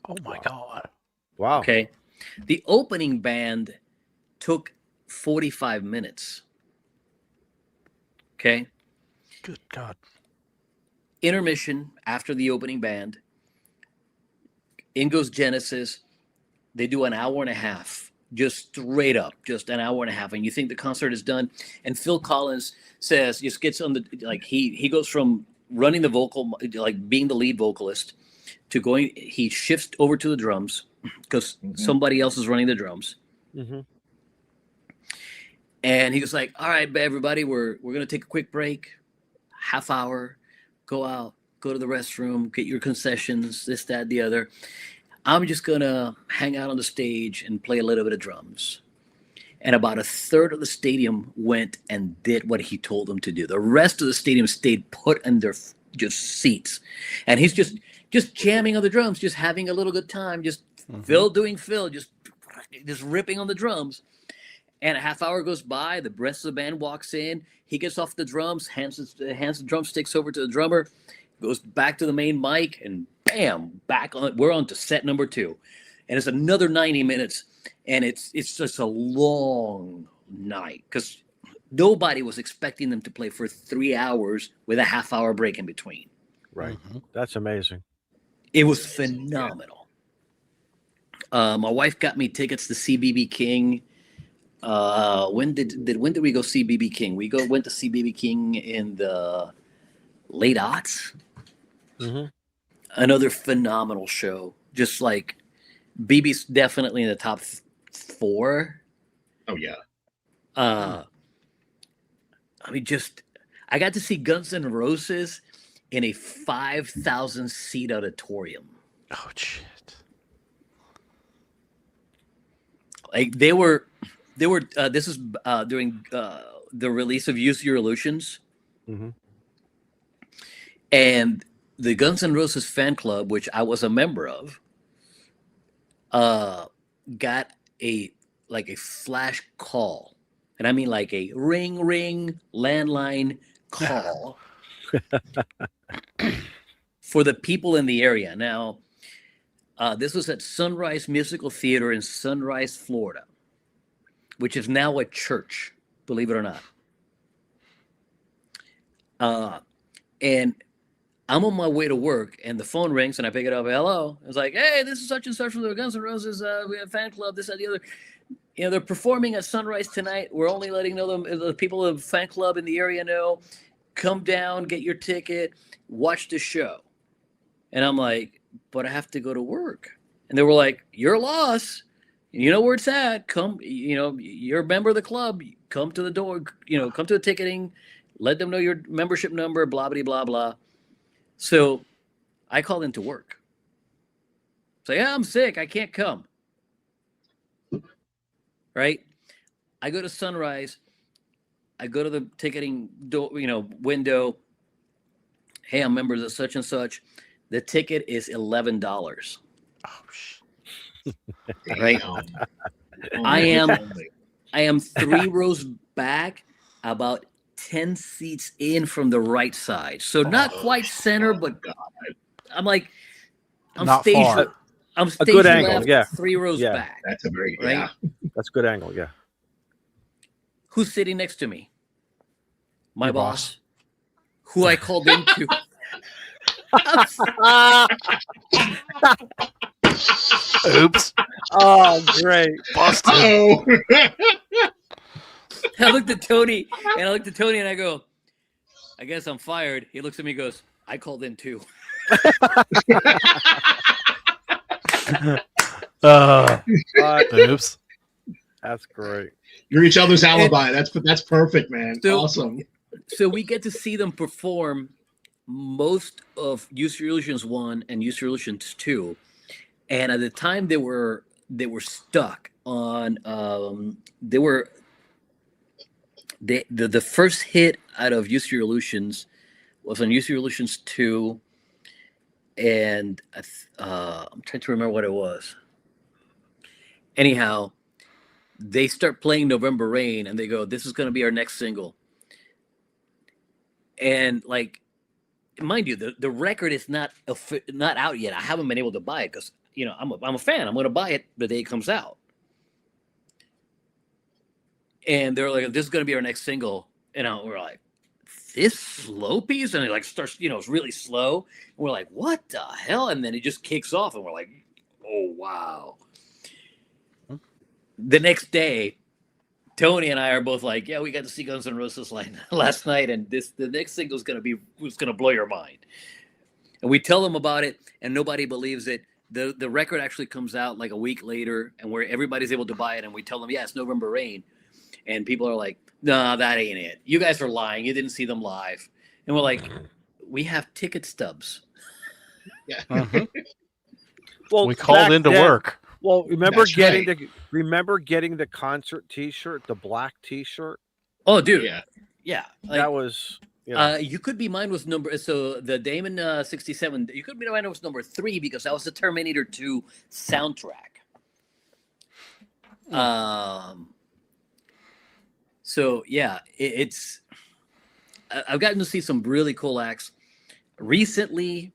Oh my God. Wow. Okay. The opening band took 45 minutes. Okay. Good God. Intermission after the opening band. In goes Genesis. They do an hour and a half, just straight up, just an hour and a half. And you think the concert is done. And Phil Collins says, just gets on the, like, he goes from running the vocal, like being the lead vocalist, to going, he shifts over to the drums because somebody else is running the drums. And he was like, all right, everybody, we're going to take a quick break, half hour, go out, go to the restroom, get your concessions, this, that, the other. I'm just going to hang out on the stage and play a little bit of drums. And about a third of the stadium went and did what he told them to do. The rest of the stadium stayed put in their just seats. And he's just jamming on the drums, just having a little good time, just Phil doing Phil, just ripping on the drums. And a half hour goes by, the rest of the band walks in, he gets off the drums, hands the drumsticks over to the drummer, goes back to the main mic, and bam, we're on to set number 2. And it's another 90 minutes, and it's just a long night because nobody was expecting them to play for 3 hours with a half hour break in between. Right. That's amazing. It was phenomenal. My wife got me tickets to see BB King. When did we go see BB King? We went to see BB King in the late aughts. Another phenomenal show. Just like BB's definitely in the top 4. Oh yeah. I mean, I got to see Guns N' Roses in a 5,000 seat auditorium. Oh shit. Like they were this is during the release of Use Your Illusions. And the Guns N' Roses fan club, which I was a member of, got a flash call. And I mean like a ring landline call for the people in the area. Now, this was at Sunrise Musical Theater in Sunrise, Florida, which is now a church, believe it or not. And I'm on my way to work, and the phone rings, and I pick it up. Hello. I was like, hey, this is such and such from the Guns N' Roses. We have a fan club, this, that, the other. You know, they're performing at Sunrise tonight. We're only letting the people of the fan club in the area know. Come down, get your ticket, watch the show. And I'm like, but I have to go to work. And they were like, your loss. You know where it's at. Come, you're a member of the club. Come to the door, come to the ticketing. Let them know your membership number, blah, blah, blah, blah. So I called into work. Say, yeah, I'm sick. I can't come. Right? I go to Sunrise. I go to the ticketing window. Hey, I'm members of such and such. The ticket is $11. Oh shit. Right? I am 3 rows back, about 10 seats in from the right side. So not quite center, but I'm like, I'm Not stage far. I'm A stage good left, angle, yeah. 3 rows Yeah. back. That's a very Right? That's a good angle, yeah. Who's sitting next to me? My Your boss, who I called into. Oops. Oh, great. Busted. Oh. I looked at Tony and I go, I guess I'm fired. He looks at me and goes, I called in too. Oops. That's great. You're each other's alibi. That's perfect, man. So- Awesome. So we get to see them perform most of Use Your Illusions 1 and Use Your Illusions 2. And at the time they were stuck on the first hit out of Use Your Illusions was on Use Your Illusions 2, and I'm trying to remember what it was. Anyhow, they start playing November Rain and they go, this is going to be our next single. And like, mind you, the record is not out yet. I haven't been able to buy it because, you know, I'm a fan. I'm going to buy it the day it comes out. And they're like, this is going to be our next single. And we're like, this slow piece? And it like starts, you know, it's really slow. And we're like, what the hell? And then it just kicks off and we're like, oh, wow. The next day, Tony and I are both like, yeah, we got to see Guns N' Roses last night, and the next single is going to blow your mind. And we tell them about it, and nobody believes it. The record actually comes out like a week later, and where everybody's able to buy it, and we tell them, yeah, it's November Rain, and people are like, no, that ain't it. You guys are lying. You didn't see them live. And we're like, we have ticket stubs. Yeah. Well, We called back into then- work. Well, remember That's getting right. the concert T-shirt, the black T-shirt. Oh, dude. Yeah. Yeah. Like, That was, you know, you could be mine was number, so the Damon 67, you could be mine was number 3 because that was the Terminator 2 soundtrack. So yeah, I've gotten to see some really cool acts recently.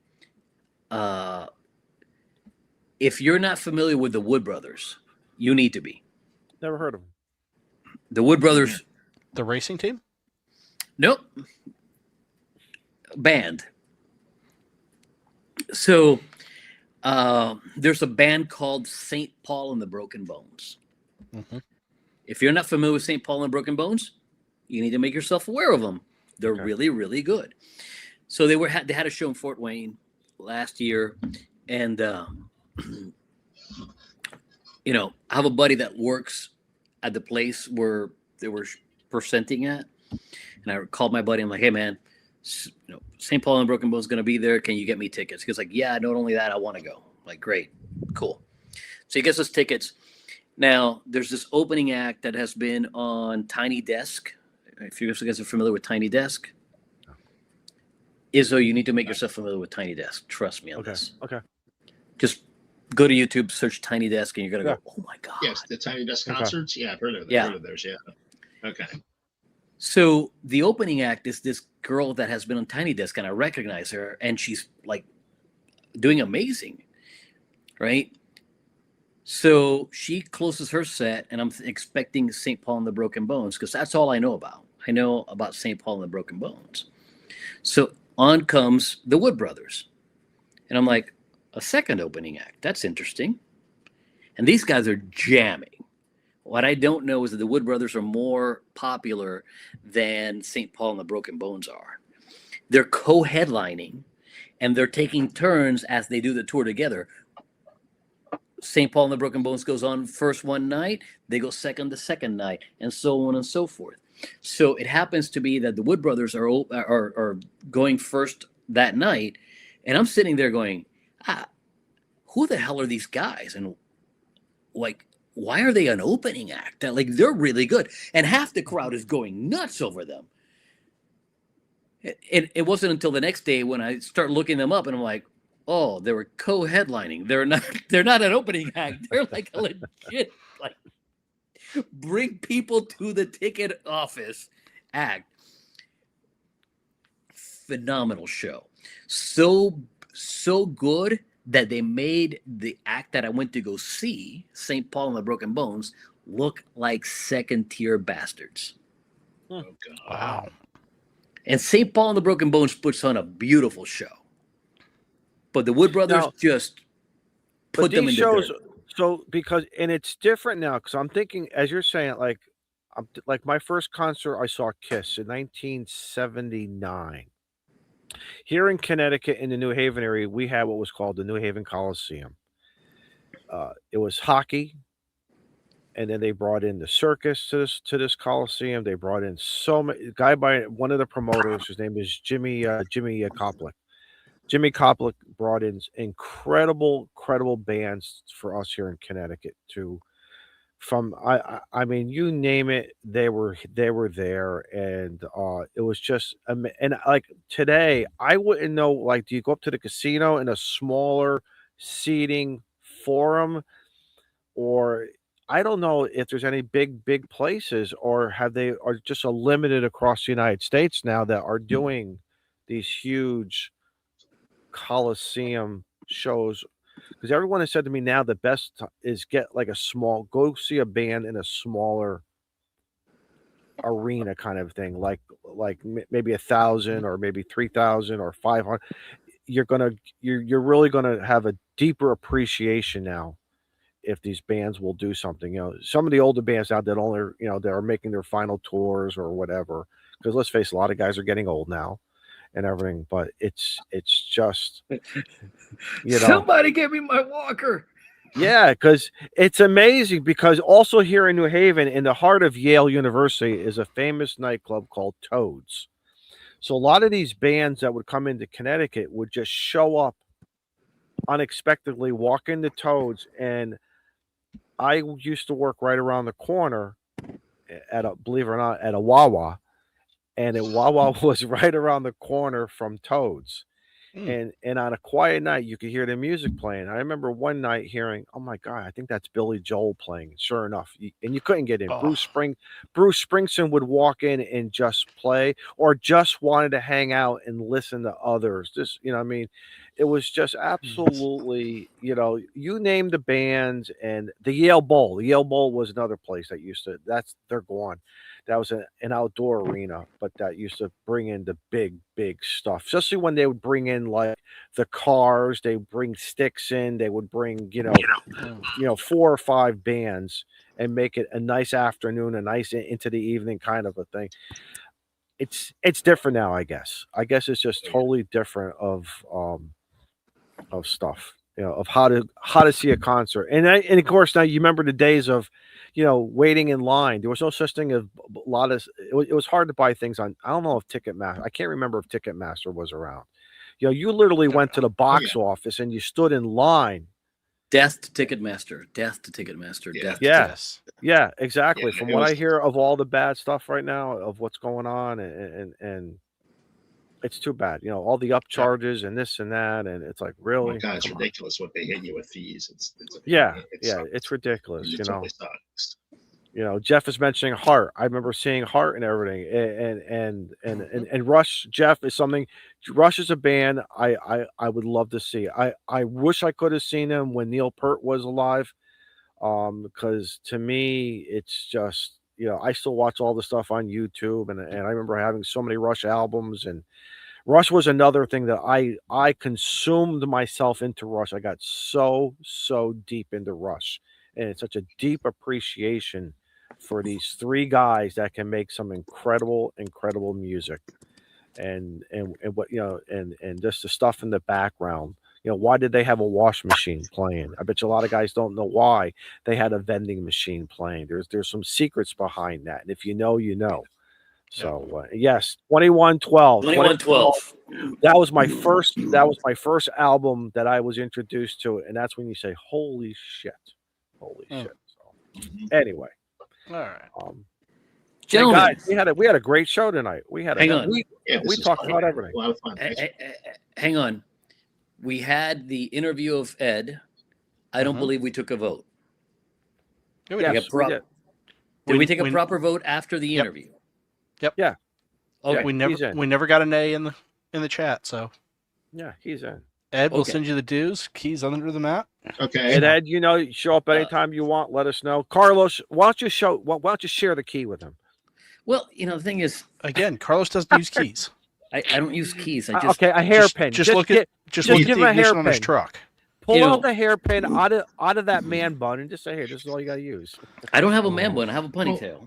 If you're not familiar with the Wood Brothers, you need to be. never heard of them. The Wood Brothers. The racing team? Nope. Band. So there's a band called St. Paul and the Broken Bones. Mm-hmm. If you're not familiar with St. Paul and the Broken Bones, you need to make yourself aware of them. They're Okay. really, really good. So they had a show in Fort Wayne last year, and you know, I have a buddy that works at the place where they were presenting at, and I called my buddy. I'm like, hey man, you know, St. Paul and Broken Bones is going to be there. Can you get me tickets? He was like, yeah, not only that, I want to go. I'm like, great, cool. So he gets us tickets. Now there's this opening act that has been on Tiny Desk. If you guys are familiar with Tiny Desk, Izzo, you need to make yourself familiar with Tiny Desk. Trust me on this. Okay. Just go to YouTube, search Tiny Desk, and you're gonna Yeah. go, oh my god. Yes, the Tiny Desk Okay. concerts. Yeah, I've heard of them. Yeah. Heard of those. Yeah. Okay. So the opening act is this girl that has been on Tiny Desk, and I recognize her, and she's like doing amazing, right? So she closes her set, and I'm expecting St. Paul and the Broken Bones because that's all I know about. I know about St. Paul and the Broken Bones. So on comes the Wood Brothers, and I'm like, a second opening act. That's interesting. And these guys are jamming. What I don't know is that the Wood Brothers are more popular than St. Paul and the Broken Bones are. They're co-headlining, and they're taking turns as they do the tour together. St. Paul and the Broken Bones goes on first one night, they go second the second night, and so on and so forth. So it happens to be that the Wood Brothers are going first that night, and I'm sitting there going, who the hell are these guys? And like, why are they an opening act? Like, they're really good. And half the crowd is going nuts over them. It wasn't until the next day when I start looking them up and I'm like, oh, they were co-headlining. They're not an opening act. They're like a legit, like, bring people to the ticket office act. Phenomenal show. So good that they made the act that I went to go see, St. Paul and the Broken Bones, look like second-tier bastards. Oh, God. Wow. And St. Paul and the Broken Bones puts on a beautiful show. But the Wood Brothers Now- just But put them in these the shows, dirt. so because and it's different now because I'm thinking as you're saying, like my first concert I saw Kiss in 1979 here in Connecticut in the New Haven area. We had what was called the New Haven Coliseum. It was hockey, and then they brought in the circus to this Coliseum. They brought in so many guy by one of the promoters. His name is Jimmy Koplik. Jimmy Koplik brought in incredible bands for us here in Connecticut too. From I mean, you name it, they were there, and it was just and like today, I wouldn't know. Like, do you go up to the casino in a smaller seating forum, or I don't know if there's any big places, or have they are just a limited across the United States now that are doing these huge Coliseum shows, because everyone has said to me now the best is get like go see a band in a smaller arena kind of thing, like maybe 1,000 or maybe 3,000 or 500. You're really gonna have a deeper appreciation now if these bands will do something. Some of the older bands out that only that are making their final tours or whatever. Because let's face it, a lot of guys are getting old now and everything, but it's just Somebody give me my walker. Yeah, because it's amazing. Because also here in New Haven, in the heart of Yale University, is a famous nightclub called Toads. So a lot of these bands that would come into Connecticut would just show up unexpectedly, walk into Toads, and I used to work right around the corner believe it or not, at a Wawa. And a Wawa was right around the corner from Toads. And on a quiet night, you could hear the music playing. I remember one night hearing, "Oh my God, I think that's Billy Joel playing." Sure enough, and you couldn't get in. Oh. Bruce Springsteen would walk in and just play, or just wanted to hang out and listen to others. Just I mean, it was just absolutely, you name the bands. And the Yale Bowl. The Yale Bowl was another place that they're gone. That was an outdoor arena, but that used to bring in the big stuff. Especially when they would bring in like the Cars, they bring Styx in, they would bring 4 or 5 bands and make it a nice afternoon, a nice into the evening kind of a thing. It's different now, I guess. It's just totally different of stuff, of how to see a concert. And of course now you remember the days of waiting in line. There was no such thing as a lot of it was hard to buy things on. I don't know if Ticketmaster. I can't remember if Ticketmaster was around. You literally went to the box office and you stood in line. Death to Ticketmaster. Yeah. Death. Yes. Yeah, exactly. Yeah, From it what was- I hear of all the bad stuff right now, of what's going on, and it's too bad. All the upcharges and this and that, and it's like, Oh really? my God, it's Come on. ridiculous what they hit you with fees. It's It's ridiculous. It totally sucks. Jeff is mentioning Heart. I remember seeing Heart and everything, and Rush. Jeff is something. Rush is a band I would love to see. I wish I could have seen him when Neil Peart was alive, because to me it's just I still watch all the stuff on YouTube, and I remember having so many Rush albums, and Rush was another thing that I consumed myself into Rush. I got so deep into Rush, and it's such a deep appreciation for these 3 guys that can make some incredible music, and what and just the stuff in the background. Why did they have a wash machine playing? I bet you a lot of guys don't know why they had a vending machine playing. There's some secrets behind that, and if you know, you know. So yes, 2112. 2112. That was my first album that I was introduced to, and that's when you say, "Holy shit, holy shit!" So anyway, All right. Gentlemen, guys, we had a great show tonight. We had Hang on. we This is talked fun. about everything. A lot of fun. hang on. We had the interview of Ed. I don't believe we took a vote. Yeah, we Yes, did. Take a pro- we did. Did we We- take a we- proper vote after the Yep. interview? Yeah. Okay. we he's in. never got an A in the chat. So Yeah, he's in. Ed, we'll Okay. send you the dues. Keys under the mat. Okay. And Ed, show up anytime you want. Let us know. Carlos, why don't you share the key with him? Well, the thing is, Again, Carlos doesn't use keys. I don't use keys. I just Okay, a hairpin. Just look at just look at give the him a ignition on his hairpin. truck. Pull out the hairpin out of that man bun and just say, "Here, this is all you got to use." I don't have a man bun. I have a ponytail.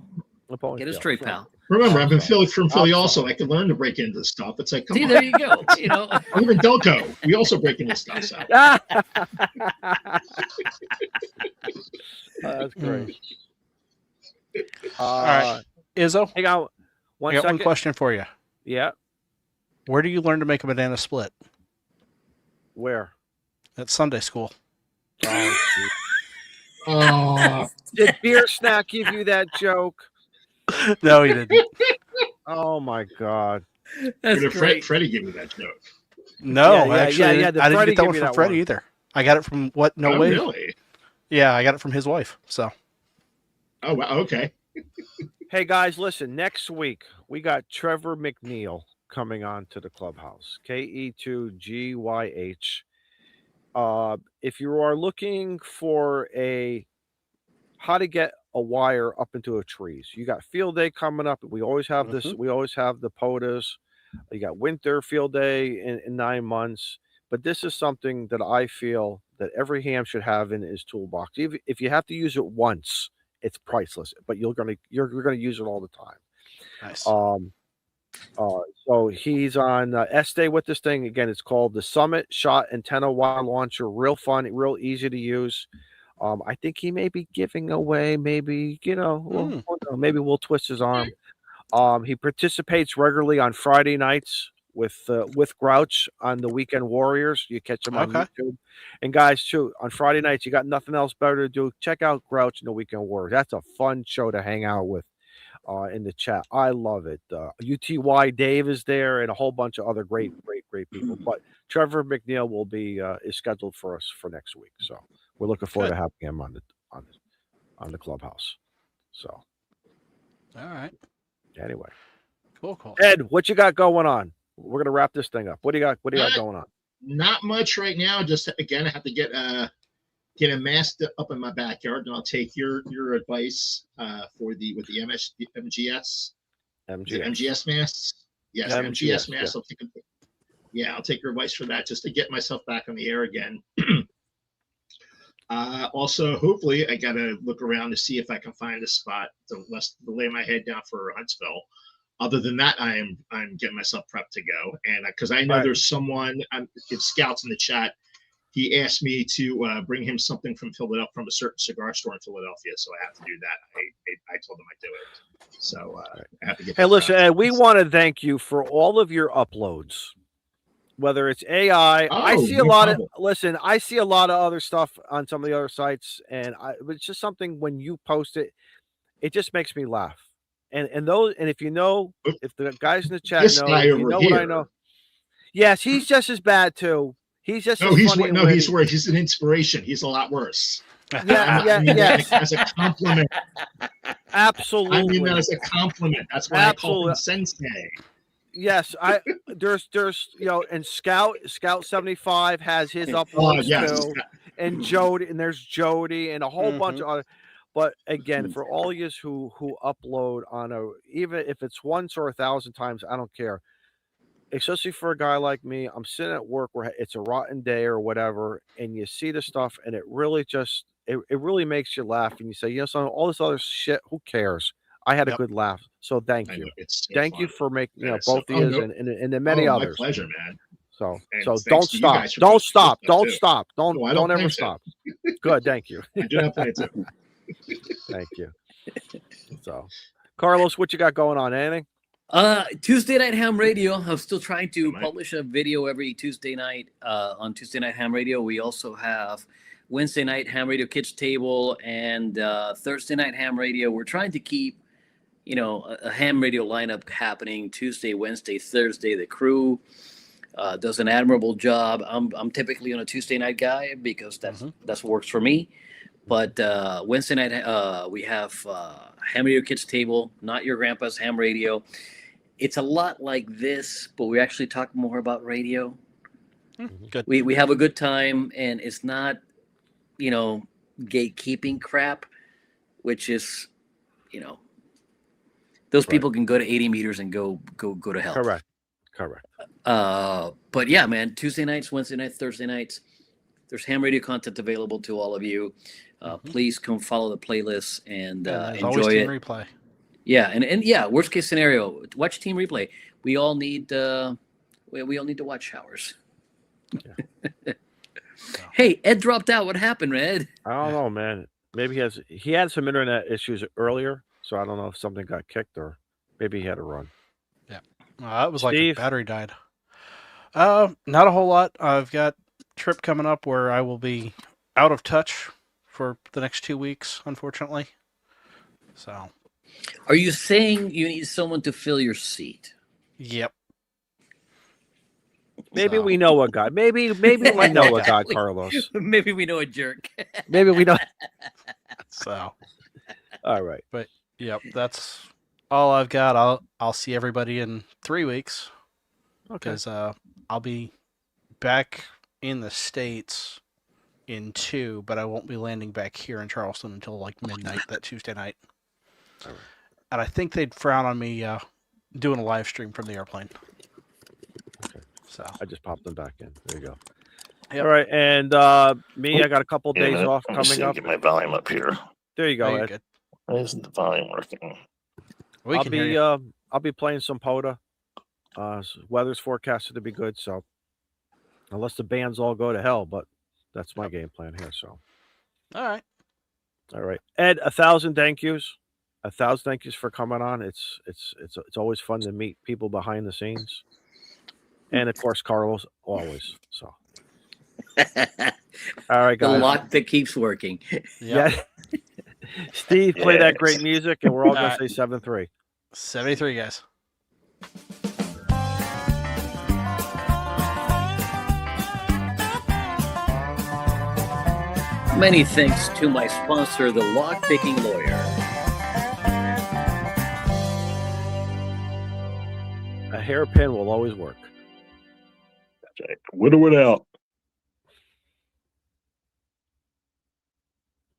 Get it straight, pal. Remember, I'm from Philly also. I can learn to break into stuff. It's like, come See, on. there you go. I'm in Delco. We also break into stuff. So. That's great. All right, Izzo. Hang on. I got one question for you. Yeah. Where do you learn to make a banana split? Where? At Sunday school. Oh, did Beer Snack give you that joke? No, he didn't. Oh my God. That's great. Freddie gave me that joke. No, I didn't get that one from Freddie either. I got it from what? No way. Really? Yeah, I got it from his wife. So. Oh, wow. Okay. Hey guys, listen. Next week we got Trevor McNeil coming on to the Clubhouse. KE2GYH. If you are looking for how to get a wire up into a trees, you got field day coming up. We always have this. We always have the POTUS. You got winter field day in 9 months. But this is something that I feel that every ham should have in his toolbox. Even if you have to use it once, it's priceless. But you're gonna use it all the time. Nice. So he's on S-Day with this thing. Again, it's called the Summit Shot Antenna Wire Launcher. Real fun, real easy to use. I think he may be giving away, maybe, maybe we'll twist his arm. He participates regularly on Friday nights with Grouch on the Weekend Warriors. You catch him on YouTube. And guys, too, on Friday nights, you got nothing else better to do. Check out Grouch and the Weekend Warriors. That's a fun show to hang out with. In the chat. I love it. UTY Dave is there and a whole bunch of other great people. But Trevor McNeil will be is scheduled for us for next week. So we're looking forward to having him on the Clubhouse. So all right. Anyway. Cool. Ed, what you got going on? We're gonna wrap this thing up. What do you got going on? Not much right now. Just again, I have to get a mask up in my backyard, and I'll take your advice with the MGS masks. Yes, MGS masks. Yeah. I'll take your advice for that, just to get myself back on the air again. Also, hopefully, I gotta look around to see if I can find a spot to lay my head down for Huntsville. Other than that, I'm getting myself prepped to go, and because I know there's someone. If Scouts in the chat. He asked me to bring him something from Philadelphia, from a certain cigar store in Philadelphia, so I have to do that. I told him I'd do it, so I have to get. Hey, listen, Ed, we want to thank you for all of your uploads. Whether it's AI, I see a lot of. Listen, I see a lot of other stuff on some of the other sites, and it's just something when you post it, it just makes me laugh. And if the guys in the chat know, what I know. Yes, he's just as bad too. He's just he's worse. He's an inspiration. He's a lot worse. Yes. As a compliment. Absolutely. I mean that as a compliment. That's why I call him Sensei. Yes, there's and Scout 75 has his uploads too, and Jody, and there's Jody and a whole bunch of other. But again, for all of you who upload on even if it's once or 1,000 times, I don't care. Especially for a guy like me, I'm sitting at work where it's a rotten day or whatever, and you see the stuff, and it really just it really makes you laugh, and you say, so all this other shit, who cares? I had a good laugh, so thank you. Thank you for making both of you and the many others. My pleasure, man. So don't stop, don't stop, don't ever stop. Good, thank you. I do have plenty too. Thank you. So, Carlos, what you got going on? Anything? Tuesday Night Ham Radio. I'm still trying to publish a video every Tuesday night on Tuesday Night Ham Radio. We also have Wednesday Night Ham Radio Kids Table and Thursday Night Ham Radio. We're trying to keep, a ham radio lineup happening Tuesday, Wednesday, Thursday. The crew does an admirable job. I'm typically on a Tuesday night guy because that's what works for me. But Wednesday night we have Ham Radio Kids Table, Not Your Grandpa's Ham Radio. It's a lot like this, but we actually talk more about radio. Good. We have a good time, and it's not, gatekeeping crap, which is, Those Right. people can go to 80 meters and go to hell. Correct. But yeah, man, Tuesday nights, Wednesday nights, Thursday nights, there's ham radio content available to all of you. Please come follow the playlist and always enjoy team it. replay. Yeah, and yeah, worst case scenario, watch team replay. We all need we all need to watch showers. Yeah. Hey, Ed dropped out. What happened, Ed? I don't know, man. Maybe he had some internet issues earlier, so I don't know if something got kicked or maybe he had to run. It was like Steve? a battery died. Not a whole lot. I've got a trip coming up where I will be out of touch for the next 2 weeks, unfortunately. So. Are you saying you need someone to fill your seat? Yep. Maybe we know a guy. Maybe we know a guy, Carlos. Maybe we know a jerk. Maybe we know. So. All right. But yep, that's all I've got. I'll see everybody in 3 weeks. Okay. Because I'll be back in the States in 2, but I won't be landing back here in Charleston until like midnight that Tuesday night. All right. And I think they'd frown on me doing a live stream from the airplane. Okay. So I just popped them back in. There you go. Yep. All right, and me, I got a couple days off Let me see, coming up. get my volume up here. There you oh, go, you're Ed. good. Why isn't the volume working? We I'll can hear you. I'll be playing some Poda. Weather's forecasted to be good, so unless the bands all go to hell, but that's my game plan here. So All right. Ed, 1,000 thank yous. 1,000 thank yous for coming on. It's always fun to meet people behind the scenes, and of course Carlos always. So all right, The guys. lock that keeps working. Yep. Yeah. Steve, play that great Yes. music, and we're all gonna All right. say 7-3. 73, guys. Many thanks to my sponsor, the Lock Picking Lawyer. A hairpin will always work. Okay. Widow it out.